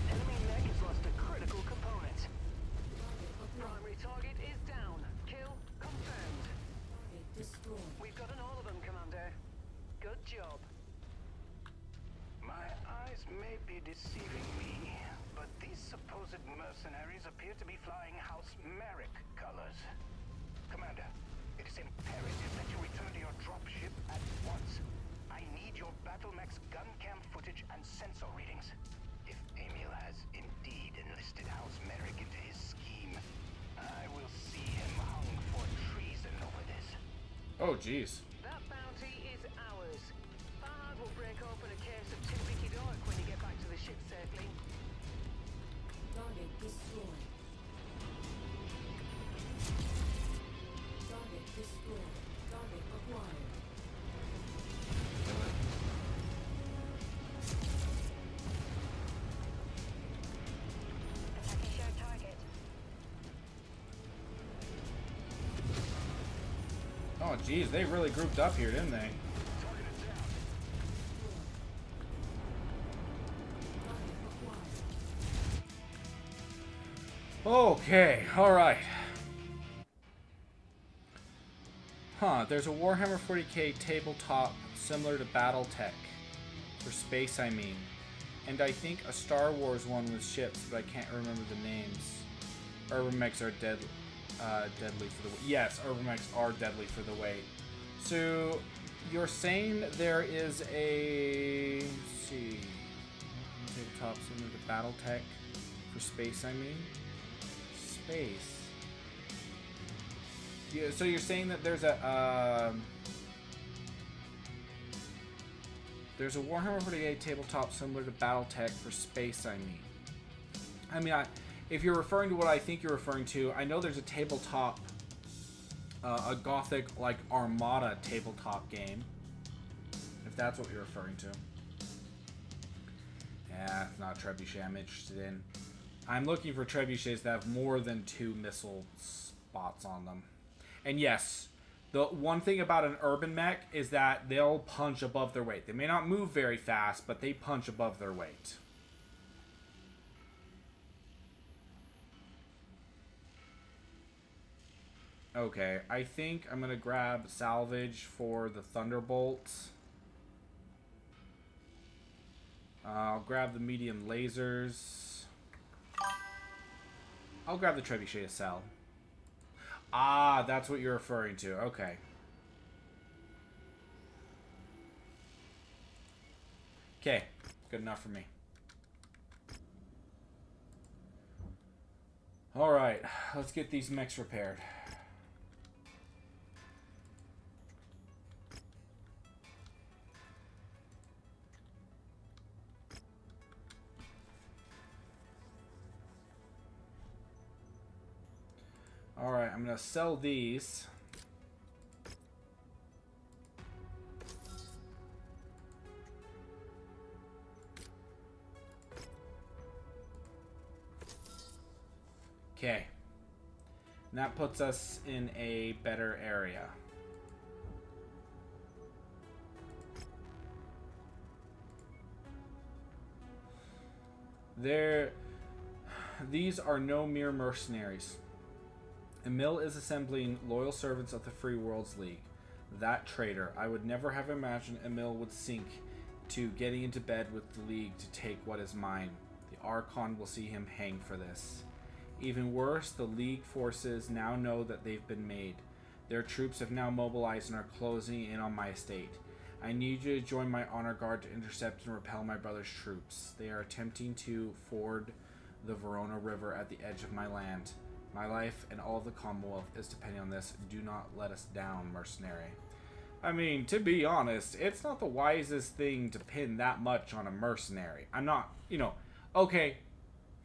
Enemy mech has lost a critical component.
Primary target is down. Kill confirmed. We've gotten all of them, Commander. Good job.
My eyes may be deceiving me, but these supposed mercenaries appear to be flying House Merc colors. Commander, it is imperative that you return to your dropship at once. I need your battle mech's gun cam footage and sensor readings. If Emil has indeed enlisted House Merc into his scheme, I will see him hung for treason over this.
Oh, jeez.
That bounty is ours. Farhad will break open a case of Too Picky Dark when you get back to the ship safely.
Target destroyed. Target destroyed. Target acquired.
Attacking shared target.
Oh, jeez. They really grouped up here, didn't they?
Target is down.
Target acquired.
Okay, alright. Huh, there's a Warhammer 40k tabletop similar to BattleTech. For space, I mean. And I think a Star Wars one with ships, but I can't remember the names. Urban Mechs are deadly for the weight. Yes, Urban Mechs are deadly for the weight. So, you're saying there is a... Let's see... Tabletop similar to BattleTech. For space, I mean. Space. Yeah, so you're saying that there's a Warhammer 40k tabletop similar to BattleTech for space, I mean, if you're referring to what I think you're referring to, I know there's a tabletop, a Gothic, like, Armada tabletop game. If that's what you're referring to. Yeah, it's not a trebuchet I'm interested in. I'm looking for trebuchets that have more than 2 missile spots on them. And yes, the one thing about an Urban Mech is that they'll punch above their weight. They may not move very fast, but they punch above their weight. Okay, I think I'm going to grab salvage for the Thunderbolts. I'll grab the medium lasers. I'll grab the trebuchet to sell. Ah, that's what you're referring to. Okay. Okay. Good enough for me. Alright. Let's get these mechs repaired. Alright, I'm going to sell these. Okay. And that puts us in a better area. These are no mere mercenaries. Emil is assembling loyal servants of the Free Worlds League. That traitor. I would never have imagined Emil would sink to getting into bed with the League to take what is mine. The Archon will see him hang for this. Even worse, the League forces now know that they've been made. Their troops have now mobilized and are closing in on my estate. I need you to join my honor guard to intercept and repel my brother's troops. They are attempting to ford the Verona River at the edge of my land. My life and all of the Commonwealth is depending on this. Do not let us down, mercenary. I mean, to be honest, it's not the wisest thing to pin that much on a mercenary. I'm not, okay.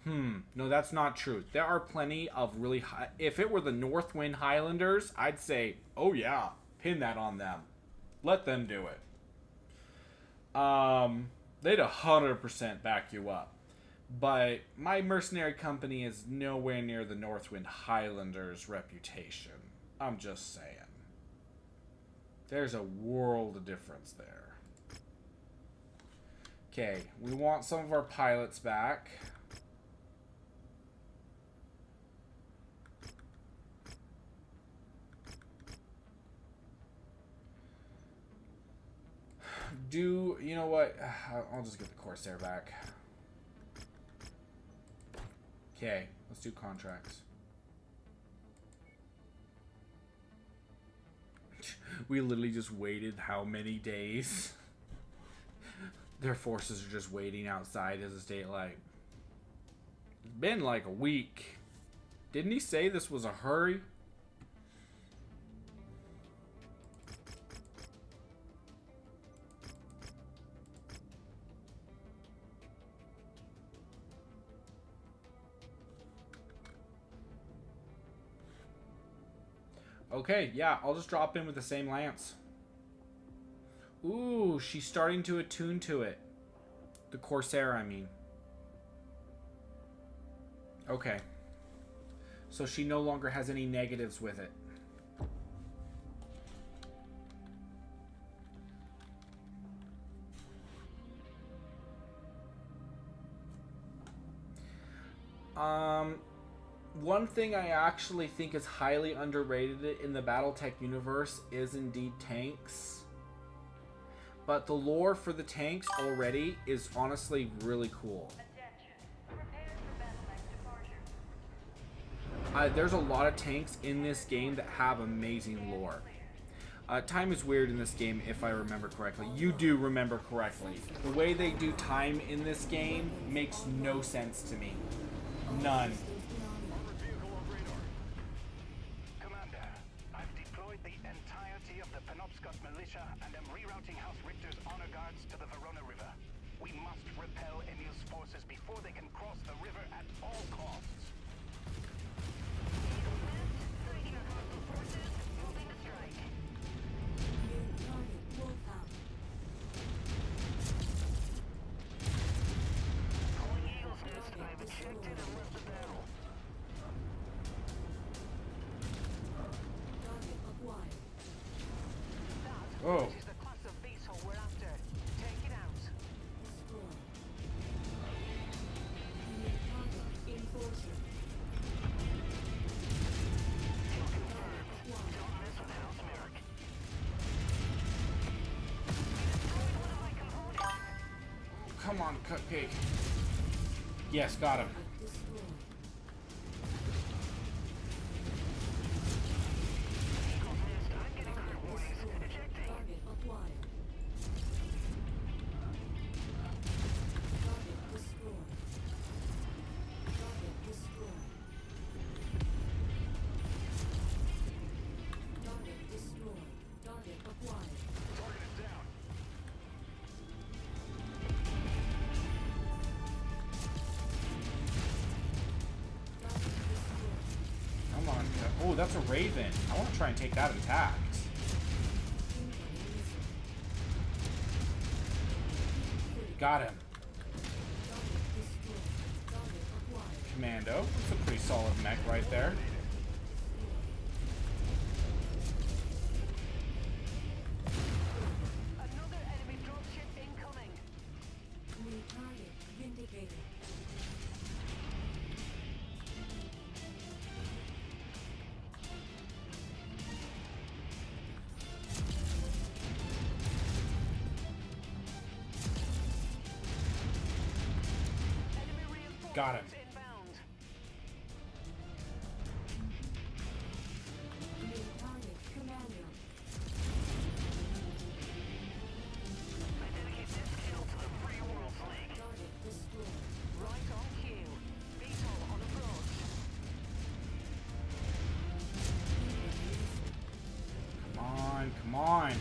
No, that's not true. There are plenty of really high... If it were the Northwind Highlanders, I'd say, oh yeah, pin that on them. Let them do it. They'd 100% back you up. But my mercenary company is nowhere near the Northwind Highlanders' reputation. I'm just saying. There's a world of difference there. Okay, we want some of our pilots back. You know what? I'll just get the Corsair back. Okay, let's do contracts. We literally just waited how many days? Their forces are just waiting outside his estate like... It's been like a week. Didn't he say this was a hurry? Okay, yeah, I'll just drop in with the same lance. Ooh, she's starting to attune to it. The Corsair, I mean. Okay. So she no longer has any negatives with it. One thing I actually think is highly underrated in the BattleTech universe is indeed tanks. But the lore for the tanks already is honestly really cool. There's a lot of tanks in this game that have amazing lore. Time is weird in this game, if I remember correctly. You do remember correctly. The way they do time in this game makes no sense to me. None.
Commander, I've deployed the entirety of the Penobscot militia and am rerouting House Richter's honor guards to the Verona River. We must repel Emil's forces before they can cross the river at all costs.
Oh.
This is the class of beetle we're after. Take it out.
Come on, Cupcake. Yes, got him. Oh, that's a Raven. I want to try and take that intact. Got him. Commando. That's a pretty solid mech right there.
Another enemy dropship incoming.
New target vindicated.
Got him.
Inbound.
New target commander.
I dedicate this kill to the Free World League.
Target destroyed.
Right on cue. Beetle on approach.
Come on, come on.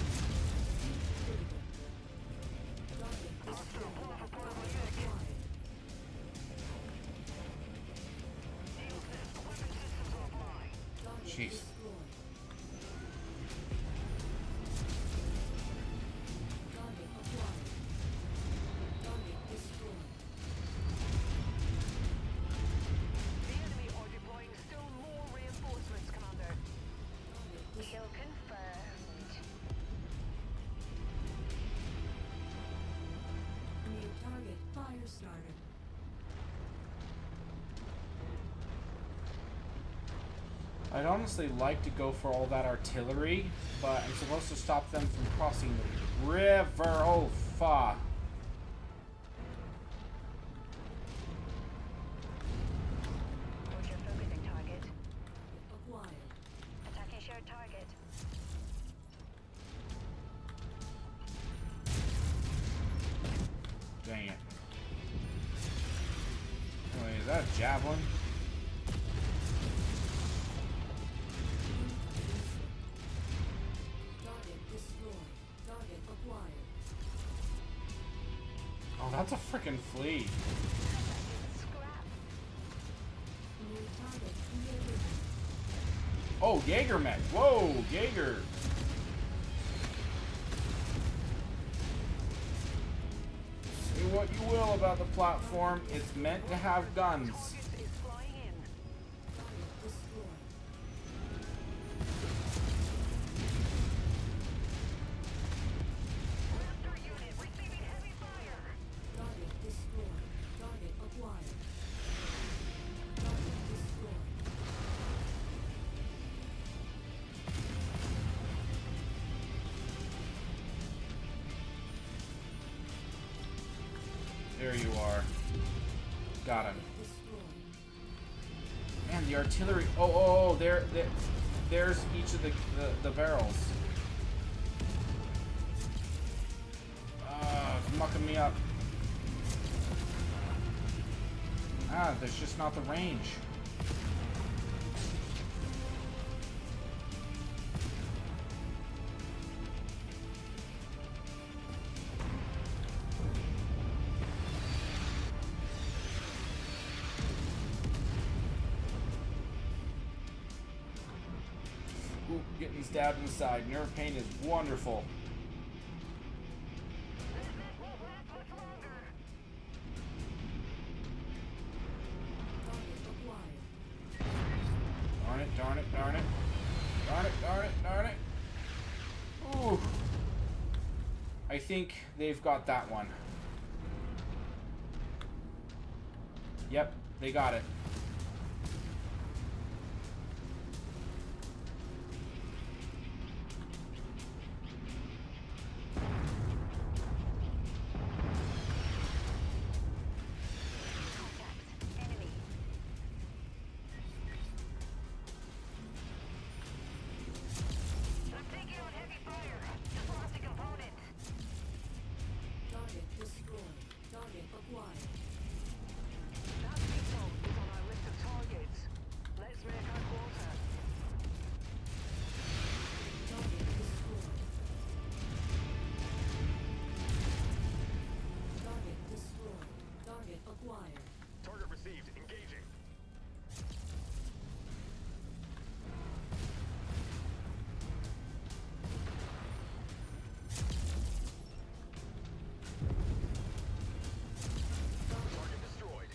Jeez.
The enemy are deploying still more reinforcements, Commander.
Kill confirmed.
New target fire starter.
I'd honestly like to go for all that artillery, but I'm supposed to stop them from crossing the river. Oh, fuck.
What's your focusing target?
Acquired.
Attacking shared target.
Dang it. Wait, is that a javelin?
Target destroyed. Target acquired.
Oh, that's a freaking flea.
Scrap.
New target created.
Oh, Jaeger mech. Whoa, Jaeger. Say what you will about the platform, it's meant to have guns.
Target is flying in.
Target destroyed.
Raptor unit receiving heavy fire.
Target destroyed. Target acquired. Target destroyed.
you are. Got him. Man, the artillery. Oh, there's each of the barrels. It's mucking me up. There's just not the range. Ooh, getting stabbed in the side. Nerve pain is wonderful. Darn it. Ooh. I think they've got that one. Yep, they got it.
Target received. Engaging. Target destroyed.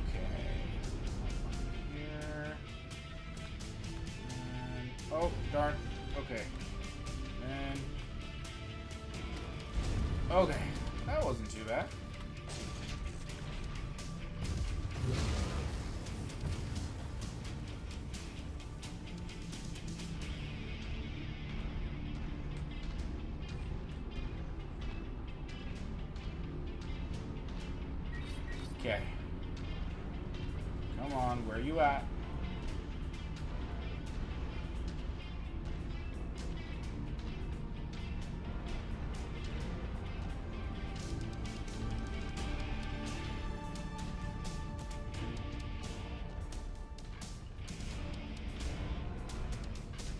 Okay. Here. And, oh, darn. Okay. And okay. That wasn't too bad. Okay. Come on, where you at?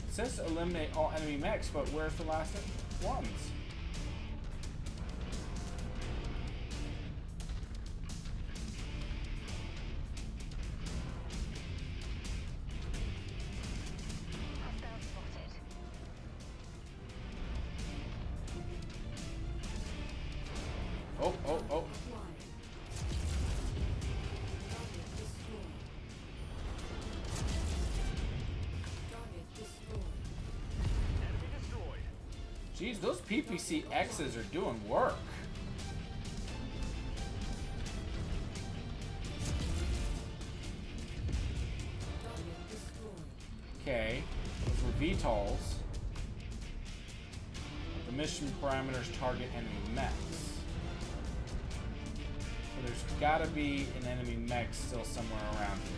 It says eliminate all enemy mechs, but where's the last ones? Oh. Jeez, those PPC X's are doing work. Okay, those were VTOLs. The mission parameters target enemy mechs. So there's gotta be an enemy mech still somewhere around here.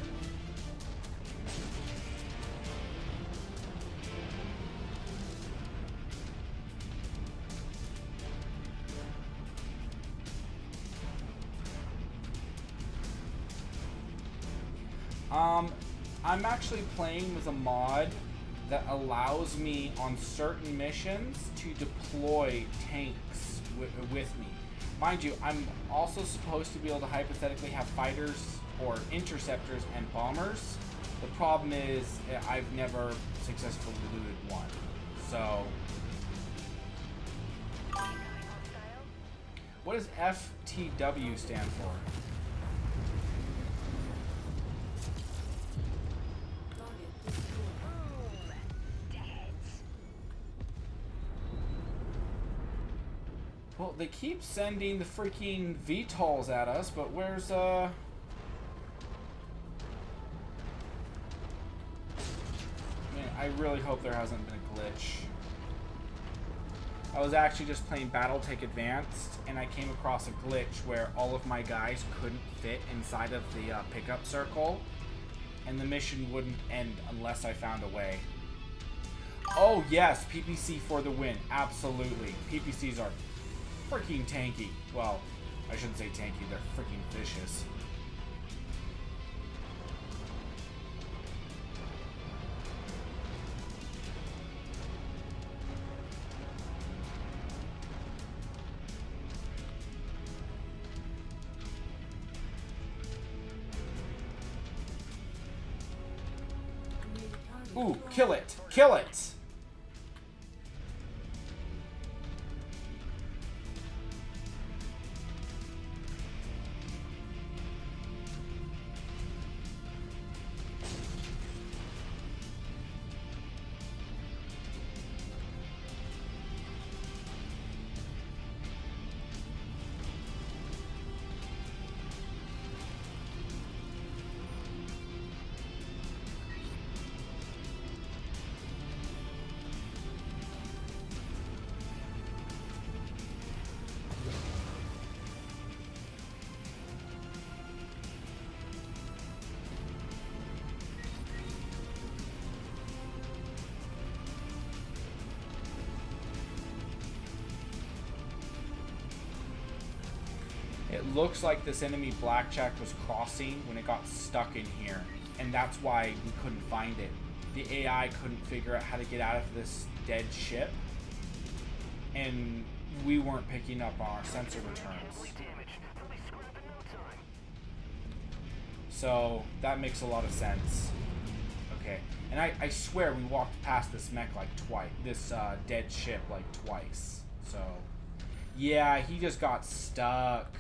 I'm actually playing with a mod that allows me on certain missions to deploy tanks with me. Mind you, I'm also supposed to be able to hypothetically have fighters or interceptors and bombers. The problem is I've never successfully looted one. So, what does FTW stand for? Well, they keep sending the freaking VTOLs at us, but where's, Man, I really hope there hasn't been a glitch. I was actually just playing Battletech Advanced, and I came across a glitch where all of my guys couldn't fit inside of the pickup circle, and the mission wouldn't end unless I found a way. Oh yes, PPC for the win. Absolutely. PPCs are freaking tanky. Well, I shouldn't say tanky, they're freaking vicious. Ooh, kill it! Kill it! It looks like this enemy blackjack was crossing when it got stuck in here, and that's why we couldn't find it. The AI couldn't figure out how to get out of this dead ship, and we weren't picking up our sensor returns. So that makes a lot of sense. Okay, and I swear we walked past this mech like twice, this dead ship like twice. So yeah, he just got stuck.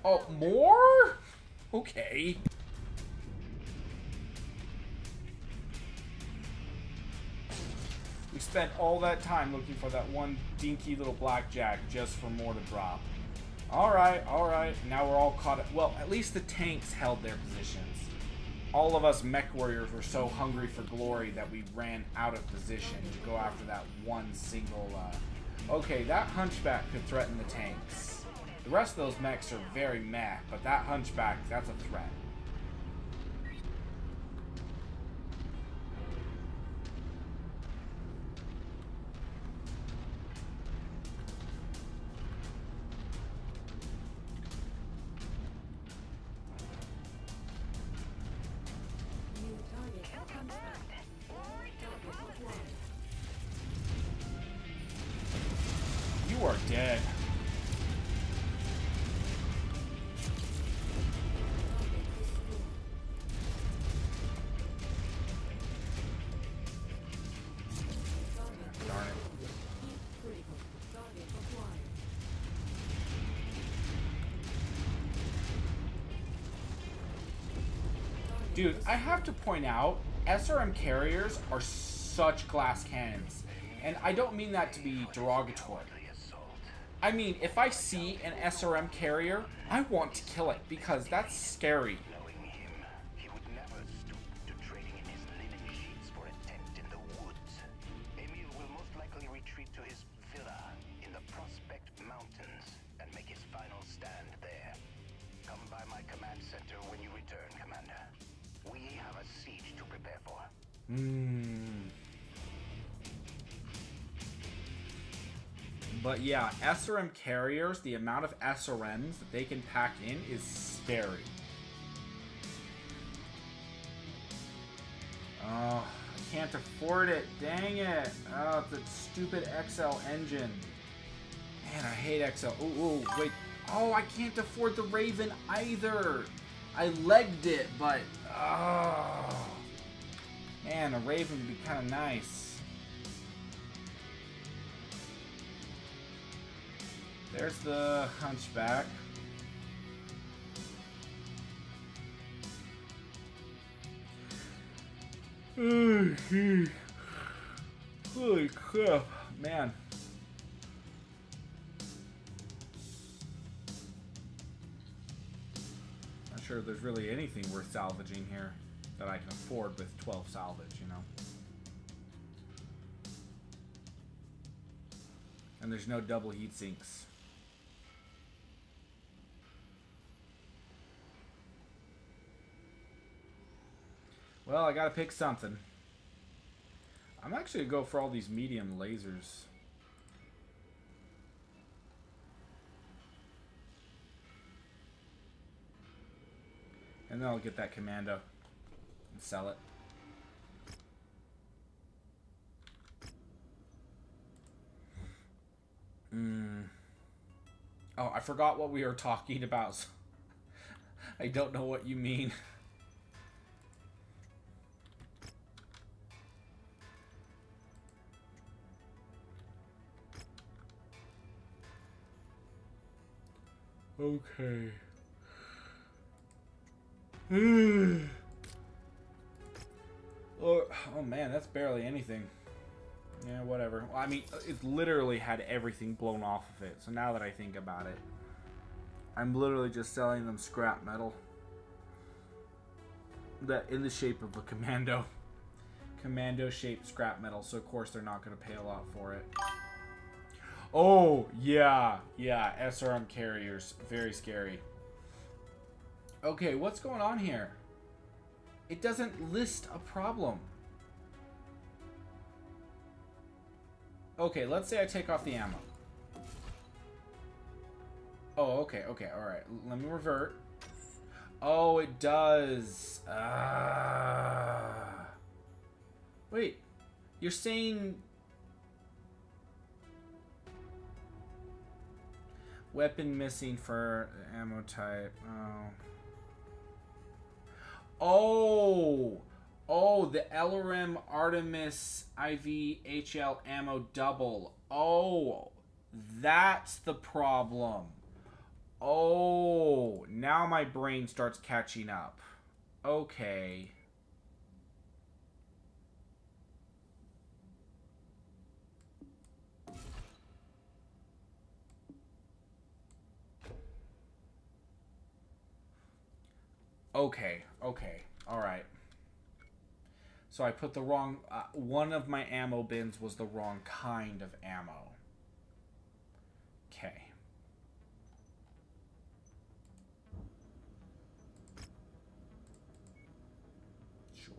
Oh, more? Okay. We spent all that time looking for that one dinky little blackjack just for more to drop. Alright, alright. Now we're all caught up. Well, at least the tanks held their positions. All of us MechWarriors were so hungry for glory that we ran out of position to go after that one single... Okay, that hunchback could threaten the tanks. The rest of those mechs are very meh, but that hunchback, that's a threat. You are dead. Dude, I have to point out, SRM carriers are such glass cannons. And I don't mean that to be derogatory. I mean, if I see an SRM carrier, I want to kill it because that's scary.
Knowing him, he would never stoop to trading in his linen sheets for a tent in the woods. Emil will most likely retreat to his villa in the Prospect Mountains and make his final stand there. Come by my command center when you return, Commander. We have a siege to prepare for.
But yeah, SRM carriers, the amount of SRMs that they can pack in is scary. Oh, I can't afford it. Dang it. Oh, it's a stupid XL engine. Man, I hate XL. Oh, wait. Oh, I can't afford the Raven either. I legged it, but... Oh. Man, a Raven would be kind of nice. There's the hunchback. Holy crap, man. sure there's really anything worth salvaging here that I can afford with 12 salvage, you know. And there's no double heat sinks. Well, I gotta pick something. I'm actually gonna go for all these medium lasers. And then I'll get that commando and sell it. Oh, I forgot what we were talking about. So I don't know what you mean. Okay. Oh man, that's barely anything. Yeah, whatever. Well, I mean, it literally had everything blown off of it. So now that I think about it, I'm literally just selling them scrap metal. That in the shape of a commando. Commando shaped scrap metal. So of course they're not going to pay a lot for it. Oh, yeah. Yeah, SRM carriers. Very scary. Okay, what's going on here? It doesn't list a problem. Okay, let's say I take off the ammo. Oh, okay, okay, alright. Let me revert. Oh, it does. Wait, you're saying... Weapon missing for ammo type. Oh. Oh, the LRM Artemis IV HL ammo double. Oh, that's the problem. Oh, now my brain starts catching up. Okay. Okay, okay, alright. So I put the wrong... one of my ammo bins was the wrong kind of ammo. Okay. Sure.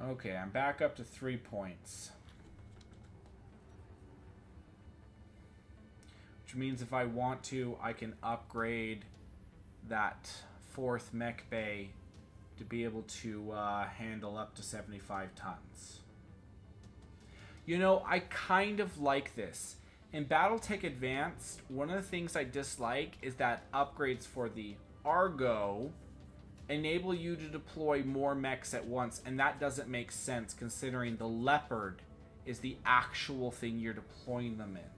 Okay, I'm back up to 3 points. Which means if I want to, I can upgrade that 4th mech bay to be able to handle up to 75 tons. You know, I kind of like this. In BattleTech Advanced, one of the things I dislike is that upgrades for the Argo enable you to deploy more mechs at once, and that doesn't make sense considering the Leopard is the actual thing you're deploying them in.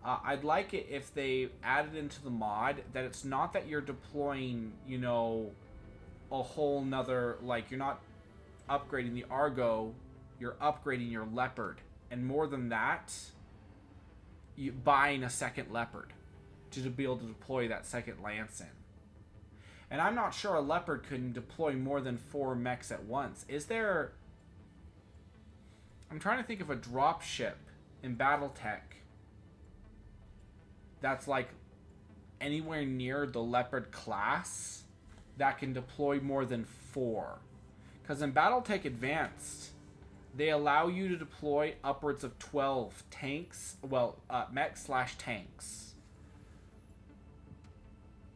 I'd like it if they added into the mod that it's not that you're deploying, you know, a whole nother, like, you're not upgrading the Argo, you're upgrading your Leopard. And more than that, you buying a second Leopard to be able to deploy that second Lance in. And I'm not sure a Leopard can deploy more than 4 mechs at once. Is there... I'm trying to think of a drop ship in BattleTech that's like anywhere near the Leopard class that can deploy more than 4. Because in BattleTech Advanced, they allow you to deploy upwards of 12 tanks, well, mech/tanks.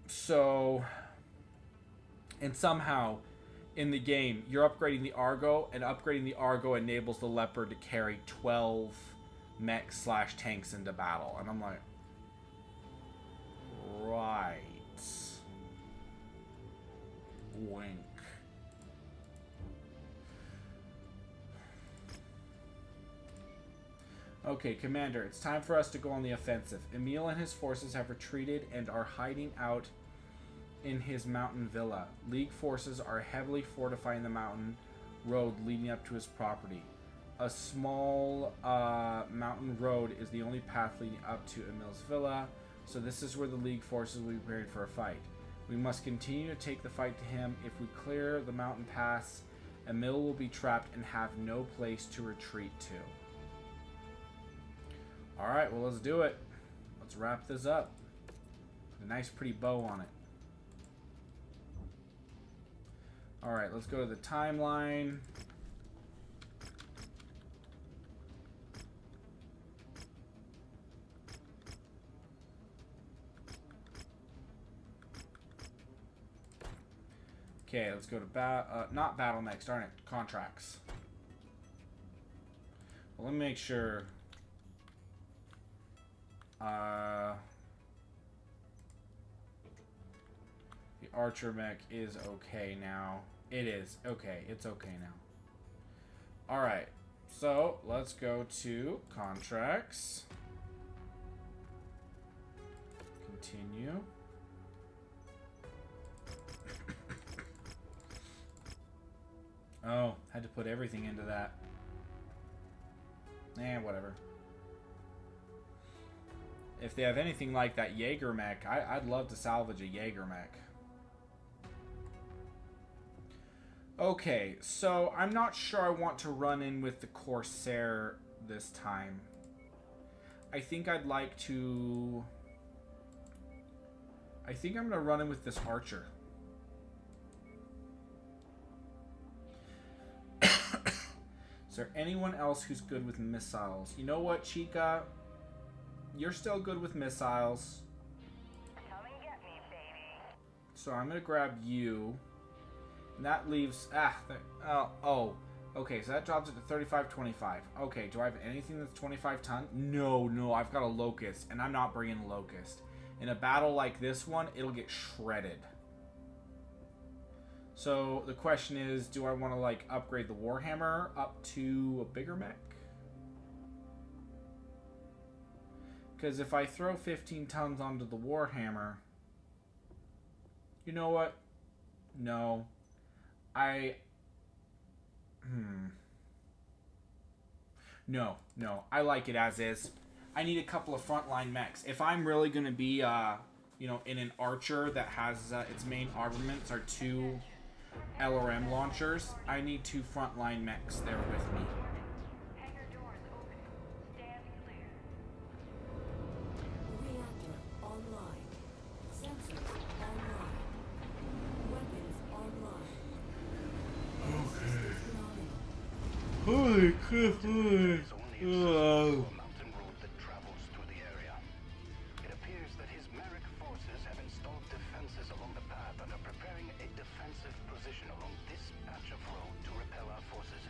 So, and somehow in the game, you're upgrading the Argo, and upgrading the Argo enables the Leopard to carry 12 mech/tanks into battle. And I'm like, right. Wink. Okay, Commander, it's time for us to go on the offensive. Emil and his forces have retreated and are hiding out in his mountain villa. League forces are heavily fortifying the mountain road leading up to his property. A small mountain road is the only path leading up to Emil's villa. So this is where the League forces will be prepared for a fight. We must continue to take the fight to him. If we clear the mountain pass, Emil will be trapped and have no place to retreat to. Alright, well, let's do it. Let's wrap this up. A nice pretty bow on it. Alright, let's go to the timeline. Okay, let's go to not battle mechs, darn it, contracts. Well, let me make sure. The archer mech is okay now. It is okay. It's okay now. All right, so let's go to contracts. Continue. Oh, had to put everything into that. Whatever. If they have anything like that Jaeger mech, I'd love to salvage a Jaeger mech. Okay, so I'm not sure I want to run in with the Corsair this time. I think I'd like to... I think I'm going to run in with this Archer. Is there anyone else who's good with missiles? You know what, Chica? You're still good with missiles.
Come and get me, baby.
So I'm going to grab you. And that leaves... okay, so that drops it to 35-25. Okay, do I have anything that's 25 ton? No, I've got a Locust, and I'm not bringing a Locust. In a battle like this one, it'll get shredded. So the question is, do I want to like upgrade the Warhammer up to a bigger mech? Because if I throw 15 tons onto the Warhammer, you know what? No. No, I like it as is. I need a couple of frontline mechs. If I'm really going to be, you know, in an Archer that has its main armaments are 2 LRM launchers, I need 2 frontline mechs there with me.
Hangar doors open. Stand clear.
Reactor online. Sensors online. Weapons online.
Holy crap!
There's only a mountain road that travels through the area. It appears that his Merc forces have installed defenses along the path and are preparing a defensive position along this patch of road to repel our forces.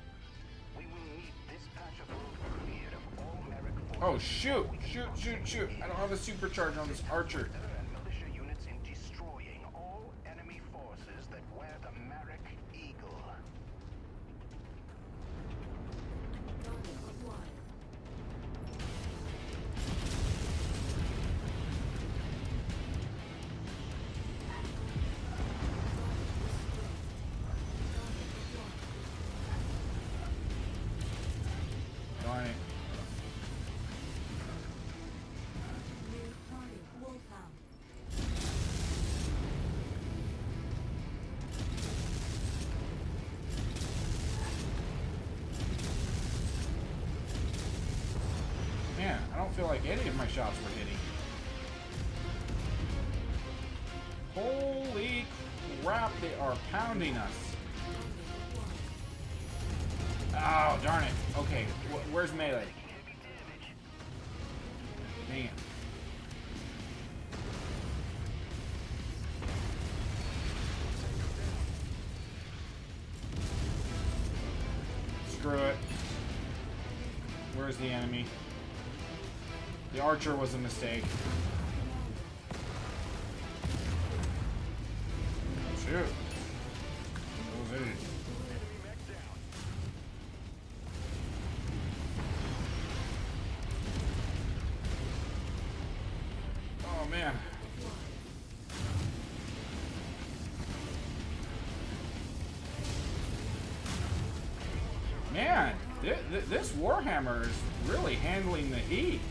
We will need this patch of road cleared of all Merc forces.
Oh shoot! I don't have a supercharge on this Archer.
And militia units in destroying all enemy forces that wear the Merc Eagle.
Target acquired.
Darn it.
New target Wolfhound.
Man, I don't feel like any of my shots were hitting. Holy crap, they are pounding us. Oh, darn it. Okay, where's melee? Man. Screw it. Where's the enemy? The Archer was a mistake. Shoot. Those idiots. Oh man. Man, this Warhammer is really handling the heat.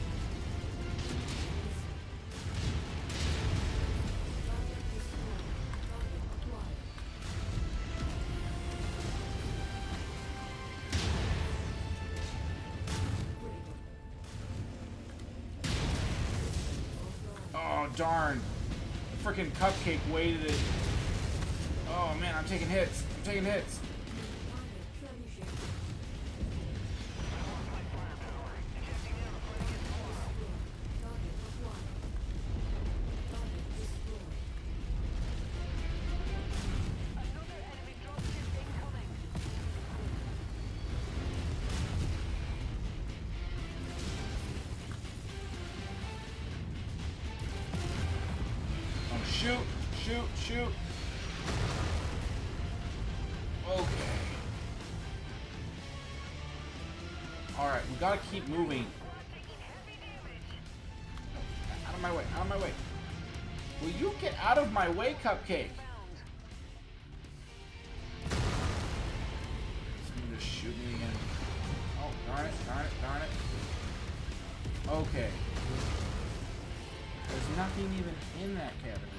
darn. The freaking cupcake waited it. Oh man, I'm taking hits. I'm taking hits. Shoot, shoot, shoot. Okay. Alright, we gotta keep moving. Out of my way, out of my way. Will you get out of my way, Cupcake? Someone just shoot me again. Oh, darn it, darn it, darn it. Okay. There's nothing even in that category.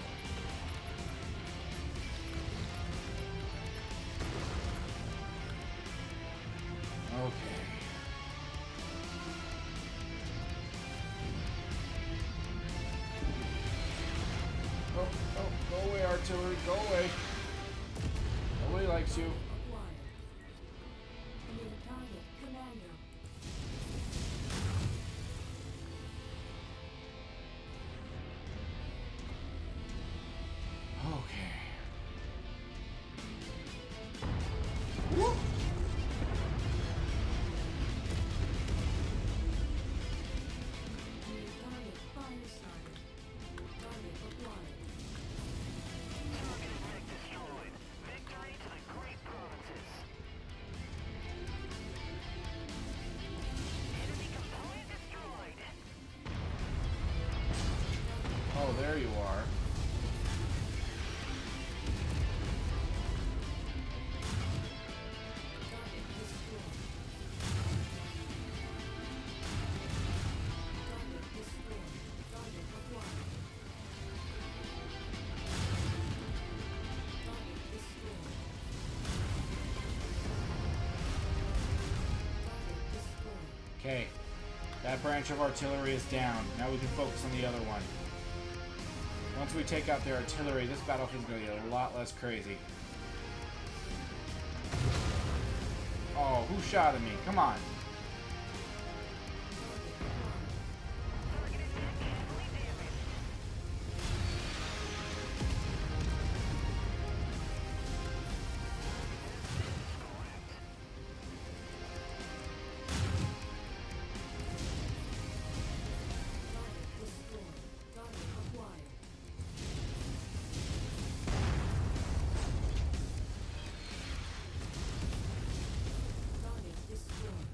Okay. Oh, oh, go away, artillery, go away. Nobody likes you.
Acquired. New target, Commander.
Okay. Woo.
New target, fire started. Target acquired.
Oh, there you are.
Target destroyed. Target destroyed. Target acquired. Target destroyed. Target destroyed.
Okay. That branch of artillery is down. Now we can focus on the other one. Once we take out their artillery, this battlefield's going to get a lot less crazy. Oh, who shot at me? Come on.
Target destroyed. Target acquired. Target destroyed.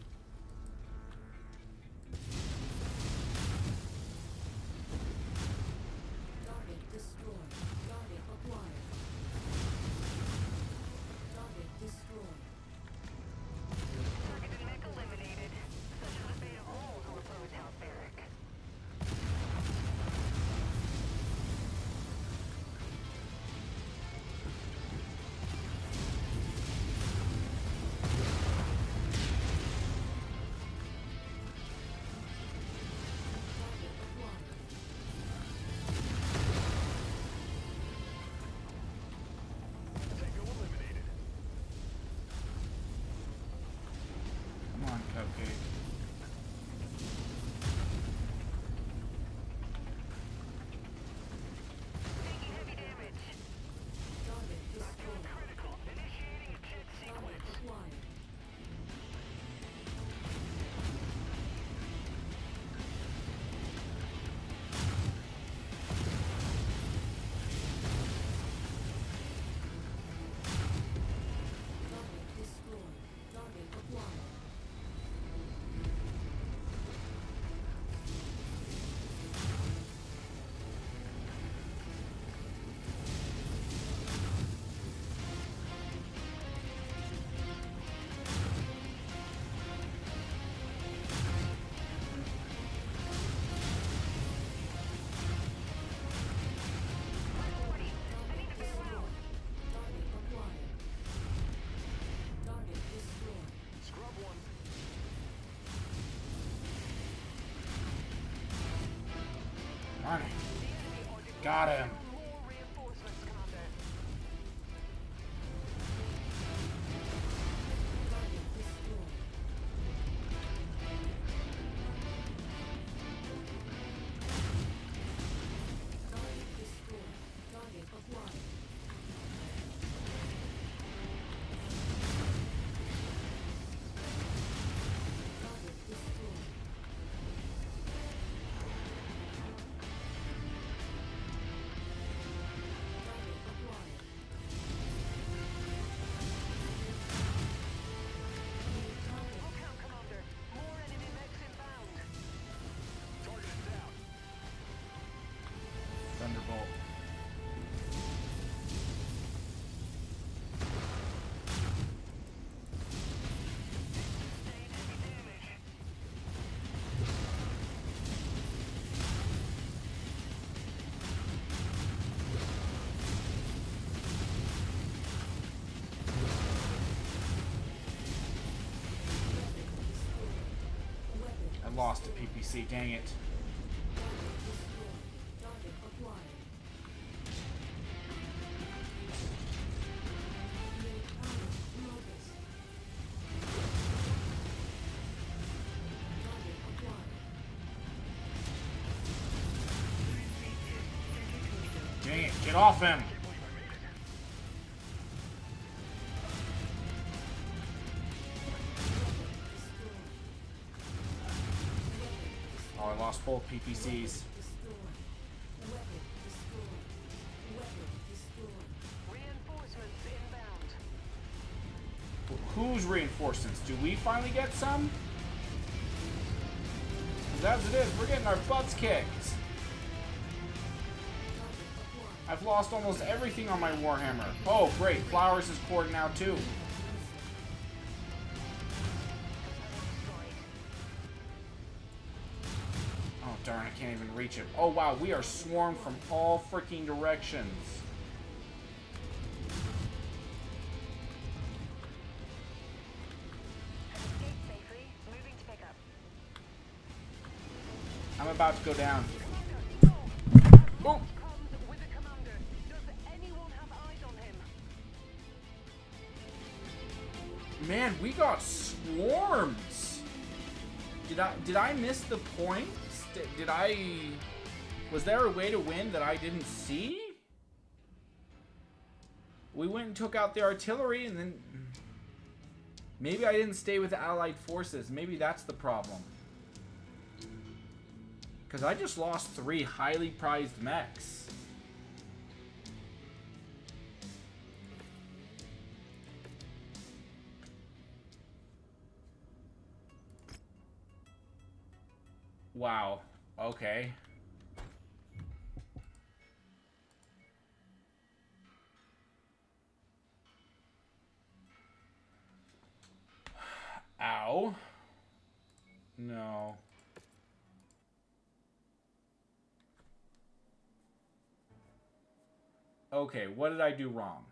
Got him.
More reinforcements, Commander.
Target destroyed. Target destroyed. Target acquired. Target destroyed. Target acquired. New target.
Look out, Commander. More enemy mechs inbound.
Target is down.
Thunderbolt.
Sustained heavy damage.
I lost a PPC, dang it.
Target acquired. New target notice. Target acquired.
Dang it, get off him! Oh, I lost both PPCs.
Destroyed. Weapon destroyed. Weapon destroyed.
Reinforcements inbound.
Whose reinforcements? Do we finally get some? 'Cause as it is, we're getting our butts kicked. I've lost almost everything on my Warhammer. Oh, great. Flowers is cord now, too. Oh, darn, I can't even reach it. Oh, wow, we are swarmed from all freaking directions.
Escape safely. Moving to pick up.
I'm about to go down. Oh!
Comms with the Commander. Does anyone have eyes on him?
Man, we got swarmed. Did I miss the points? Was there a way to win that I didn't see? We went and took out the artillery, and then maybe I didn't stay with the Allied forces. Maybe that's the problem. Because I just lost 3 highly prized mechs. Wow. Okay. Ow. No. Okay, what did I do wrong?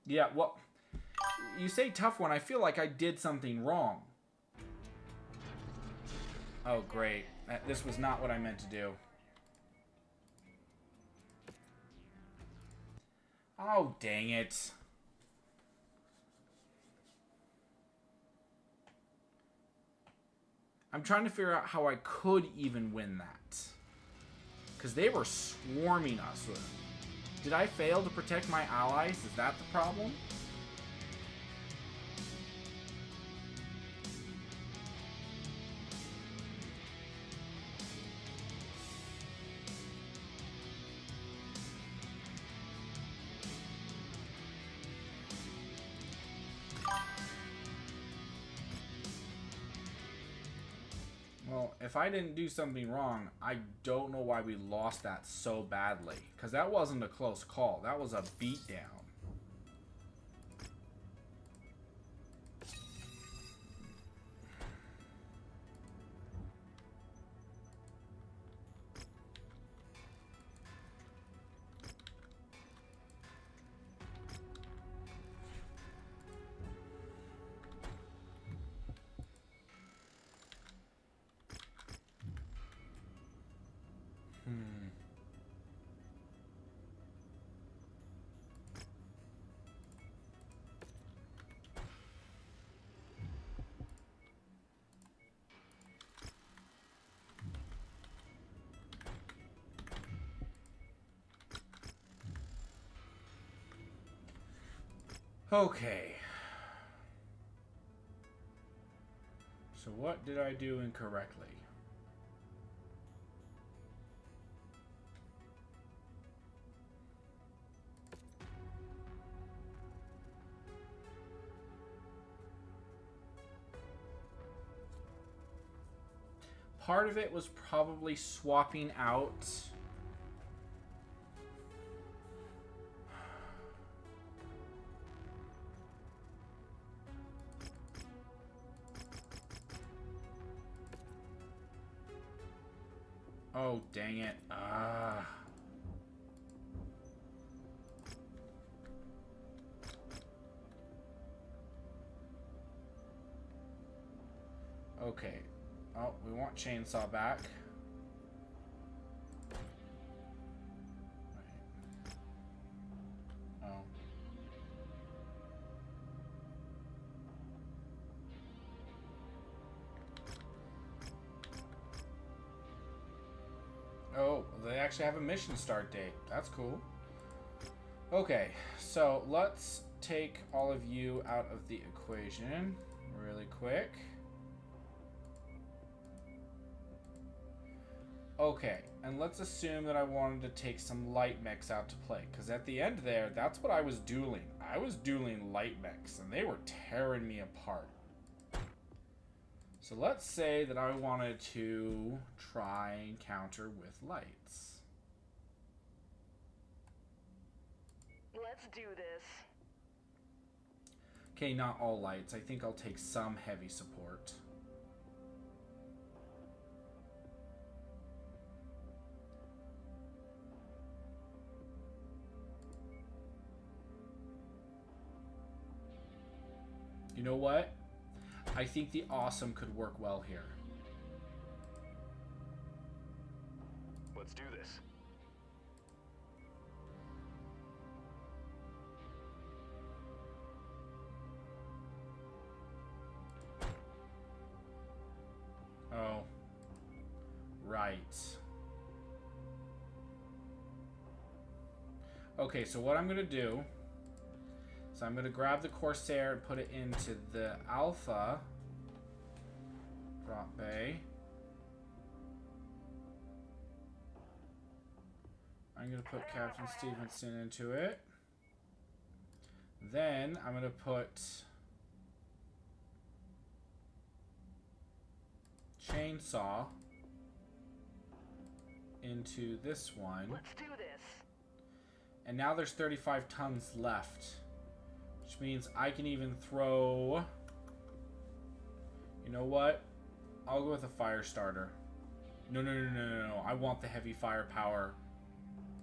Yeah, well, you say tough one. I feel like I did something wrong. Oh, great. This was not what I meant to do. Oh, dang it. I'm trying to figure out how I could even win that. Because they were swarming us. Did I fail to protect my allies? Is that the problem? Well, if I didn't do something wrong, I don't know why we lost that so badly. Because that wasn't a close call. That was a beatdown. Okay. So what did I do incorrectly? Part of it was probably swapping out oh, dang it. Okay. Oh, we want chainsaw back. Wait. Oh. Oh, they actually have a mission start date. That's cool. Okay, so let's take all of you out of the equation really quick. Okay, and let's assume that I wanted to take some light mechs out to play, because at the end there, that's what I was dueling. I was dueling light mechs, and they were tearing me apart. So let's say that I wanted to try and counter with lights.
Let's do this.
Okay, not all lights. I think I'll take some heavy support. You know what? I think the awesome could work well here.
Let's do this.
Oh. Right. Okay, so what I'm going to do... So I'm going to grab the Corsair and put it into the Alpha drop bay. I'm going to put Captain Stevenson into it. Then I'm going to put Chainsaw into this one.
Let's do this.
And now there's 35 tons left. Which means I can even throw... You know what? I'll go with a fire starter. No. I want the heavy firepower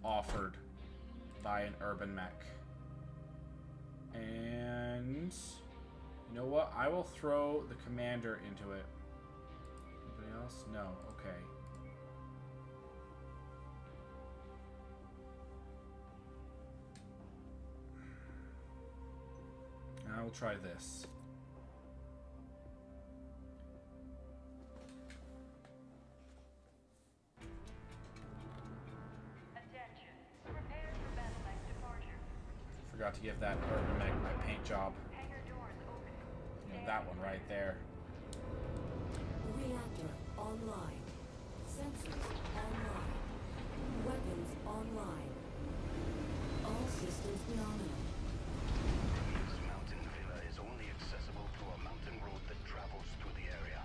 offered by an Urban Mech. And... You know what? I will throw the commander into it. Anybody else? No. Okay. I will try this.
Attention. Prepare for battle mech departure.
Forgot to give that Urban Mech my paint job.
Hangar doors open.
You know, that one right there.
Reactor online. Sensors online. Weapons online. All systems nominal.
This mountain villa is only accessible through a mountain road that travels through the area.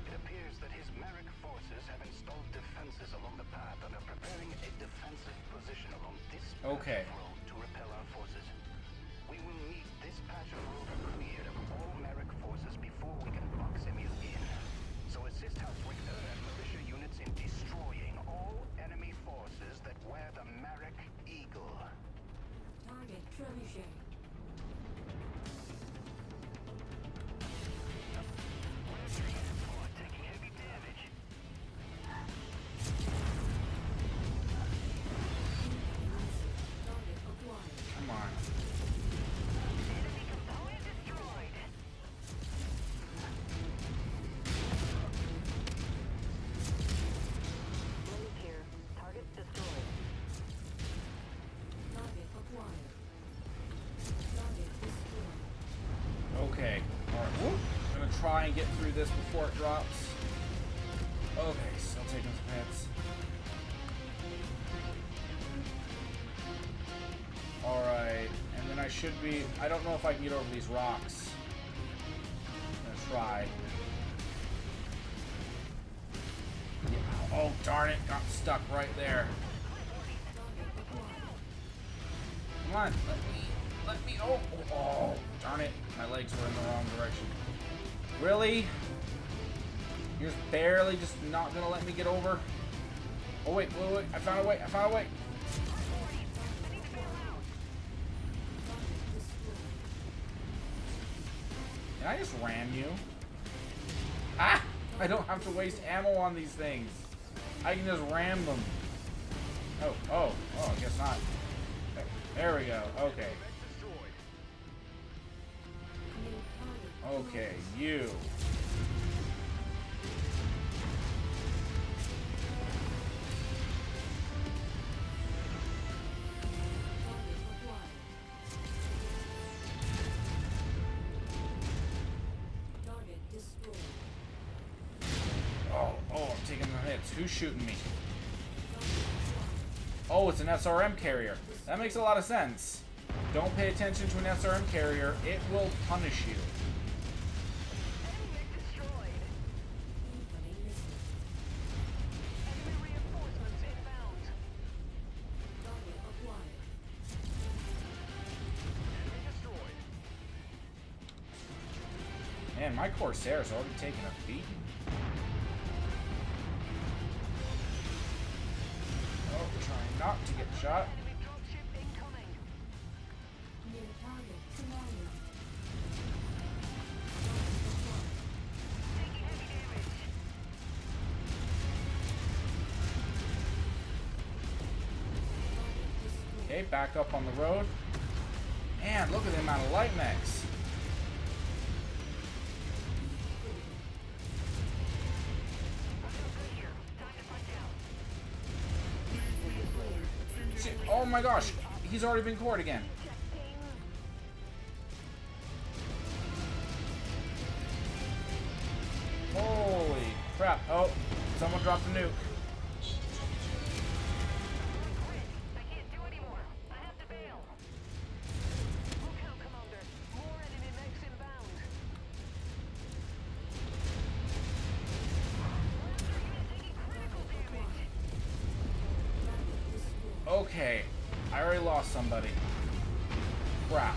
It appears that his Merc forces have installed defenses along the path and are preparing a defensive position along this patch of road to repel our forces. We will need this patch of road cleared of all Merc forces before we can box him in. So assist House Richter and militia units in destroying all enemy forces that wear the Merc Eagle.
Target trebuchet.
Taking heavy damage.
Target acquired.
Come on.
Enemy component destroyed. Move here. Target destroyed.
Target acquired.
try and get through this before it drops. Okay, still taking some hits. Alright, and then I should be... I don't know if I can get over these rocks. I'm gonna try. Yeah. Oh, darn it. Got stuck right there. Come on. Let me... Oh, darn it. My legs were in the wrong direction. Really? You're just barely just not gonna let me get over? Oh, wait. I found a way. Can I just ram you? Ah! I don't have to waste ammo on these things. I can just ram them. Oh, I guess not. There we go. Okay. Okay, you. Oh, I'm taking the hits. Who's shooting me? Oh, it's an SRM carrier. That makes a lot of sense. Don't pay attention to an SRM carrier. It will punish you. Man, my Corsair's already taken a beating. Oh, trying not to get shot. Okay, back up on the road. Man, look at the amount of light mechs. Oh my gosh, he's already been cored again. Holy crap. Oh, someone dropped a nuke.
I can't do anymore. I have to bail. Look out, Commander. More enemy mechs inbound. Taking critical damage.
Okay, I already lost somebody. Crap.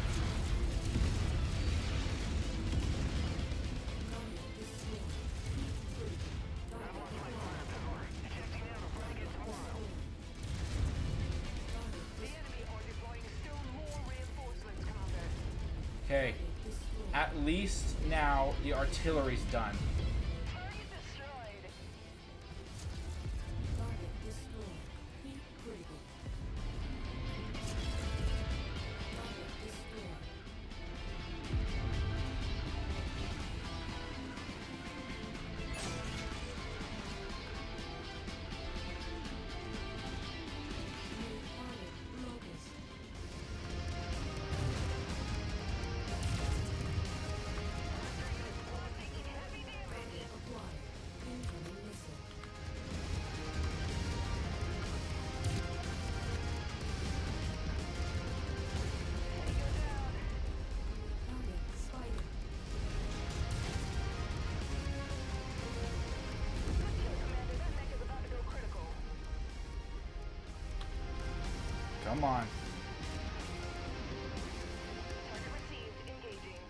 Okay, at least now the artillery's done.
Target destroyed.
Come on.
Target received. Engaging.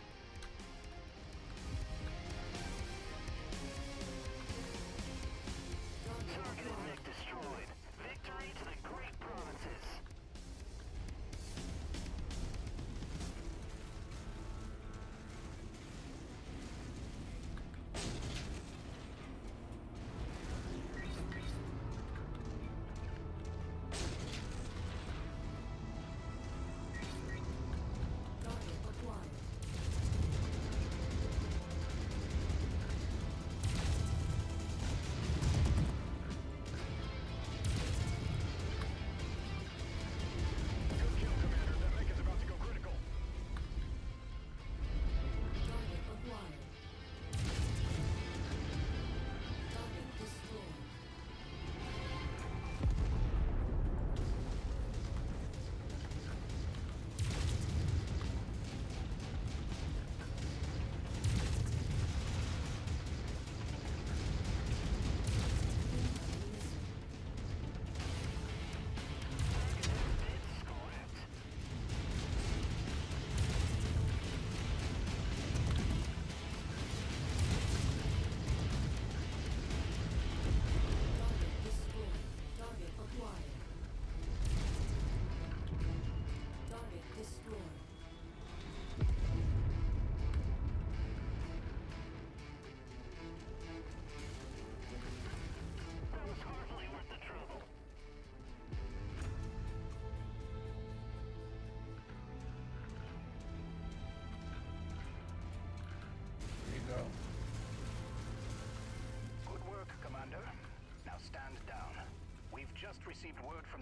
Target mech destroyed. Victory to the great provinces.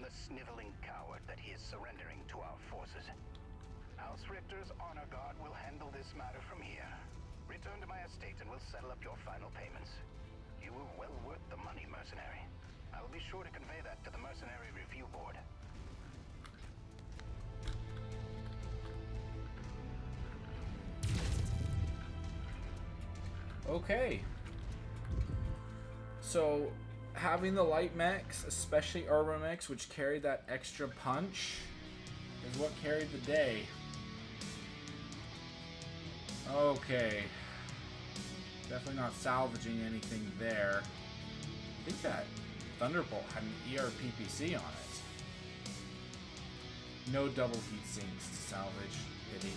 the sniveling coward that he is surrendering to our forces. House Richter's honor guard will handle this matter from here. Return to my estate and we'll settle up your final payments. You were well worth the money, mercenary. I will be sure to convey that to the Mercenary Review Board.
Okay. So, having the light mechs, especially Urban Mechs, which carry that extra punch, is what carried the day. Okay. Definitely not salvaging anything there. I think that Thunderbolt had an ERPPC on it. No double heat sinks to salvage. Pity.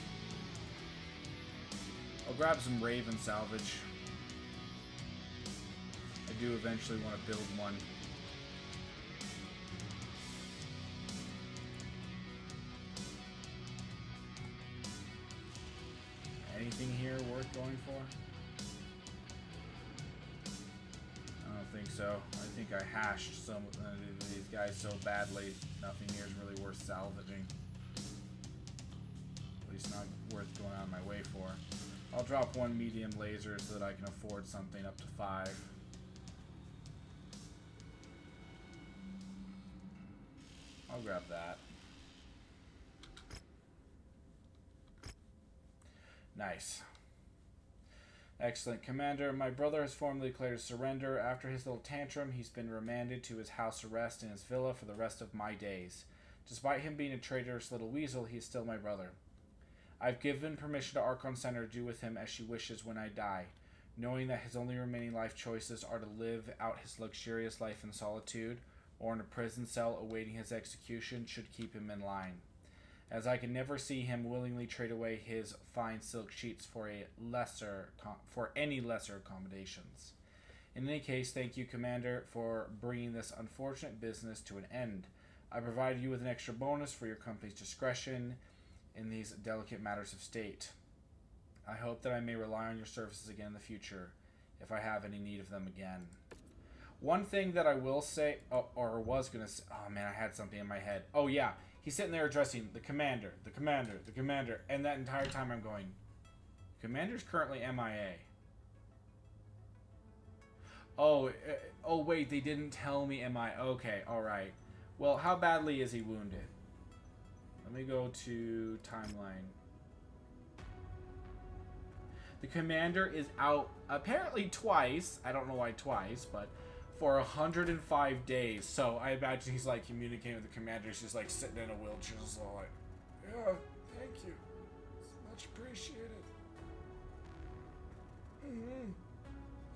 I'll grab some Raven salvage. I do eventually want to build one. Anything here worth going for? I don't think so. I think I hashed some of these guys so badly, nothing here is really worth salvaging. At least not worth going out of my way for. I'll drop one medium laser so that I can afford something up to 5. I'll grab that. Nice. Excellent. Commander, my brother has formally declared surrender. After his little tantrum, he's been remanded to his house arrest in his villa for the rest of my days. Despite him being a traitorous little weasel, he is still my brother. I've given permission to Archon Center to do with him as she wishes when I die, knowing that his only remaining life choices are to live out his luxurious life in solitude, or in a prison cell awaiting his execution should keep him in line, as I can never see him willingly trade away his fine silk sheets for any lesser accommodations. In any case, thank you, Commander, for bringing this unfortunate business to an end. I provided you with an extra bonus for your company's discretion in these delicate matters of state. I hope that I may rely on your services again in the future, if I have any need of them again. One thing that I will say, or was going to say, oh man, I had something in my head. Oh yeah, he's sitting there addressing the commander, the commander, the commander, and that entire time I'm going, Commander's currently MIA. Oh wait, they didn't tell me MIA. Okay, alright. Well, how badly is he wounded? Let me go to timeline. The commander is out apparently twice. I don't know why twice, but for 105 days. So I imagine he's like communicating with the commander. He's just like sitting in a wheelchair, just all like, yeah, thank you. It's much appreciated.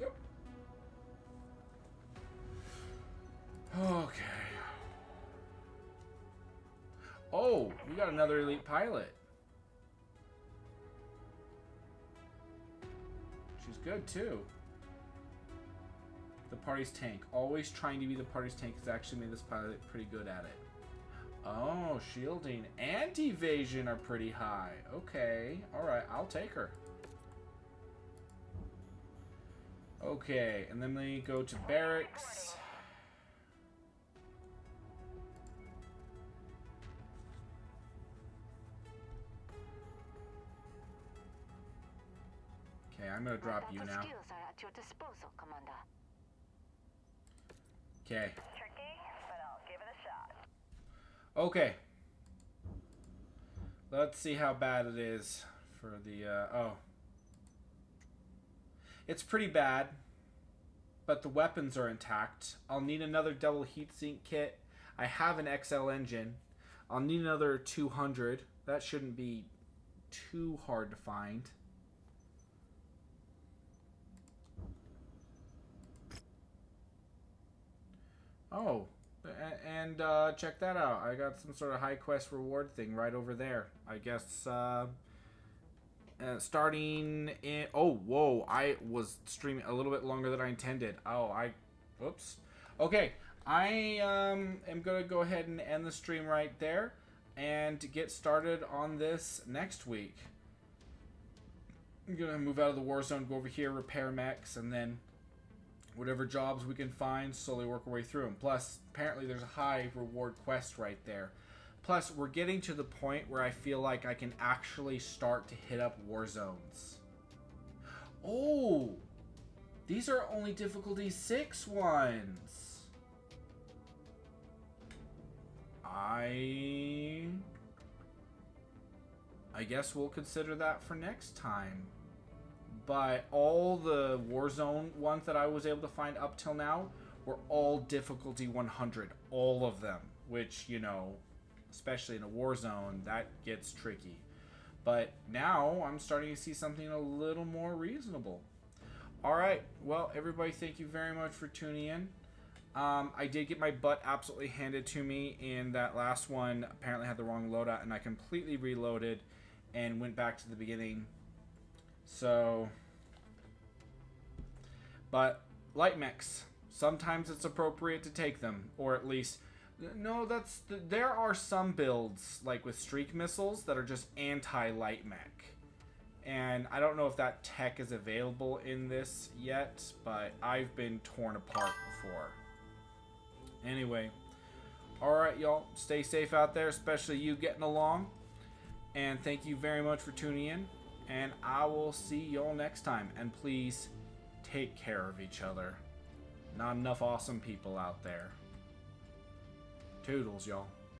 Yep. Okay. Oh, we got another elite pilot. She's good too. The party's tank. Always trying to be the party's tank has actually made this pilot pretty good at it. Oh, shielding and evasion are pretty high. Okay, alright, I'll take her. Okay, and then we go to barracks. Okay, I'm gonna drop you now.
Skills are at your disposal, Commander.
Okay.
Tricky, but I'll give it a shot.
Okay. Let's see how bad it is for the, oh. It's pretty bad, but the weapons are intact. I'll need another double heatsink kit. I have an XL engine. I'll need another 200. That shouldn't be too hard to find. Oh, and check that out. I got some sort of high quest reward thing right over there. I guess starting in... Oh, whoa. I was streaming a little bit longer than I intended. Oh, Oops. Okay. I am going to go ahead and end the stream right there and get started on this next week. I'm going to move out of the war zone, go over here, repair mechs, and then whatever jobs we can find, slowly work our way through them. Plus, apparently there's a high reward quest right there. Plus, we're getting to the point where I feel like I can actually start to hit up war zones. Oh! These are only difficulty 6 ones. I guess we'll consider that for next time. But all the Warzone ones that I was able to find up till now were all difficulty 100. All of them. Which, you know, especially in a Warzone, that gets tricky. But now I'm starting to see something a little more reasonable. Alright, well, everybody, thank you very much for tuning in. I did get my butt absolutely handed to me in that last one. Apparently had the wrong loadout, and I completely reloaded and went back to the beginning. So, but light mechs, sometimes it's appropriate to take them, or at least, no, there are some builds, like with streak missiles, that are just anti-light mech. And I don't know if that tech is available in this yet, but I've been torn apart before. Anyway, alright y'all, stay safe out there, especially you getting along. And thank you very much for tuning in. And I will see y'all next time. And please, take care of each other. Not enough awesome people out there. Toodles, y'all.